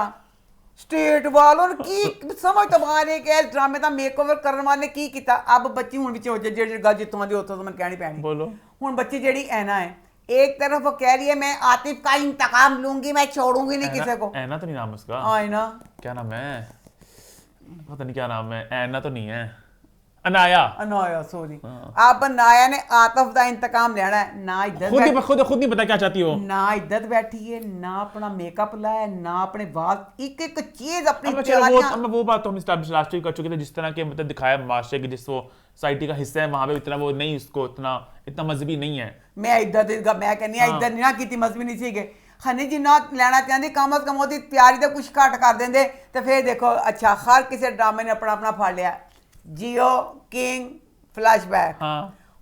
स्टेट वालों की समझ तो बाहर है कि ड्रामे का मेकओवर करने वाले की किया अब बच्ची हुण विच हो जाए जेड़ी गल जित्थों दी उत्थों तो मैं कहनी पैनी बोलो हुण बच्ची जेड़ी ऐना है एक तरफ वो कह रही है मैं आतिफ का इंतकाम लूंगी मैं छोड़ूंगी नहीं किसी को ऐना तो नहीं नाम उसका ऐना क्या नाम है पता नहीं क्या नाम है ऐना तो नहीं है अनाया सॉरी अब अनाया ने आतिफ का इंतकाम लेना है ना इधर खुद नहीं पता क्या चाहती हो ना इधर बैठी है ना अपना मेकअप लाया ना अपने बाल एक एक चीज अपनी वो बात तो हम एस्टैब्लिश लास्ट वीक कर चुके थे जिस तरह के मतलब दिखाया मास्टर की जिस वो सोसाइटी का हिस्सा है वहां पे इतना वो नहीं उसको इतना मजहबी नहीं है मैं इधर मैं कहनी इधर नहीं ना की मजहबी नहीं सीगे हनी जिन्ना लेना चाहती कम अज कम वो प्यारी तो कुछ घट कर देंगे तो फिर देखो अच्छा हर किसी ड्रामे ने अपना अपना फड़ लिया जियो किंग फ्लैशबैक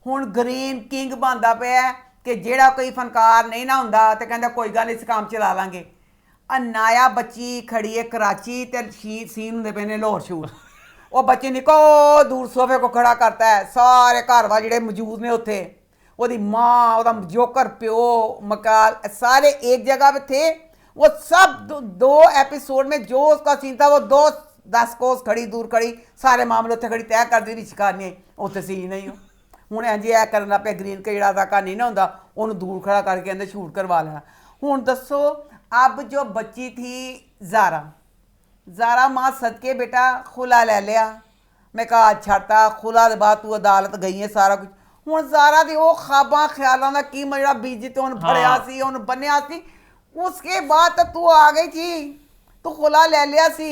हुण ग्रीन किंग बनता पिया कि जेड़ा कोई फनकार नहीं ना हुंदा ते कहंदा कोई गल इस काम चला लांगे अनाया बच्ची खड़ी है कराची ते सीन हुंदे पे ने लाहौर शूट वो बच्ची निको दूर सोफे को खड़ा करता है सारे घर वाले जिहड़े मौजूद ने उत्थे ओदी माँ ओदा जोकर प्यो मकाल सारे एक जगह पे थे वो सब दो एपिसोड में जो उसका सीन था वो 10 कोस खड़ी दूर खड़ी सारे मामले उत्थे खड़ी तय कर दी शिकारनी उत्थे सी नहीं हो हुण इंज ऐ करना पे ग्रीन के जिहड़ा का नहीं ना हुंदा ओनू दूर खड़ा करके अंदर शूट करवा लेना हुण दसो अब जो बच्ची थी ज़ारा माँ सदके बेटा खुला ले लिया मैं कहा छड़ता खुला दे बाद तू अदालत गई है सारा कुछ हुण ज़ारा दी वो ख्वाबां ख्यालां दा की जिहड़ा बीज ते हुण फड़िया सी हुण बन्निया सी उसके बाद तू आ गई थी तू खुला ले लिया सी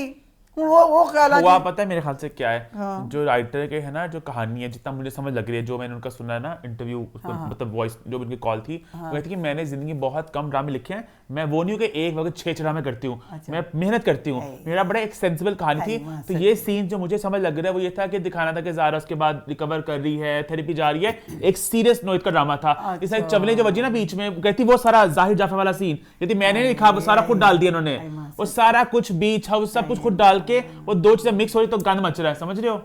वो ख्याल हुआ पता है मेरे ख्याल से क्या है, हाँ। जो राइटर के है ना, जो कहानी है, जितना मुझे समझ लग रही है, जो मैंने उनका सुना है ना इंटरव्यू, हाँ। मतलब वॉइस जो उनकी कॉल थी, हाँ। वो कहती कि मैंने जिंदगी बहुत कम ड्रामे लिखे हैं, मैं वो नहीं हूँ कि एक वक्त 6 ड्रामे करती हूँ, अच्छा। मैं मेहनत करती हूँ, मेरा बड़ा एक सेंसिबल कहानी थी। तो ये सीन जो मुझे समझ लग रहा है वो ये था कि दिखाना था कि ज़ारा उसके बाद रिकवर कर रही है, थेरेपी जा रही है, एक सीरियस नोट का ड्रामा था। इस चवले जो बजी ना बीच में, कहती वो सारा जाहिर जाफर वाला सीन, कहती मैंने नहीं लिखा, वो सारा खुद डाल दिया उन्होंने, वो सारा कुछ बीच हाउस सब कुछ खुद डाल के वो दो चीजें मिक्स हो रही तो गंद मच रहा है, समझ रहे हो।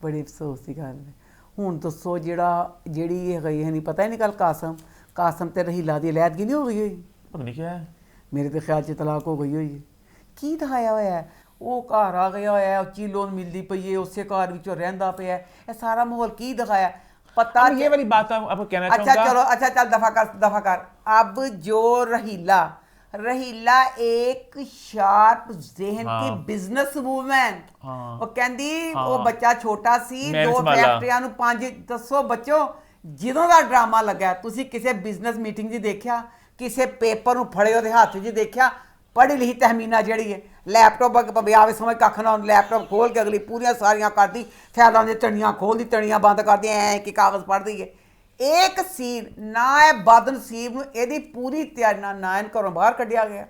बड़ी अफसोस की गल है ਹੁਣ ਦੱਸੋ ਜਿਹੜੀ ਇਹ ਗਈ ਹੈ ਨਹੀਂ ਪਤਾ ਹੀ ਨਹੀਂ ਕੱਲ ਕਾਸਮ ਤੇ ਰਹੀਲਾ ਦੀ ਅਲੈਦਗੀ ਨਹੀਂ ਹੋ ਗਈ ਹੋਈ, ਪਤਾ ਨਹੀਂ ਕੀ ਹੈ, ਮੇਰੇ ਤੇ ਖਿਆਲ 'ਚ ਤਲਾਕ ਹੋ ਗਈ ਹੋਈ ਹੈ। ਕੀ ਦਿਖਾਇਆ ਹੋਇਆ ਹੈ, ਉਹ ਘਰ ਆ ਗਿਆ ਹੋਇਆ ਹੈ, ਉੱਚੀ ਲੋਨ ਮਿਲਦੀ ਪਈ ਹੈ, ਉਸੇ ਘਰ ਵਿੱਚੋਂ ਰਹਿੰਦਾ ਪਿਆ ਹੈ, ਇਹ ਸਾਰਾ ਮਾਹੌਲ ਕੀ ਦਿਖਾਇਆ पता। ये वाली बात आपको कहना अच्छा चाहूंगा। चलो, अच्छा चल दफा कर। अब जो रहीला एक शार्प जहन की बिजनेस वूमन, वो कहंदी वो बच्चा छोटा सी, 2 फैक्ट्रियां ਨੂੰ 5 ਦੱਸੋ ਬੱਚੋ, ਜਦੋਂ ਦਾ ਡਰਾਮਾ ਲੱਗਾ ਤੁਸੀਂ ਕਿਸੇ ਬਿਜ਼ਨਸ ਮੀਟਿੰਗ 'ਚ ਦੇਖਿਆ, ਕਿਸੇ ਪੇਪਰ ਨੂੰ ਫੜੇ ਉਹਦੇ ਹੱਥ 'ਚ ਦੇਖਿਆ, ਪੜ੍ਹੀ ਲਿਖੀ ਤਹਿਮੀਨਾ ਜਿਹੜੀ ਹੈ ਲੈਪਟਾਪ ਵਿਆਵੇ ਸਮਝ ਕੱਖ ਨਾ, ਲੈਪਟਾਪ ਖੋਲ ਕੇ ਅਗਲੀ ਪੂਰੀਆਂ ਸਾਰੀਆਂ ਕਰਦੀ, ਫੈਲਾਂ ਦੀ ਤਣੀਆਂ ਖੋਲਦੀ, ਤਣੀਆਂ ਬੰਦ ਕਰਦੀ, ਐ ਕਿ ਕਾਗਜ਼ ਪੜ੍ਹਦੀ ਹੈ। ਇੱਕ ਸੀਨ ਨਾ ਇਹ ਬਦਨਸੀਬ ਨੂੰ ਇਹਦੀ ਪੂਰੀ ਤਿਆਰੀ ਨਾਲ ਨਾ ਇਹਨ ਘਰੋਂ ਬਾਹਰ ਕੱਢਿਆ ਗਿਆ,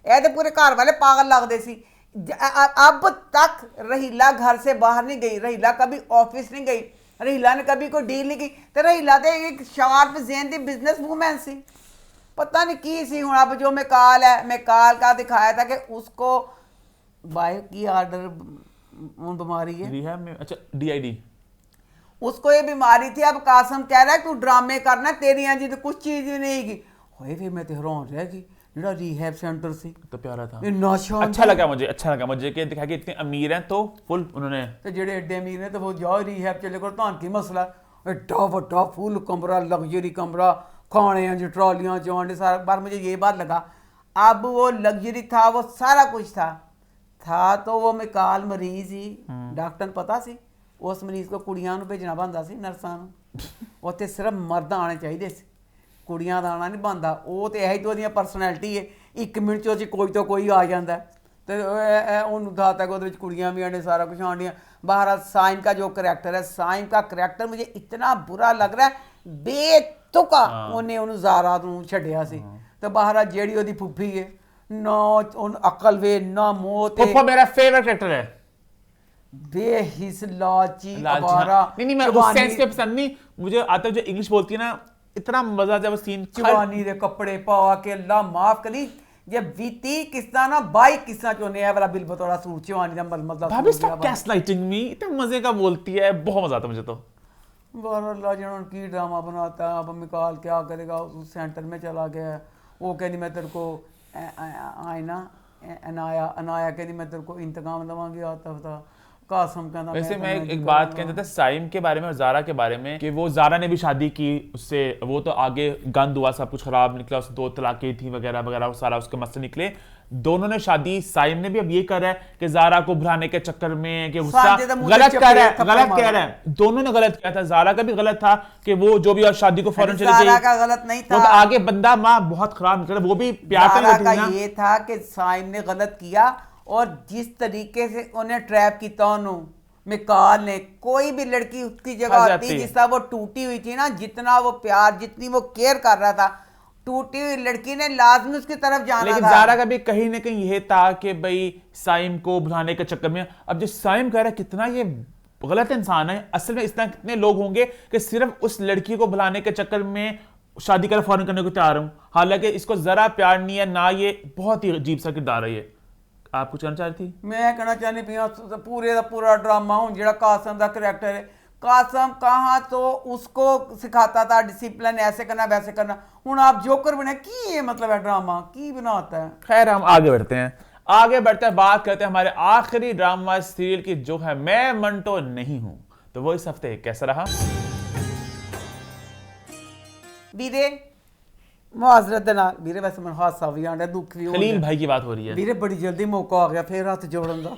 ਇਹਦੇ ਪੂਰੇ ਘਰ ਵਾਲੇ ਪਾਗਲ ਲੱਗਦੇ ਸੀ। अब तक रहीला घर से बाहर नहीं गई, रहीला कभी ऑफिस नहीं गई, रहीला ने कभी कोई डील नहीं की, तो रहीला तो एक शार्प ज़हन दी बिजनेस वूमन सी, पता नहीं की सी। हुण अब जो मिकाल है, मिकाल का दिखाया था कि उसको बाय की आर्डर बीमारी है, रिहैब में, अच्छा DID, उसको ये बीमारी थी। अब कासम कह रहा है तू ड्रामे करना, तेरी जी तो कुछ चीज़ भी नहीं की। होए फिर मैं तो हैरान रह गई, ਜਿਹੜਾ ਰੀਹੈਬ सेंटर सी तो प्यारा था, इन्ना शानदार, अच्छा लगा मुझे कि दिखा कि इतने अमीर हैं तो फुल उन्होंने, तो जेडे एडे अमीर ने तो वो जाओ रीहैब चले करो, तान की मसला एड्डा वड्डा फुल कमरा, लग्जरी कमरा, खाने जो ट्रॉलियाँ चौंडे सारा बार। मुझे ये बात लगा, अब वो लग्जरी था, वो सारा कुछ था तो वो मिकाल मरीज ही, डॉक्टर ने पता सी उस मरीज को कुड़ियां नूं भेजना बनदा सी, नर्सां नूं, उत्थे सिर्फ मर्द आने चाहिए सी, कुड़ियां दा आना नहीं बनता। वो तो यही तो परसनैलिटी है, 1 मिनट चो कोई तो कोई आ जाता है, तो उन्होंने था तक वो कुड़ियां भी आने, सारा कुछ आने बाहर। साइम का जो करैक्टर है, साइम का करैक्टर मुझे इतना बुरा लग रहा है, बेतुका उन्हें उन्होंने ज़ारा नूं छड्डिया सी, तो बाहर जेड़ी ओदी फुफी है ना अकल वे ना मोह, फुफा मेरा फेवरेट कैरेक्टर है, बेहिस लाची आवारा। नहीं मैं उस सेंस पे पसंद नहीं, मुझे आता जो इंग्लिश बोलती है ना, इतना मजा जब सीन चवानी दे कपड़े पा के, अल्लाह माफ करी, जब बीती किस्सा ना 22 किस्सा चोने है वाला बिल बतौरा सूट चवानी दा मतलब भाभी स्टॉप गैसलाइटिंग मी, इतना मजे का बोलती है, बहुत मजा आता मुझे तो। अल्लाह जिन्होंने की ड्रामा बनाता है। अब मिकाल क्या करेगा, उस सेंटर में चला गया, वो कहनी मैं तेरे को आईना अनाया कहनी मैं तेरे को इंतकाम लवांगी, आता था कासम कहना। वैसे मैं एक बात कहना था साइम के बारे में और ज़ारा के बारे में, कि वो ज़ारा ने भी शादी की उससे, वो तो आगे गंद हुआ, सब कुछ खराब निकला, उससे 2 तलाकें थी वगैरह वगैरह, सारा उसके मसले निकले। दोनों ने शादी, साइम ने भी अब ये कर रहा है कि ज़ारा को भुलाने के चक्कर में, कि गुस्सा गलत कह रहा है, दोनों ने गलत किया था। ज़ारा का भी गलत था कि वो जो भी शादी को फौरन चली गई, का गलत नहीं था, वो तो आगे बंदा माँ बहुत खराब निकला, वो भी प्यार का ये था कि साइम ने गलत किया, और जिस तरीके से उन्हें ट्रैप किया उन्होंने मिकाल ने, कोई भी लड़की उसकी जगह होती जिस तरह वो टूटी हुई थी ना, जितना वो प्यार, जितनी वो केयर कर रहा था, टूटी हुई लड़की ने लाजमी उसकी तरफ जाना लेकिन था। ज़ारा का भी कहीं ना कहीं ये था कि भाई साइम को भुलाने के चक्कर में, अब जो साइम कह रहा है कितना ये गलत इंसान है, असल में इतना कितने लोग होंगे कि सिर्फ उस लड़की को भुलाने के चक्कर में शादी कर फौरन करने को तैयार हूं, हालांकि इसको जरा प्यार नहीं है ना, ये बहुत ही अजीब सा किरदार है। ये आप कुछ कहना चाह रही थी? मैं कहना चाहनी पी पूरे का पूरा ड्रामा हूँ जो कासम का करैक्टर है, कासम कहाँ तो उसको सिखाता था डिसिप्लिन, ऐसे करना वैसे करना, हूँ आप जोकर बने की ये मतलब है ड्रामा की बनाता है। खैर हम आगे बढ़ते हैं, बात करते हैं हमारे आखिरी ड्रामा सीरियल की, जो है मैं मंटो नहीं हूं। तो वो इस हफ्ते कैसा रहा? वीरे मुआजरत नाल वीरे, वैसे मैं हादसा भी आंदा, दुख भी खलील भाई की बात हो रही है वीरे, बड़ी जल्दी मौका आ गया फिर हाथ जोड़न दा।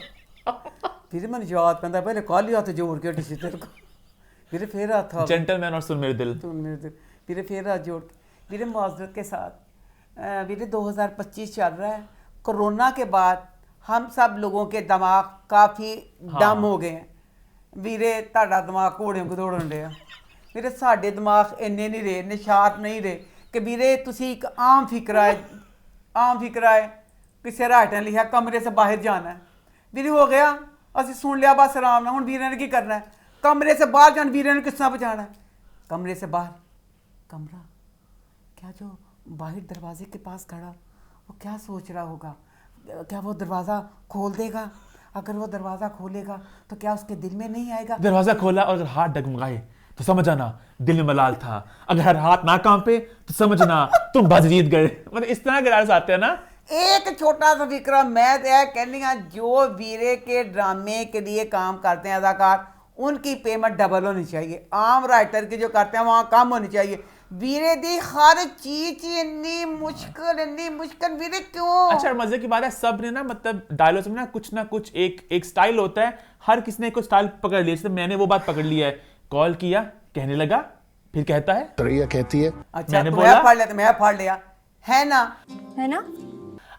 वीरे मैंने याद पैंदा पहले कल ही हाथ जोड़ के सी तेरे को, वीरे फिर हाथ आ जेंटलमैन और सुन मेरे दिल, वीरे फिर हाथ जोड़ के। वीरे मुआजरत के साथ वीरे 2025 चल रहा है, कोरोना के बाद हम सब लोगों के दिमाग काफ़ी डम हो गए हैं ਵੀਰੇ ਤੁਹਾਡਾ ਦਿਮਾਗ ਘੋੜਿਆਂ ਕੋ ਦੌੜਨ ਰਿਹਾ ਵੀਰੇ ਸਾਡੇ ਦਿਮਾਗ ਇੰਨੇ ਨਹੀਂ ਰਹੇ ਨਿਸ਼ਾਤ ਨਹੀਂ ਰਹੇ ਕਿ ਵੀਰੇ ਤੁਸੀਂ ਇੱਕ ਆਮ ਫਿਕਰਾ ਹੈ ਕਿਸੇ ਰਾਈਟਰ ਨੇ ਲਿਖਿਆ ਕਮਰੇ ਸੇ ਬਾਹਰ ਜਾਣਾ ਹੈ ਵੀਰੇ ਹੋ ਗਿਆ ਅਸੀਂ ਸੁਣ ਲਿਆ ਬਸ ਆਰਾਮ ਨਾਲ ਹੁਣ ਵੀਰੇ ਨੇ ਕੀ ਕਰਨਾ ਹੈ ਕਮਰੇ ਸੇ ਬਾਹਰ ਜਾਣ ਵੀਰੇ ਨੂੰ ਕਿਸ ਤਰ੍ਹਾਂ ਬਚਾਣਾ ਹੈ कमरे से बाहर कमरा क्या जो बाहर दरवाजे के पास खड़ा वो क्या सोच रहा होगा क्या वो दरवाज़ा खोल देगा अगर वो दरवाज़ा खोलेगा तो क्या उसके दिल में नहीं आएगा दरवाजा खोला और अगर हाथ डगमगाए तो समझ आना दिल में मलाल था अगर हर हाथ ना कांपे तो समझना तुम बाजी जीत गए मतलब इस तरह के राज आते हैं ना एक छोटा सा फिक्र मैं तो यह कहनी हाँ जो वीरे के ड्रामे के लिए काम करते हैं अदाकार उनकी पेमेंट डबल होनी चाहिए आम राइटर की जो करते हैं वहाँ कम होनी चाहिए वीरे दी हर चीज इतनी मुश्किल वीरे क्यों अच्छा मजे की बात है सब ने ना मतलब डायलॉग्स में ना कुछ एक स्टाइल होता है हर किसी ने एक स्टाइल पकड़ लिया जैसे मैंने वो बात पकड़ लिया है कॉल किया कहने लगा फिर कहता है सरैया कहती है अच्छा मैंने बोला पढ़ लिया तो मैं पढ़ लिया है ना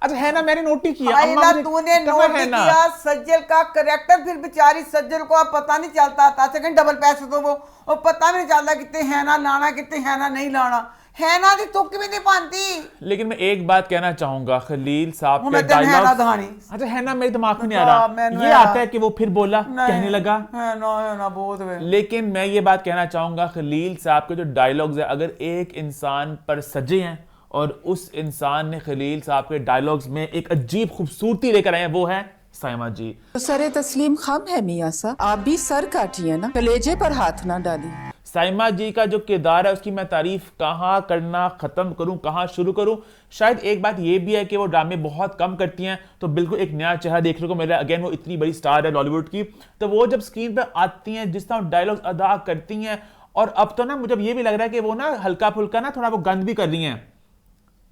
अच्छा है ना मैंने नोट किया अम्मा तूने नोट किया सज्जल का करेक्टर फिर बेचारी सज्जल को अब पता नहीं चलता था सेकंड डबल पैसे तो वो और पता भी नहीं चलता कितने है ना लाना कितने है ना नहीं लाना है ना दी तुक भी नहीं पाती लेकिन मैं एक बात कहना चाहूंगा खलील साहब के डायलॉग अच्छा है ना मेरे दिमाग में नहीं आ रहा ये आता है कि वो फिर बोला कहने लगा है ना बहुत लेकिन मैं ये बात कहना चाहूंगा खलील साहब के जो डायलॉग्स है अगर एक इंसान पर सजे हैं और उस इंसान ने खलील साहब के डायलॉग्स में एक अजीब खूबसूरती लेकर आए हैं वो है साइमा जी तो सरे तस्लीम खम है मियां साहब आप भी सर काटिए ना कलेजे पर हाथ ना डालिए साइमा जी का जो किरदार है उसकी मैं तारीफ कहाँ करना खत्म करूं कहाँ शुरू करूं शायद एक बात ये भी है कि वो ड्रामे बहुत कम करती हैं तो बिल्कुल एक नया चेहरा देखने को मिला अगेन वो इतनी बड़ी स्टार है बॉलीवुड की तो वो जब स्क्रीन पर आती हैं जिस तरह डायलॉग्स अदा करती हैं और अब तो ना मुझे ये भी लग रहा है कि वो ना हल्का फुल्का ना थोड़ा वो गंद भी कर रही हैं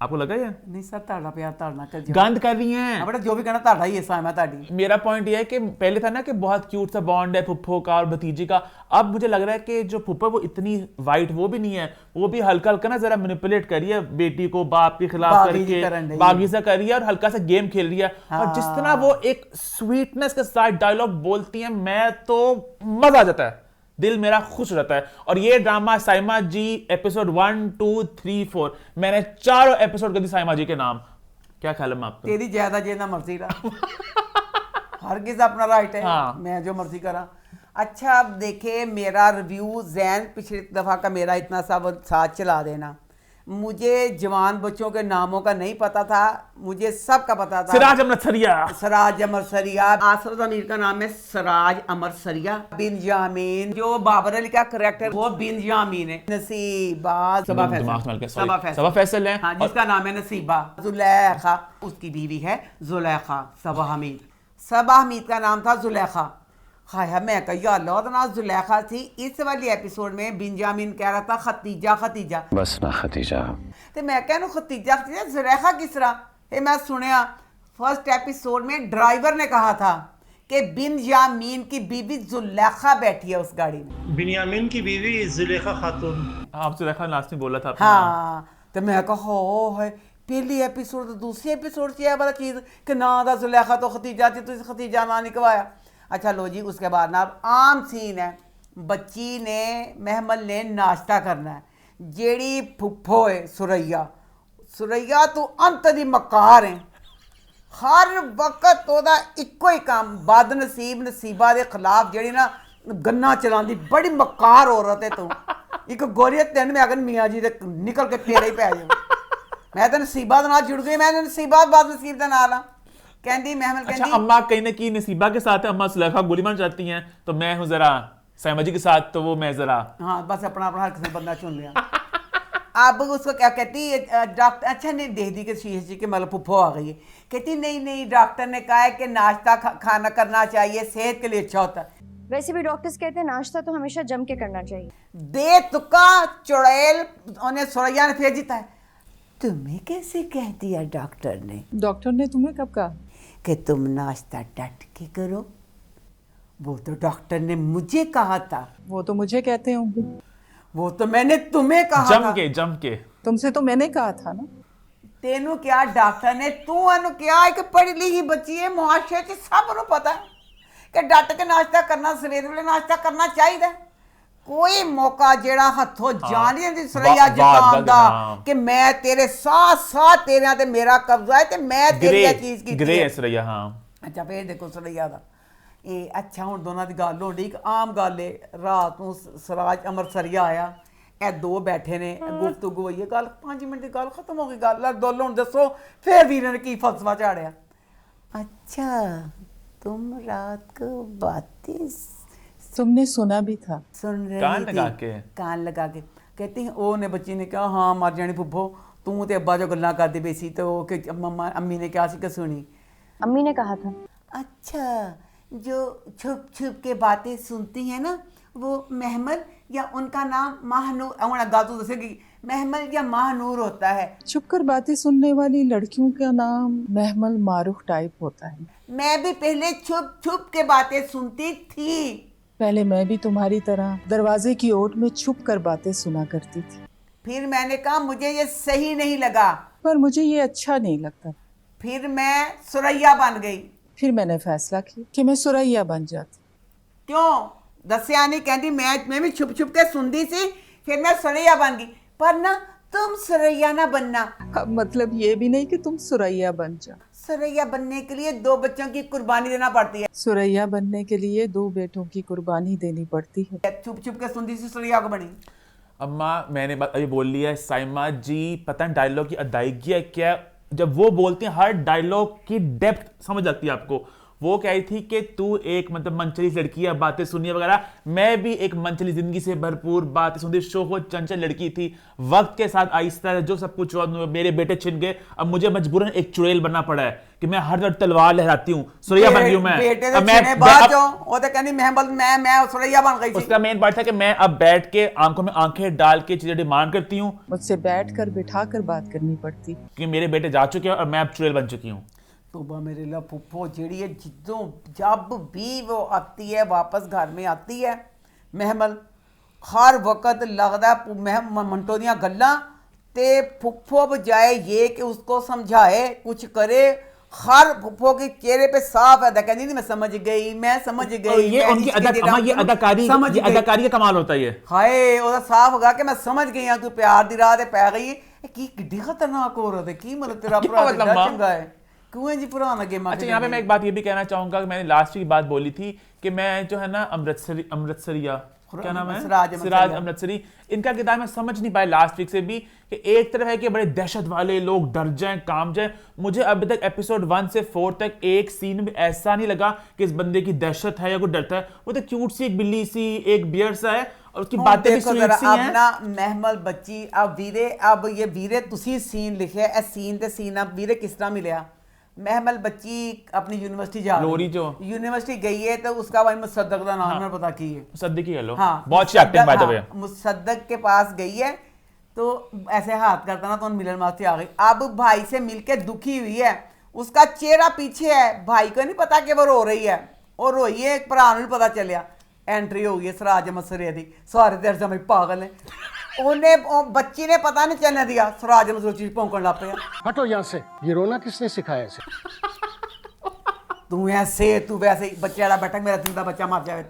आपको लग रहा है नहीं सर ताड़ा प्यार ताड़ना कर गंद कर रही हैं बेटा जो भी कहना ताड़ा ही है साइमा ताड़ी मेरा पॉइंट ये है कि पहले था ना कि बहुत क्यूट सा बॉन्ड है फुप्पो का और भतीजी का अब मुझे लग रहा है कि जो फुप्पो वो इतनी वाइट वो भी नहीं है वो भी हल्का हल्का ना जरा मैनिपुलेट कर रही है बेटी को बाप के खिलाफ करके बागी सा कर रही है और हल्का सा गेम खेल रही है और जिस तरह वो एक स्वीटनेस के साथ डायलॉग बोलती है मैं तो मजा आ जाता है दिल मेरा खुश रहता है और ये ड्रामा साइमा जी एपिसोड 1, 2, 3, 4 मैंने 4 एपिसोड कर दी साइमा जी के नाम क्या ख्याल है आपका तेरी ज्यादा जेना मर्जी रहा हर किस अपना राइट है हाँ। मैं जो मर्जी करा अच्छा अब देखे मेरा रिव्यू जैन पिछली दफा का मेरा इतना सा वो साथ चला देना मुझे जवान बच्चों के नामों का नहीं पता था मुझे सबका पता था सिराज अमर सरिया आसर अमीर का नाम है सिराज अमर सरिया बिंजामीन जो बाबर अली का करेक्टर वो बिंजामीन है नसीबा सबा फैसल है हाँ, जिसका नाम है नसीबा जुलेखा उसकी बीवी है जुलेखा सबा हमीद का नाम था जुलेखा हाय मैं कही अल्लाह जुलेखा थी इस वाली एपिसोड में बिंजामिन कह रहा था खतीजा बस ना खतीजा तो मैं कहूँ खतीजा जुलेखा किस तरह मैं सुनया फर्स्ट एपिसोड में ड्राइवर ने कहा था कि बिंजामिन की बीवी जुलेखा बैठी है उस गाड़ी में बिंजामिन की बीवी जुलेखा खातून आप जुलेखा लास्ट में बोला था हाँ तो मैं कहा है पहली एपिसोड तो दूसरी एपिसोड से वाला चीज कि ना था जुलेखा तो खतीजा थी तो खतीजा ना निकलवाया अच्छा लो जी उसके बाद ना अब आम सीन है बच्ची ने महमल ने नाश्ता करना है जेड़ी फुफ्फो है सुरैया तो अंत दी मकार है हर वक्त ओदा इक्को ही काम बद नसीबा दे खिलाफ जेड़ी ना गन्ना चलांदी बड़ी मकार औरत है तू एक गोरी तेन में अगर मियाँ जी दे निकल के तेरे ही पै जाओ मैं तो नसीबा दे नाल जुड़ गई मैं नसीबा बद नसीब दे नाल कहती महमल अच्छा अम्मा कहीं ना कहीं नसीबा के साथ है अम्मा सुलेखा गोली मार चाहती हैं तो मैं हूँ जरा साइमा जी के साथ तो वो मैं जरा हाँ बस अपना हर किसी बंदा चुन लिया अब उसको क्या कहती डॉक्टर अच्छा नहीं दे दी कि शीश के मतलब फुफ्फो आ गई है कहती नहीं डॉक्टर ने कहा है कि नाश्ता खाना करना चाहिए सेहत के लिए अच्छा होता है वैसे भी डॉक्टर्स कहते हैं नाश्ता तो हमेशा जम के करना चाहिए दे तुक्का चुड़ैल उन्हें सुरैया ने फेर जीता है तुम्हें कैसे कह दिया डॉक्टर ने तुम्हें कब कहा कि तुम नाश्ता डट के करो वो तो डॉक्टर ने मुझे कहा था वो तो मुझे कहते होंगे वो तो मैंने तुम्हें कहा जम के तुमसे तो मैंने कहा था ना तेनू क्या डॉक्टर ने तू अनु क्या एक पढ़ी लिखी बच्ची है मुआशरे च सब नूं पता है कि डट के नाश्ता करना सवेरे वेले नाश्ता करना चाहिए कोई मौका जेड़ा हथों जान नहीं दी सरैया जुकाम दा कि मैं तेरे साथ साथ तेरे ते मेरा कब्जा है ते मैं तेरी चीज की ग्रे है सरैया हां अच्छा फिर देखो सरैया दा ਇਹ ਅੱਛਾ ਹੁਣ ਦੋਨਾਂ ਦੀ ਗੱਲ ਹੋਣੀ ਇੱਕ ਆਮ ਗੱਲ ਏ ਰਾਤ ਨੂੰ ਸਰਾਜ ਅੰਮ੍ਰਿਤਸਰੀਆ ਆਇਆ ਇਹ ਦੋ ਬੈਠੇ ਨੇ ਗੁਫ਼ਤਗੂ ਹੋਈ ਹੈ ਗੱਲ 5 ਮਿੰਟ ਦੀ ਗੱਲ ਖਤਮ ਹੋ ਗਈ ਗੱਲ ਦੋਲੋਂ ਹੁਣ ਦੱਸੋ ਫਿਰ ਵੀਰ ਨੇ ਕੀ ਫਲਸਫਾ ਝਾੜਿਆ अच्छा तुम रात को बातें तुमने सुना भी था सुन रही कान लगा के कान लगा के कहती हैं ਉਹ ਨੇ ਬੱਚੀ ਨੇ ਕਿਹਾ ਹਾਂ ਮਰ ਜਾਣੀ ਫੁੱਫੋ ਤੂੰ ਤੇ ਅੱਬਾ ਜੋ ਗੱਲਾਂ ਕਰਦੇ ਪਈ ਸੀ ਤੇ ਉਹ ਕਿ ਮੰਮਾ ਅੰਮੀ ਨੇ ਕਿਹਾ ਸੀ ਕਿ ਸੁਣੀ अम्मी ने कहा था अच्छा जो छुप छुप के बातें सुनती हैं ना वो महमल या उनका नाम महानूर गातू दसेगी महमल या महानूर होता है छुप कर बातें सुनने वाली लड़कियों का नाम महमल मारूफ टाइप होता है मैं भी पहले छुप छुप के बातें सुनती थी पहले मैं भी तुम्हारी तरह दरवाजे की ओट में छुप कर बातें सुना करती थी फिर मैंने कहा मुझे ये सही नहीं लगा पर मुझे ये अच्छा नहीं लगता फिर मैं सुरैया बन गई फिर मैंने फैसला किया कि मैं सुरैया बन जाती क्यों दसिया नहीं कहती मैं भी छुप छुप के सुनती सी फिर मैं सुरैया बन गई पर ना तुम सुरैया ना बनना अब मतलब ये भी नहीं कि तुम सुरैया बन जाओ सुरैया बनने के लिए 2 बच्चों की कुर्बानी देना पड़ती है सुरैया बनने के लिए 2 बेटों की कुर्बानी देनी पड़ती है छुप छुप के सुनती सी सुरैया को बनी अम्मा मैंने बात अभी बोल लिया है साइमा जी पता है डायलॉग की अदायगी है क्या जब वो बोलते हैं हर डायलॉग की डेप्थ समझ आती है आपको वो कह रही थी कि तू एक मतलब मनचली लड़की है बातें सुनिए वगैरह मैं भी एक मनचली जिंदगी से भरपूर बातें सुनती शोको चंचल लड़की थी वक्त के साथ आहिस्ता जो सब कुछ हुआ मेरे बेटे छिन गए अब मुझे मजबूरन एक चुड़ैल बनना पड़ा है कि मैं हर वक्त तलवार लहराती हूँ सुरैया बन गई हूँ मैं बेटे से छिने बाद जो वो तो कहनी मैं सुरैया बन गई थी उसका मेन पार्ट था कि मैं अब बैठ के आंखों में आंखें डाल के चीजें डिमांड करती हूँ मुझसे बैठ कर बिठा कर बात करनी पड़ती कि मेरे बेटे जा चुके हैं और मैं अब चुड़ैल बन चुकी हूँ तोबा मेरे ला फुफ्फो जेड़ी है जिद्दों जब भी वो आती है वापस घर में आती है महमल हर वक्त लगता है मंटो दियां गल्लां ते फुफ्फो बजाए ये कि उसको समझाए कुछ करे हर फुफ्फो के चेहरे पे साफ है कहती नहीं मैं समझ गई ये उनकी अदाकारी का कमाल होता है हाय ओदा साफ होगा कि मैं समझ गई हां तू प्यार दी राह ते पै गई है की किड्डी खतरनाक औरत है की मतलब तेरा भरा चंगा है अच्छा यहाँ पे मैं एक बात ये भी कहना चाहूंगा कि मैंने लास्ट की बात बोली थी कि मैं जो है ना अमृतसरिया क्या नाम है सिराज अमृतसरी इनका किरदार मैं समझ नहीं पाया लास्ट वीक से भी कि एक तरफ है कि बड़े दहशत वाले लोग डर जाएं काम जाएं मुझे अभी तक एपिसोड 1 से 4 तक एक सीन भी ऐसा नहीं लगा कि इस बंदे की दहशत है या कोई डरता है वो तो क्यूट सी एक बिल्ली सी एक बियर सा है और उसकी बातें भी स्वीट सी हैं अपना महमल बच्ची अब ये वीरे तुसी सीन लिखे ए सीन ते सीन अब वीरे किस तरह मिलया महमल बच्ची अपनी यूनिवर्सिटी जा लोरी जो यूनिवर्सिटी गई है तो उसका भाई मुसद्दक का नाम पता की है मुसद्दक ही लो हाँ बहुत अच्छी एक्टिंग बाय द वे मुसद्दक के पास गई है तो ऐसे हाथ करता ना तो मिलन मास्ती आ गई अब भाई से मिलके दुखी हुई है उसका चेहरा पीछे है भाई को नहीं पता कि वो रो रही है और रोई है एक भरा नहीं पता चलिया एंट्री हो गई है सराज मसरे दी सारे देर से पागल है उन्हें बच्ची ने पता नहीं चलने दिया स्वराज में चीज भौंकन लग पे हटो यहाँ से ये रोना किसने सिखाया इसे तू ऐसे तू वैसे बच्चे वाला बैठा मेरा जिंदा बच्चा मर जाए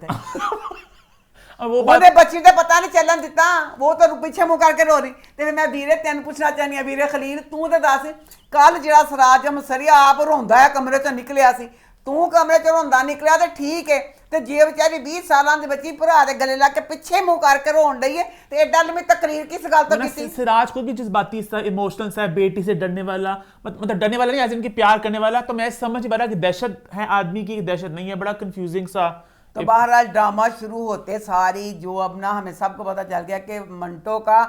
वो बच्ची ने पता नहीं चलन दिता वो तो पीछे मुंह करके रो रही ते मैं वीरे तेन पूछना चाहनी वीरे खलील तू तो दस कल जरा सराज मसरिया आप रोंदा है कमरे चो निकलिया सी तू कमरे चो रोंदा निकलिया तो ठीक है ते जे बेचारी 20 साल की बच्ची भरा दे गले ला के पीछे मुंह करके रोन रही है ते एडा लंबी तकरीर किस गल तो की सिराज को भी जज्बाती सा इमोशनल सा बेटी से डरने वाला मतलब डरने वाला नहीं ऐसे इनकी प्यार करने वाला तो मैं समझ पा रहा कि दहशत है आदमी की दहशत नहीं है बड़ा कंफ्यूजिंग सा तो बहरहाल ड्रामा शुरू होते सारी जो अब ना हमें सबको पता चल गया कि मंटो का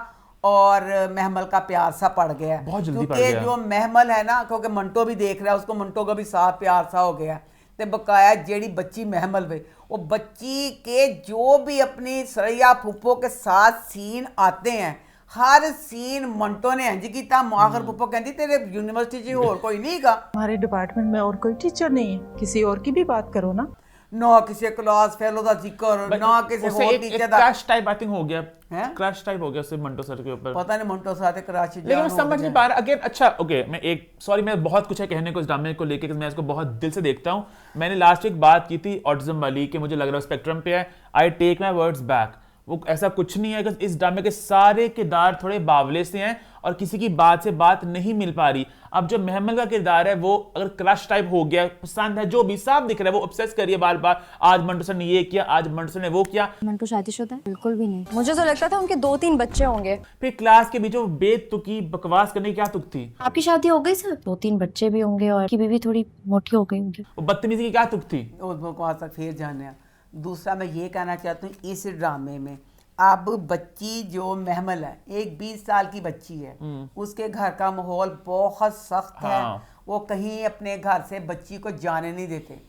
और महमल का प्यार सा पड़ गया बहुत जल्दी पड़ गया जो महमल है ना क्योंकि मंटो भी देख रहा है उसको मंटो का भी साथ प्यार सा हो गया ते बकाया जेड़ी बच्ची महमल वे वो बच्ची के जो भी अपनी सरैया फुप्पो के साथ सीन आते हैं हर सीन मंटो ने इंज कीता आखिर फुप्पो कहती तेरे यूनिवर्सिटी च होर कोई नहीं का हमारे डिपार्टमेंट में और कोई टीचर नहीं है किसी और की भी बात करो ना ना किसी क्लास फेलो का जिक्र, ना किसी और टीचर का क्रश टाइप आई थिंक हो गया है, क्रश टाइप हो गया उससे मंटो सर के ऊपर। पता नहीं मंटो सर क्रश, लेकिन मैं समझ नहीं पा रहा अगेन। अच्छा ओके, मैं एक सॉरी, मैं बहुत कुछ है कहने को इस ड्रामे को लेके, मैं इसको बहुत दिल से देखता हूँ। मैंने लास्ट वीक बात की थी ऑटिज्म वाली कि मुझे लग रहा है स्पेक्ट्रम पे है। I take my words back, वो ऐसा कुछ नहीं है कि इस ड्रामे के सारे किरदार थोड़े बावले से हैं और किसी की बात से बात नहीं मिल पा रही। अब जो महमल का किरदार है वो अगर क्रश टाइप हो गया, पसंद है, जो भी साफ दिख रहा है, वो ऑब्सेस करिए बार बार, आज मंटो सर ने ये किया, आज मंटो सर ने वो किया। मंटो शादीशुदा है? बिल्कुल भी नहीं। मुझे तो लगता था उनके 2-3 बच्चे होंगे। फिर क्लास के बीच में बेतुकी बकवास करने की क्या तुक थी? आपकी शादी हो गई सर? 2-3 बच्चे भी होंगे और की बीवी थोड़ी मोटी हो गई होंगी। वो बदतमीजी की क्या तुक थी? बकवास तक फिर जाने। दूसरा मैं ये कहना चाहती हूँ, इस ड्रामे में अब बच्ची जो महमल है, एक 20 साल की बच्ची है, उसके घर का माहौल बहुत सख्त है। वो कहीं अपने घर से बच्ची को जाने नहीं देते।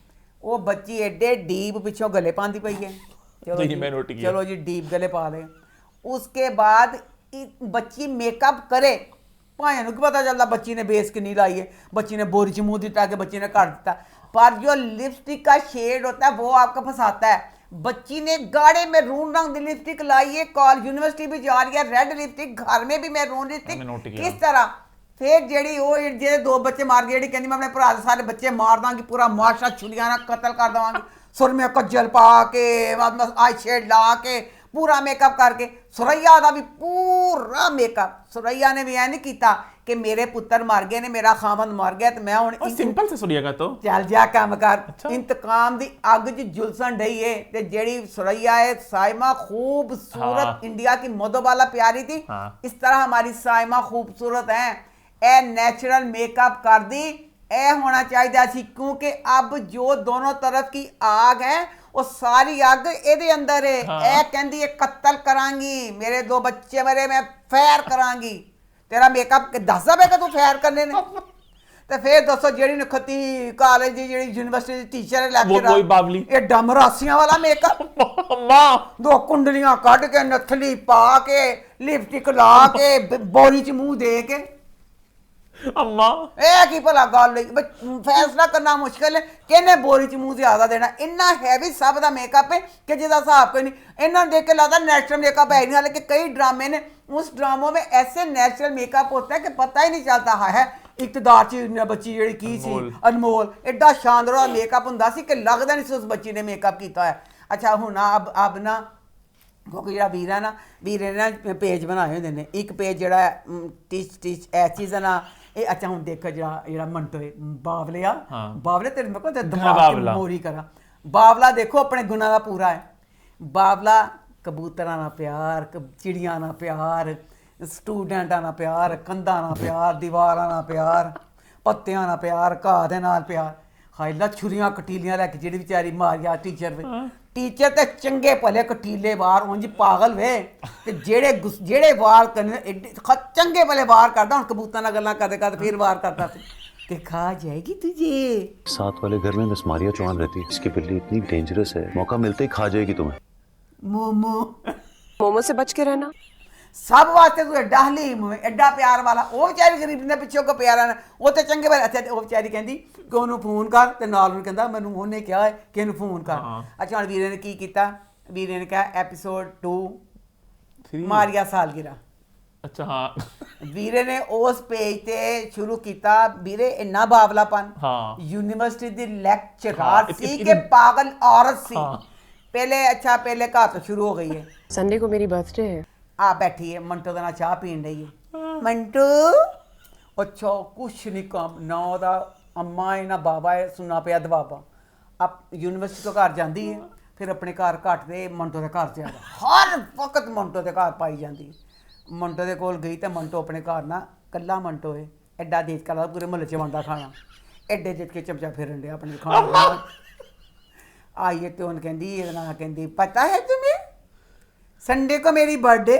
वो बच्ची एडे डीप पिछों गले पाती पई है। चलो जी डीप गले पा ले। उसके बाद बच्ची मेकअप करे, भाइयों को पता चलता बच्ची ने बेस की नहीं लाई है, बच्ची ने बोरी च मुंह दिता के बच्ची ने काट दिता। पर जो लिपस्टिक का शेड होता है वो आपको फंसाता है। बच्ची ने गाढ़े में मैरून रंग की लिपस्टिक लाई है, कॉलेज यूनिवर्सिटी भी जा रही है, रेड लिपस्टिक, घर में भी मैरून लिपस्टिक, किस तरह। फिर जेडी वो जेडे 2 बच्चे मार गए, जेडी कहती मैं अपने भरा सारे बच्चे मार दांगी, पूरा माशा छुड़ियां ना कत्ल कर देवांगी, सुर में कज्जल पा के, आई शेड ला के, पूरा मेकअप करके। सुरैया का भी पूरा मेकअप। सुरैया ने भी ऐ नहीं किया कि मेरे पुत्र मर गए ने, मेरा खामन मर गया तो मैं हुण सिंपल से सुरैया का तो चल जा काम कर। अच्छा। इंतकाम दी अग च जुलसन ढई है ते जेड़ी सुरैया है साइमा खूबसूरत, इंडिया की मधुबाला प्यारी थी, इस तरह हमारी साइमा खूबसूरत है। ए नेचुरल मेकअप कर दी, ए होना चाहिए सी, क्योंकि अब जो दोनों तरफ की आग है वो सारी आग एदे अंदर है। ए कहंदी है कत्ल करांगी, मेरे 2 बच्चे मरे, मैं फैर करांगी। तेरा मेकअप 10 रुपए का तू फैर करने ने। तो फिर दोस्तों जेड़ी नखती कॉलेज दी जेड़ी यूनिवर्सिटी टीचर है लेक्चरर, ये डमरासियां वाला मेकअप, मां 2 कुंडलियां काट के, नथली पा के, लिपस्टिक ला के, बोरी च मुंह दे के। अम्मा ए की भला गल फैसला करना मुश्किल है किने बोरी च मुंह ज्यादा देना। इन्ना हैवी सब दा मेकअप है कि जिसका हिसाब कोई नहीं। इन्होंने देख के लगता नेचुरल मेकअप है नहीं, हालांकि कई ड्रामे ने उस ड्रामों में ऐसे नेचुरल मेकअप होता है कि पता ही नहीं चलता है इकतदार च बच्ची जी की सी अनमोल, एडा शानदार मेकअप हुंदा सी कि लगदा नहीं सी उस बच्ची ने मेकअप किया है। अच्छा हुण अब ना क्योंकि जो वीर है ना, वीर ने ना पेज बनाए होंगे ने, एक पेज जो टीच ऐ चीज़ है ना ये। अच्छा हूँ देखो जो मंटो है बावले आ, बावले तेरे मैं कहते दिमाग की मोरी करा। बावला देखो अपने गुना का पूरा है। बावला कबूतरा ना प्यार, चिड़िया ना प्यार, स्टूडेंटा ना प्यार, कंधा ना प्यार, दीवारा ना प्यार, पत्तियां ना प्यार, घाह दे नाल प्यार। हाईला छुरियां कटीलियां लैके जेड़ी बेचारी मारिया टीचर ते चंगे भले कटीले वार उंज पागल वे ते जेड़े वार करने चंगे भले वार करदा। हुण कबूतर नाल गल्लां करदे करदे फिर वार करदा सी कि खा जाएगी तुझे। साथ वाले घर में नस्मारिया चौहान रहती है, इसकी बिल्ली इतनी डेंजरस है, मौका मिलते ही खा जाएगी तुम्हें। मोमो से बच के रहना। सब वास्ते तू एडा हलीम एडा प्यार वाला। वो बेचारी गरीब ने पिछों को प्यारा ने वो तो चंगे भले। अच्छा वो बेचारी कहती कि उन्होंने फोन कर ते नाल उन्होंने कहता मैनू उन्हें क्या है कि इन्हू फोन कर। अच्छा हुण वीरे ने की कीता, वीरे ने कहा एपीसोड 2 मारिया सालगिरह। अच्छा हाँ वीरे ने उस पेज ते शुरू किया। वीरे इन्ना बावलापन, यूनिवर्सिटी दी लेक्चरर सी के पागल औरत सी। पहले अच्छा पहले घर तो शुरू हो गई है। संडे को मेरी बर्थडे है। आ बैठी है मंटो का ना चाह पीन रही है। मंटो अच्छा कुछ नहीं काम ना ओदा अम्मा है ना बाबा है, सुनना पिया दबाबा। अब यूनिवर्सिटी तो घर जाती है, फिर अपने घर घट दे मंटो के घर ज्यादा, हर वक्त मंटो के घर पाई जाती है। मंटो के कोल गई तो मंटो अपने घर ना कला मंटो है एडा देख कर पूरे महल च बनता खाना, एडे जित के चमचा फिरन दिया अपने खाना। आइए तो उन कहती पता है तुम्हें संडे को मेरी बर्थडे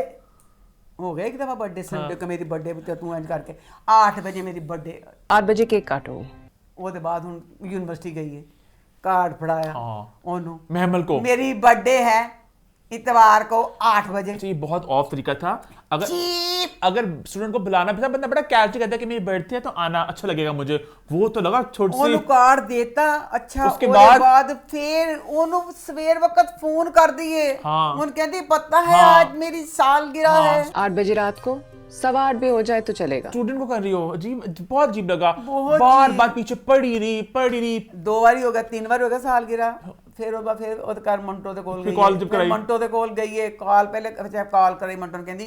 हो गया, एक दफ़ा बर्थडे संडे को मेरी बर्थडे तो तू इंज करके 8 बजे मेरी बर्थडे, 8 बजे केक काटो। वो बाद हूँ यूनिवर्सिटी गई है, कार्ड फड़ाया ओनू महमल को मेरी बर्थडे है इतवार को 8 बजे। ये बहुत ऑफ तरीका था। अगर स्टूडेंट को बुलाना भी था, बंदा बड़ा कैजुअल कहता है कि मेरी बर्थडे है तो आना अच्छा लगेगा मुझे, वो तो लगा छोटी सी कार्ड देता। अच्छा उसके बाद फिर उन्होंने सवेर वक्त फोन कर दिए। हाँ। उन कहती पता है आज मेरी सालगिरह है। 8 बजे रात को, 8:15 भी हो जाए तो चलेगा। स्टूडेंट को कर रही हो, अजीब, बहुत अजीब लगा। बार बार पीछे पड़ी रही 2 बार हो गया, 3 बार हो गया सालगिरह। फिर ਉਹਦੇ ਘਰ ਮੰਟੋ ਦੇ ਕੋਲ ਗਈ, ਮੰਟੋ ਦੇ ਕੋਲ गई है, कॉल पहले कॉल कराई मंटो ने कहती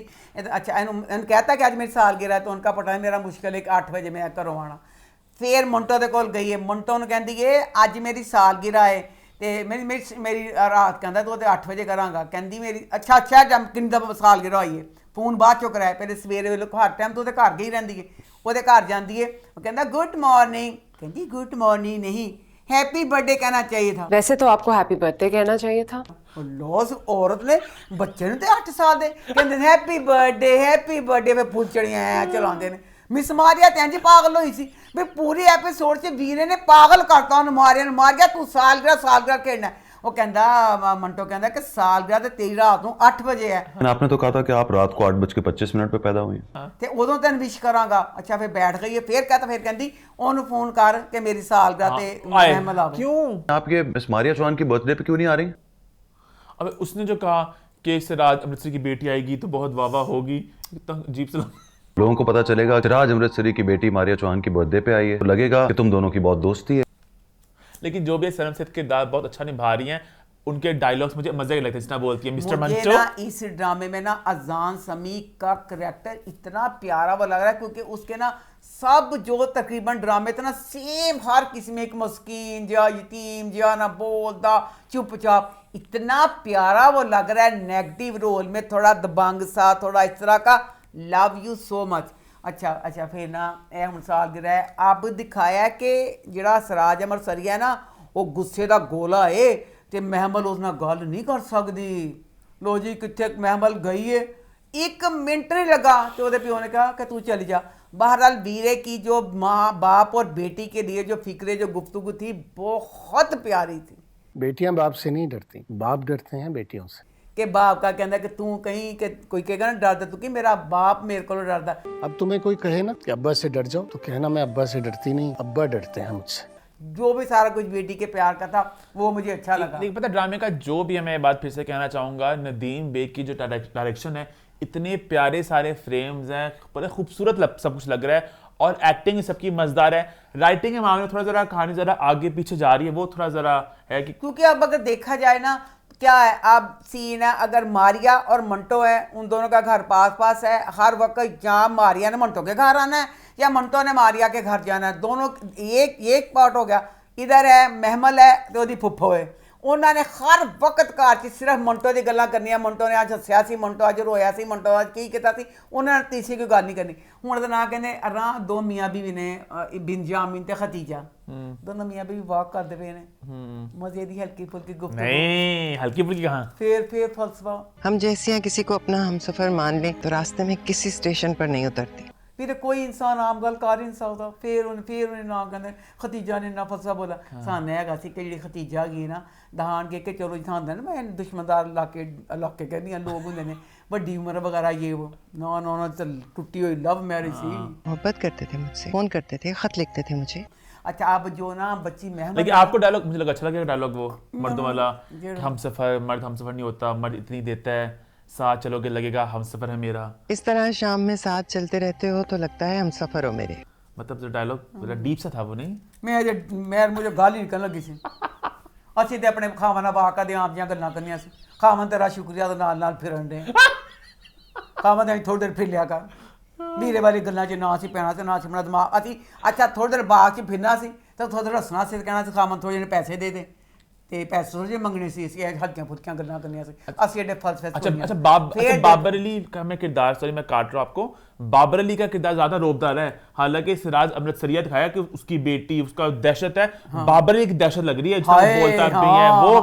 अच्छा ਇਹਨੂੰ कहता कि आज मेरी सालगिरह है तो उनका पता है मेरा मुश्किल है 8 बजे मैं घरों आना। फिर मंटो दे कोल गई है, मंटो ने कहती है आज मेरी सालगिरह है ते मेरी रात कहता तू 8 बजे करांगा। कहती मेरी अच्छा जब किन्नी दफा सालगिरह होई है, फोन बाद चो कराया, पहले सवेरे वेले हर टाइम तो घर गई रहिंदी है। ਉਹਦੇ ਘਰ ਜਾਂਦੀ है, वो कहता गुड मॉर्निंग, कहती गुड मॉर्निंग नहीं हैप्पी बर्थडे कहना चाहिए था। वैसे तो आपको हैप्पी बर्थडे कहना चाहिए था। लॉस औरत ने बच्चे ने 8 साल दे कहते हैप्पी बर्थडे वे फुल चढ़ियां चलाते ने। मिस मारिया ते इंज पागल होई सी भी पूरी एपिसोड च वीरे ने पागल करता उन मारिया ने, मार गया तू सालगिरह खेलना। वो कहता मंटो कहता कि सालगिरह ते तेरी रात ਨੂੰ 8 बजे है। आपने तो कहा था कि आप रात को 8:25 पे पैदा हुई ਤੇ ਉਦੋਂ ਤੈਨੂੰ ਵਿਸ਼ ਕਰਾਂਗਾ। ਅੱਛਾ ਫਿਰ बैठ गई है, फिर ਕਹਿੰਦੀ ਉਹਨੂੰ ਫੋਨ ਕਰ ਕਿ ਮੇਰੀ ਸਾਲगिरह ਤੇ ਮਹਿਮਲ ਆਵੇ। क्यों आप ये मिस मारिया चौहान की बर्थडे पे क्यों नहीं आ रही? अब उसने जो कहा कि सिराज अमृतसरी की बेटी आएगी तो बहुत वाह होगी, अजीब सा लोगों को पता चलेगा सिराज अमृतसरी की बेटी मारिया चौहान की बर्थडे पे आई है तो लगेगा कि तुम दोनों की बहुत दोस्ती है। लेकिन जो भी सनम सेठ किरदार बहुत अच्छा निभा रही हैं, उनके डायलॉग्स मुझे मजे लगते हैं। जितना बोलती है मिस्टर मंटो, इस ड्रामे में ना अजान समी का करैक्टर इतना प्यारा वो लग रहा है क्योंकि उसके ना सब जो तकरीबन ड्रामे थे ना सेम हर किसी में एक मस्कीन या यतीम या ना बोलता चुपचाप, इतना प्यारा वो लग रहा है। नेगेटिव रोल में थोड़ा दबंग सा, थोड़ा इस तरह का। Love you so much. अच्छा फिर ना ਇਹ ਹੁਣ ਸਾਲगिरह है, अब दिखाया कि ਜਿਹੜਾ सिराज अमृतसरी है ना वो गुस्से ਦਾ ਗੋਲਾ ਏ ਤੇ ਮਹਿਮਲ ਉਸ ਨਾਲ ਗੱਲ ਨਹੀਂ ਕਰ ਸਕਦੀ। लो जी कितने महमल गई है, 1 मिनट नहीं लगा तो ਉਹਦੇ ਪਿਓ ਨੇ कहा कि तू चली जा। बहरहाल वीरे की जो माँ बाप और बेटी के लिए जो फिक्रे जो गुफ्तगू थी बहुत प्यारी थी। बेटियां बाप से नहीं डरती, बाप डरते हैं बेटियों से। कि बाप का कहता कि तू कहीं कि कोई कहेगा ना डरदा तू कि मेरा बाप मेरे को डरदा। अब तुम्हें कोई कहे ना कि अब्बा से डर जाओ तो कहना मैं अब्बा से डरती नहीं, अब्बा डरते हैं मुझसे। जो भी सारा कुछ बेटी के प्यार का था वो मुझे अच्छा लगा। लेकिन पता ड्रामे का जो भी है, मैं ये बात फिर से कहना चाहूँगा, नदीम बेग की जो डायरेक्शन है, इतने प्यारे सारे फ्रेम्स हैं, बड़े खूबसूरत सब कुछ लग रहा है और एक्टिंग सबकी मजेदार है। राइटिंग के मामले में थोड़ा ज़रा कहानी ज़रा आगे पीछे जा रही है, वो थोड़ा ज़रा है कि क्योंकि अब अगर देखा जाए ना क्या है, अब सीन है अगर मारिया और मंटो है, उन दोनों का घर पास है, हर वक्त जहाँ मारिया ने मंटो के घर आना है या मंटो ने मारिया के घर जाना है, दोनों एक पार्ट हो गया। इधर है महमल है तो ਉਹਦੀ ਫੁੱਫੋ है, उन्होंने हर वक्त घर च सिर्फ मंटो की गल्लां करनियां। मंटो ने अज हस्या सी, मंटो अज रोया सी, मंटो अज की किया सी, उन्होंने तीसरी कोई गल नहीं करनी। हुण ना कहने राह 2 मियाँ बीवी ने बिंजामिन ते खतीजा दोनों मियाँ बीवी वॉक करते पे ने, मजे दी हल्की फुल्की गुफ्तगू। नहीं हल्की फुल्की कहाँ, फिर फलसफा। हम जैसे हैं किसी को अपना हमसफर मान लें तो रास्ते में किसी स्टेशन पर नहीं उतरते। फिर कोई इंसान आम गल कर ही नहीं सकता। फिर उन्हें ना कहते खतीजा ने ना फलसफा बोला। सामने हैगा सी कि जी खतीजा गई ना दहान के चलो जी थांदा ना मैं दुश्मनदार इलाके कहनी लोग होंगे ने बड़ी उम्र वगैरह ये वो ना टूटी हुई लव मैरिज सी। मोहब्बत करते थे मुझसे, फोन करते थे, खत लिखते थे मुझे। अच्छा अब जो ना बच्ची महमद, लेकिन आपको डायलॉग मुझे लगा अच्छा लगा डायलॉग वो मर्दों वाला, हमसफर मर्द हमसफर नहीं होता, मर्द इतनी देता है, साथ चलोगे लगेगा हमसफर है मेरा। इस तरह शाम में साथ चलते रहते हो तो लगता है हमसफर हो मेरे। मतलब जो डायलॉग बड़ा डीप सा था वो, नहीं मैं मुझे गाल ही निकलने लगी सी। ਅਸੀਂ ਤੇ ਆਪਣੇ ਖਾਵਾਂ ਨਾਲ ਵਾਕਾ ਦੇ ਆਪ ਦੀਆਂ ਗੱਲਾਂ ਕਰਨੀਆਂ ਸੀ। ਖਾਵਾਂ ਤੇਰਾ ਸ਼ੁਕਰੀਆ ਦੇ ਨਾਲ ਫਿਰਨ ਦੇ ਖਾਵਾਂ ਦੇ ਥੋੜੀ ਦੇਰ ਫਿਰ ਲਿਆ ਕਰ ਵੀਰੇ ਵਾਲੀ ਗੱਲਾਂ 'ਚ ਨਾ ਸੀ ਪੈਣਾ ਤੇ ਨਾ ਸੀ ਆਪਣਾ ਦਿਮਾਗ। ਅਸੀਂ ਅੱਛਾ ਥੋੜੀ ਦੇਰ ਬਾਅਦ 'ਚ ਫਿਰਨਾ ਸੀ ਤਾਂ ਥੋੜਾ ਦੇਰ ਹੱਸਣਾ ਸੀ, ਕਹਿਣਾ ਸੀ ਖਾਵਾਂ ਥੋੜੇ ਜਿਹੇ ਪੈਸੇ ਦੇ ਦੇ ਤੇ ਪੈਸੇ ਥੋੜੇ ਜਿਹੇ ਮੰਗਣੇ ਸੀ। ਅਸੀਂ ਹਲਕੀਆਂ ਫੁਲਕੀਆਂ ਗੱਲਾਂ करनियां ਸੀ। ਅਸੀਂ एडे फलसफे। अच्छा बाबर अली का मैं किरदार, सॉरी मैं काट रहा हूँ आपको, बाबर अली का किरदार ज्यादा रोबदार है। हालांकि सिराज अमृतसरिया दिखाया कि उसकी बेटी उसका दहशत है, बाबर अली की दहशत लग रही है, बोलता भी है वो।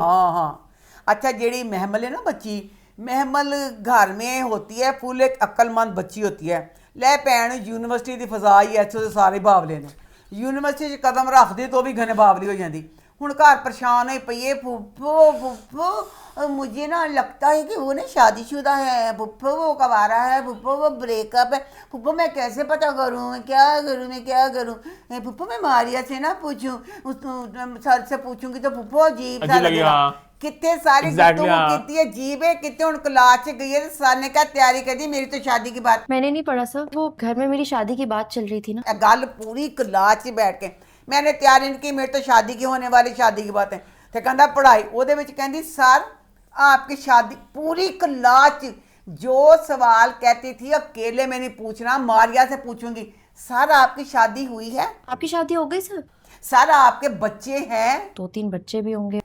अच्छा जेडी महमल है ना बच्ची, महमल घर में होती है फुल एक अक्लमंद बच्ची होती है। ले भैन यूनिवर्सिटी की फजा ही इतों के सारे बावले ने, यूनिवर्सिटी कदम रखती तो भी घने बावली हो जाती। हुण घर परेशान होई पई है फुफ्फो मुझे ना लगता है कि वो ना शादीशुदा है फुफ्फो, वो कवारा है फुफ्फो, वो ब्रेकअप है फुफ्फो, मैं कैसे पता करूँ, मैं क्या करूँ फुफ्फो, मैं मारिया से ना पूछूं, सर से पूछूंगी तो फुफ्फो अजीब सा लगेगा। कितने सारी कितनी अजीब है, कितने उन क्लास से गई है, सर ने क्या तैयारी कर दी, मेरी तो शादी की बात। मैंने नहीं पढ़ा सर, वो घर में मेरी शादी की बात चल रही थी ना। गल पूरी क्लास से बैठ के मैंने तैयारी नहीं की, मेरी तो शादी की होने वाली शादी की बात है। तो कहता पढ़ाई ਉਹਦੇ ਵਿੱਚ ਕਹਿੰਦੀ सर आपकी शादी, पूरी क्लास जो सवाल कहती थी अकेले में नहीं पूछना, मारिया से पूछूंगी सर आपकी शादी हुई है? आपकी शादी हो गई सर? सर आपके बच्चे हैं? 2-3 बच्चे भी होंगे।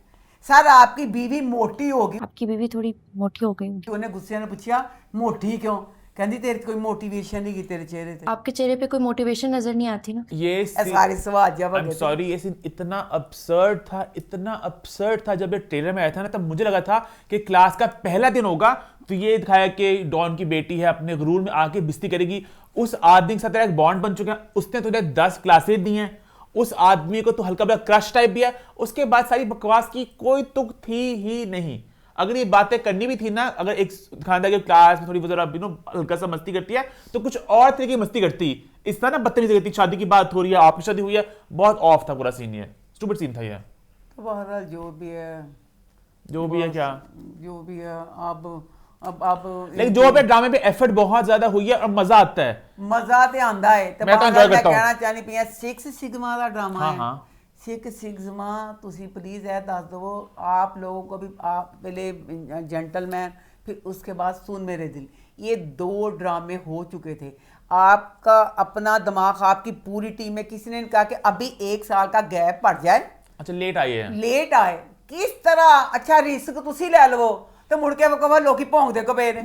सर आपकी बीवी मोटी होगी? आपकी बीवी थोड़ी मोटी हो गई। उन्हें गुस्से ने पूछा मोटी क्यों? कहती तेरे कोई मोटिवेशन नहीं की तेरे चेहरे पे। आपके चेहरे पे कोई मोटिवेशन नजर नहीं आती ना। ये सारे सवाल जवाब सॉरी, ये सीन इतना absurd था जब ये ट्रेलर में आया था ना, तब मुझे लगा था कि क्लास का पहला दिन होगा तो ये दिखाया कि डॉन की बेटी है अपने गुरूर में आके बिस्ती करेगी, उस आदमी के साथ तेरा एक बॉन्ड बन चुका है, उसने तुझे 10 क्लासेस दी हैं, उस आदमी को तो हल्का बड़ा क्रश टाइप भी है। उसके बाद सारी बकवास की कोई तुक थी ही नहीं। अगर ये बातें करनी भी थी ना, अगर एक खानदान के क्लास में थोड़ी हल्का सा मस्ती करती है तो कुछ और तरह की मस्ती करती, इस तरह ना बदतमीजी करती, शादी की बात हो रही है, आपकी शादी हुई है, बहुत ऑफ था पूरा सीन, ये स्टूपिड सीन था ये। तो बहरहाल जो भी है क्या जो भी है अब लेकिन जो पे ड्रामे पे एफर्ट बहुत ज्यादा हुई है और मजा आता है, मजा तो आंदा है। तो मैं तो एंजॉय करता हूं। कहना चाहनी पिया 6 सिग्मा का ड्रामा है। हाँ। 6 सिग्मा तुसी प्लीज है दस दो आप लोगों को भी, आप पहले जेंटलमैन फिर उसके बाद सुन मेरे दिल, ये 2 ड्रामे हो चुके थे। आपका अपना दिमाग, आपकी पूरी टीम में किसी ने कहा कि अभी 1 साल का गैप पड़ जाए। अच्छा लेट आए किस तरह अच्छा रिस्क तुसी ले लो तो मुड़ के वो लोग भौंकते को पे ने,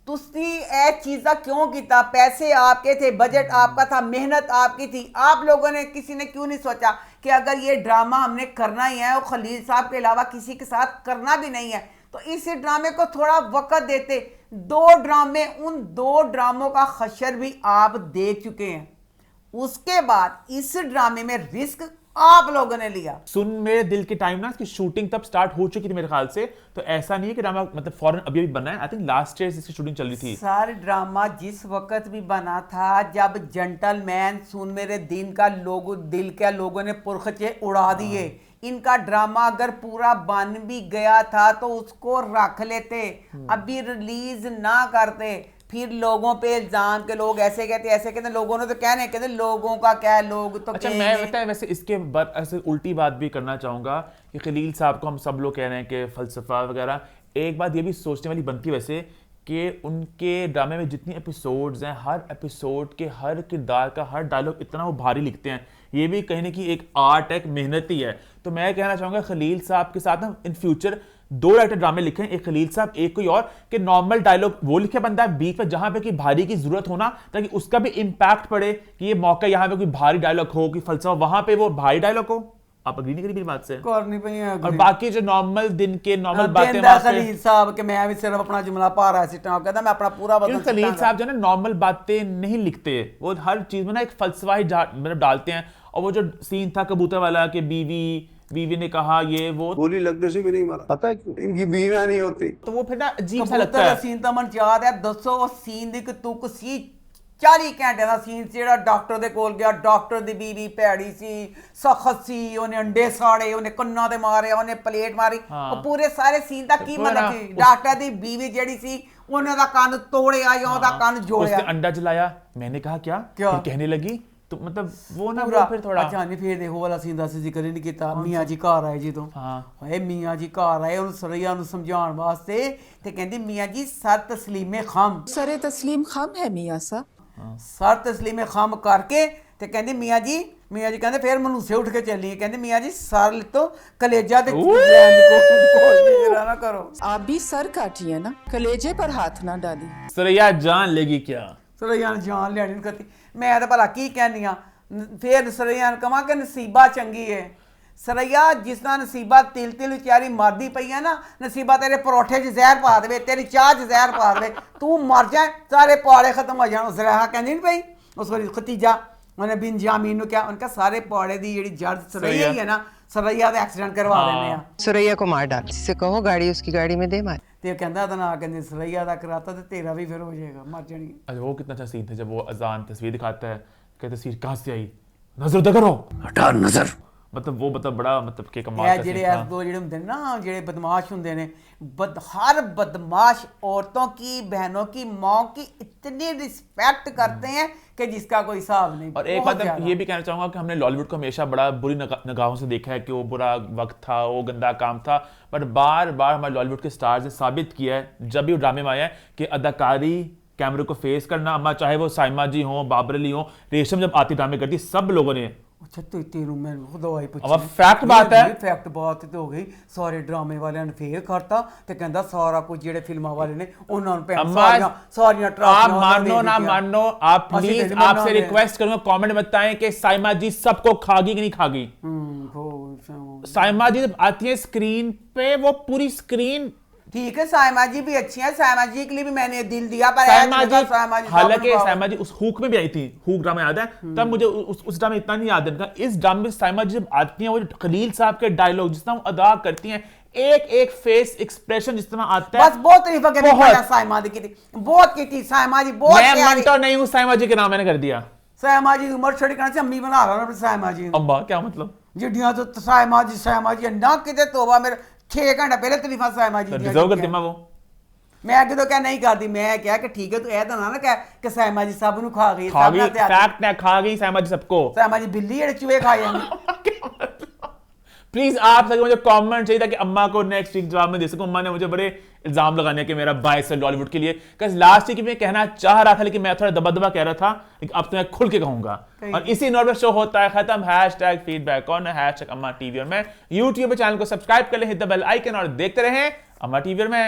तुसी ए चीज़ा क्यों किया? पैसे आपके थे, बजट आपका था, मेहनत आपकी थी, आप लोगों ने किसी ने क्यों नहीं सोचा कि अगर ये ड्रामा हमने करना ही है और खलील साहब के अलावा किसी के साथ करना भी नहीं है तो इस ड्रामे को थोड़ा वक्त देते। 2 ड्रामे, उन 2 ड्रामों का खशर भी आप देख चुके हैं, उसके बाद इस ड्रामे में रिस्क आप लोगों ने लिया। सुन मेरे दिल के टाइम ना इसकी शूटिंग तब स्टार्ट हो चुकी थी मेरे ख्याल से, तो ऐसा नहीं है कि ड्रामा मतलब फौरन अभी बना है, आई थिंक लास्ट ईयर इसकी शूटिंग चल रही थी। सारे ड्रामा जिस वक्त भी बना था जब जेंटलमैन सुन मेरे दिन का दिल के लोगों ने पुरखचे उड़ा दिए, इनका ड्रामा अगर पूरा बन भी गया था तो उसको रख लेते, अभी रिलीज ना करते, फिर लोगों पे इल्जाम के लोग ऐसे कहते लोगों ने तो कहते लोगों का क्या है, लोग तो अच्छा मैं बताया वैसे इसके बाद ऐसे उल्टी बात भी करना चाहूंगा कि खलील साहब को हम सब लोग कह रहे हैं कि फलसफा वगैरह, एक बात ये भी सोचने वाली बनती है वैसे कि उनके ड्रामे में जितनी एपिसोड्स हैं, हर एपिसोड के हर किरदार का हर डायलॉग इतना वो भारी लिखते हैं, ये भी कहीं ना कहीं एक आर्ट है, एक मेहनत ही है। तो मैं कहना चाहूँगा खलील साहब के साथ ना इन फ्यूचर 2 राइटर ड्रामे लिखे, एक खलील साहब एक कोई और, कि नॉर्मल डायलॉग वो लिखे बंदा है बीच में जहां पे कि भारी की जरूरत होना ताकि उसका भी इम्पैक्ट पड़े कि ये मौका यहाँ पे कोई भारी डायलॉग हो, कि फलसफा वहां पे वो भारी डायलॉग हो। आप अग्री नहीं करी मेरी बात से? और बाकी जो नॉर्मल दिन के नॉर्मल बातें खलील साहब के मैं भी सिर्फ अपना जुमला पा रहा है, कहता मैं अपना पूरा बदल। खलील साहब जो है ना नॉर्मल बातें नहीं लिखते, वो हर चीज में ना एक फलसफा ही मतलब डालते हैं। और वो जो सीन था कबूतर वाला कि बीवी ने कहा ये वो, गोली लगने से भी नहीं मारा, पता है क्यों? इनकी बीवियां नहीं होती, तो वो फिर ना अजीब सा लगता है। सीन तो मन याद है, दसो सीन दी तुक सी 40 घंटे का सीन से डॉक्टर दे कोल गया, डॉक्टर दी बीवी भैड़ी सी, सख्त सी, उन्हें अंडे साड़े, उन्हें कन्ना ते मारे, उन्हें प्लेट मारी, और पूरे सारे सीन दा की मतलब कि डॉक्टर दी बीवी जेड़ी सी उन्हें दा कान तोड़िया या ओदा कान जोड़िया, उसने अंडा जलाया, मैंने कहा क्या कहने लगी, तो मतलब वो ना वो फिर थोड़ा अच्छा नहीं फिर देखो वाला सीन दा जिक्र नहीं किया। मियाँ जी घर आए जी, तो हाय मियाँ जी घर आए उन सरैया नु समझाउण वास्ते ते कहंदी मियाँ जी सर तस्लीमे खम, सरे तस्लीम खम है मियाँ सा, सर तस्लीमे खम करके ते कहंदी मियाँ जी कहंदे फिर मनुष्य उठ के चली, कहंदी मियाँ जी सर तो कलेजा ते ना करो, आप भी सर काटिए ना, कलेजे पर हाथ ना डाली। सरैया जान लेगी क्या? सरैया जान लेनी करती, मैं तो भला की कहनी हाँ, फिर सरैया कहा कि नसीबा चंगी है। सरैया जिस तरह नसीबा तिल बेचारी मरदी पई है ना, नसीबा तेरे परोठे च जहर पा दे, तेरी चाह च जहर पा दे, तू मर जाए सारे पौड़े खत्म हो जाए। सरैया कहनी नहीं पई उसको खतीजा उन्हें बिन जामीन क्या उनका सारे पौड़े की जी जड़ सरैया ही है ना, सरैया ਦਾ ਐਕਸੀਡੈਂਟ ਕਰਵਾ ਦਿੰਦੇ ਆ सुरैया को मार डाल जिससे कहो गाड़ी उसकी गाड़ी में दे मार ਤੇ ਕਹਿੰਦਾ ਤਾਂ ਨਾ ਕਹਿੰਦੇ सरैया ਦਾ कराता तो तेरा भी फिर हो जाएगा मर जाएगी। अच्छा वो कितना अच्छा सीन था जब वो अजान तस्वीर दिखाता है कि तस्वीर कहाँ से आई, नजर उधर करो, हटा नजर, मतलब वो मतलब बड़ा मतलब के कमाल का ਜਿਹੜੇ सीन था। ਐਸ ਦੋ ਜਿਹੜੇ ਹੁੰਦੇ ਨੇ ਨਾ ਜਿਹੜੇ बदमाश ਹੁੰਦੇ ਨੇ हर बदमाश औरतों की बहनों की माँ की इतनी रिस्पेक्ट करते हैं कि जिसका कोई हिसाब नहीं। और एक बात मैं ये भी कहना चाहूंगा कि हमने लॉलीवुड को हमेशा बड़ा बुरी निगाहों से देखा है कि वो बुरा वक्त था, वो गंदा काम था, पर बार बार हमारे लॉलीवुड के स्टार्स ने साबित किया है जब भी वो ड्रामे में आया है कि अदाकारी, कैमरे को फेस करना, अम्मा चाहे वो साइमा जी हो, बाबर अली हो, रेशम जब आती ड्रामे करती, सब लोगों ने अच्छा तो तेरू मैं खुदवाई पूछी अब फैक्ट बात है, फैक्ट बात तो हो गई सारे ड्रामे वाले ने फेल करता ते कहंदा सारा कुछ जेडे फिल्मां वाले ने उन्हां नु सारियां आप मानो ना मानो, आप प्लीज आपसे रिक्वेस्ट करूंगा कमेंट में बताएं कि साइमा जी सबको खागी कि नहीं खागी। साइमा जी जब आती है स्क्रीन पे वो पूरी स्क्रीन ठीक है, साइमा जी भी अच्छी हैं, साइमा जी के लिए भी मैंने दिल दिया पर हालांकि साइमा जी उस हुक में भी आई थी, हुक ड्रामा याद है, तब मुझे उस ड्रामे इतना नहीं याद है। इस ड्रामे में साइमा जी जब आती हैं वो खलील साहब के डायलॉग जिस तरह वो अदा करती हैं, एक एक फेस एक्सप्रेशन जिस तरह आता है, बस बहुत तारीफ करनी साइमा दी की बहुत की थी साइमा जी बहुत मैं मानता नहीं हूं साइमा जी के नाम मैंने कर दिया। साइमा जी उम्र छोटी करने से अम्मी बना रहा हूं साइमा जी अम्मा क्या मतलब जिड्डियां तो साइमा जी ना किते तौबा मेरे 6 घंटे पहले तरीफा साइमा जी डिजर्व करती मैं वो मैं आगे तो क्या नहीं करती, मैं क्या कि ठीक है तो ऐसा ना कह कि साइमा जी सब नु खा गई फैक्ट ने खा गई साइमा जी सबको, साइमा जी बिल्ली जेड़े चूहे खाए जाएंगे। प्लीज आप सके मुझे कमेंट चाहिए था कि अम्मा को नेक्स्ट वीक जवाब में दे सकूं। अम्मा ने मुझे बड़े इल्जाम लगाने के मेरा बायस है लॉलीवुड के लिए, क्योंकि लास्ट वीक में कहना चाह रहा था लेकिन मैं थोड़ा दबा कह रहा था, लेकिन अब तो मैं खुल के कहूंगा। और इसी नोट पर शो होता है खत्म। #फीडबैक ऑन #अम्मा टीवी, और मैं यूट्यूब चैनल को सब्सक्राइब कर ले, हिट द बेल आइकन और देखते रहें अम्मा टीवी। और मैं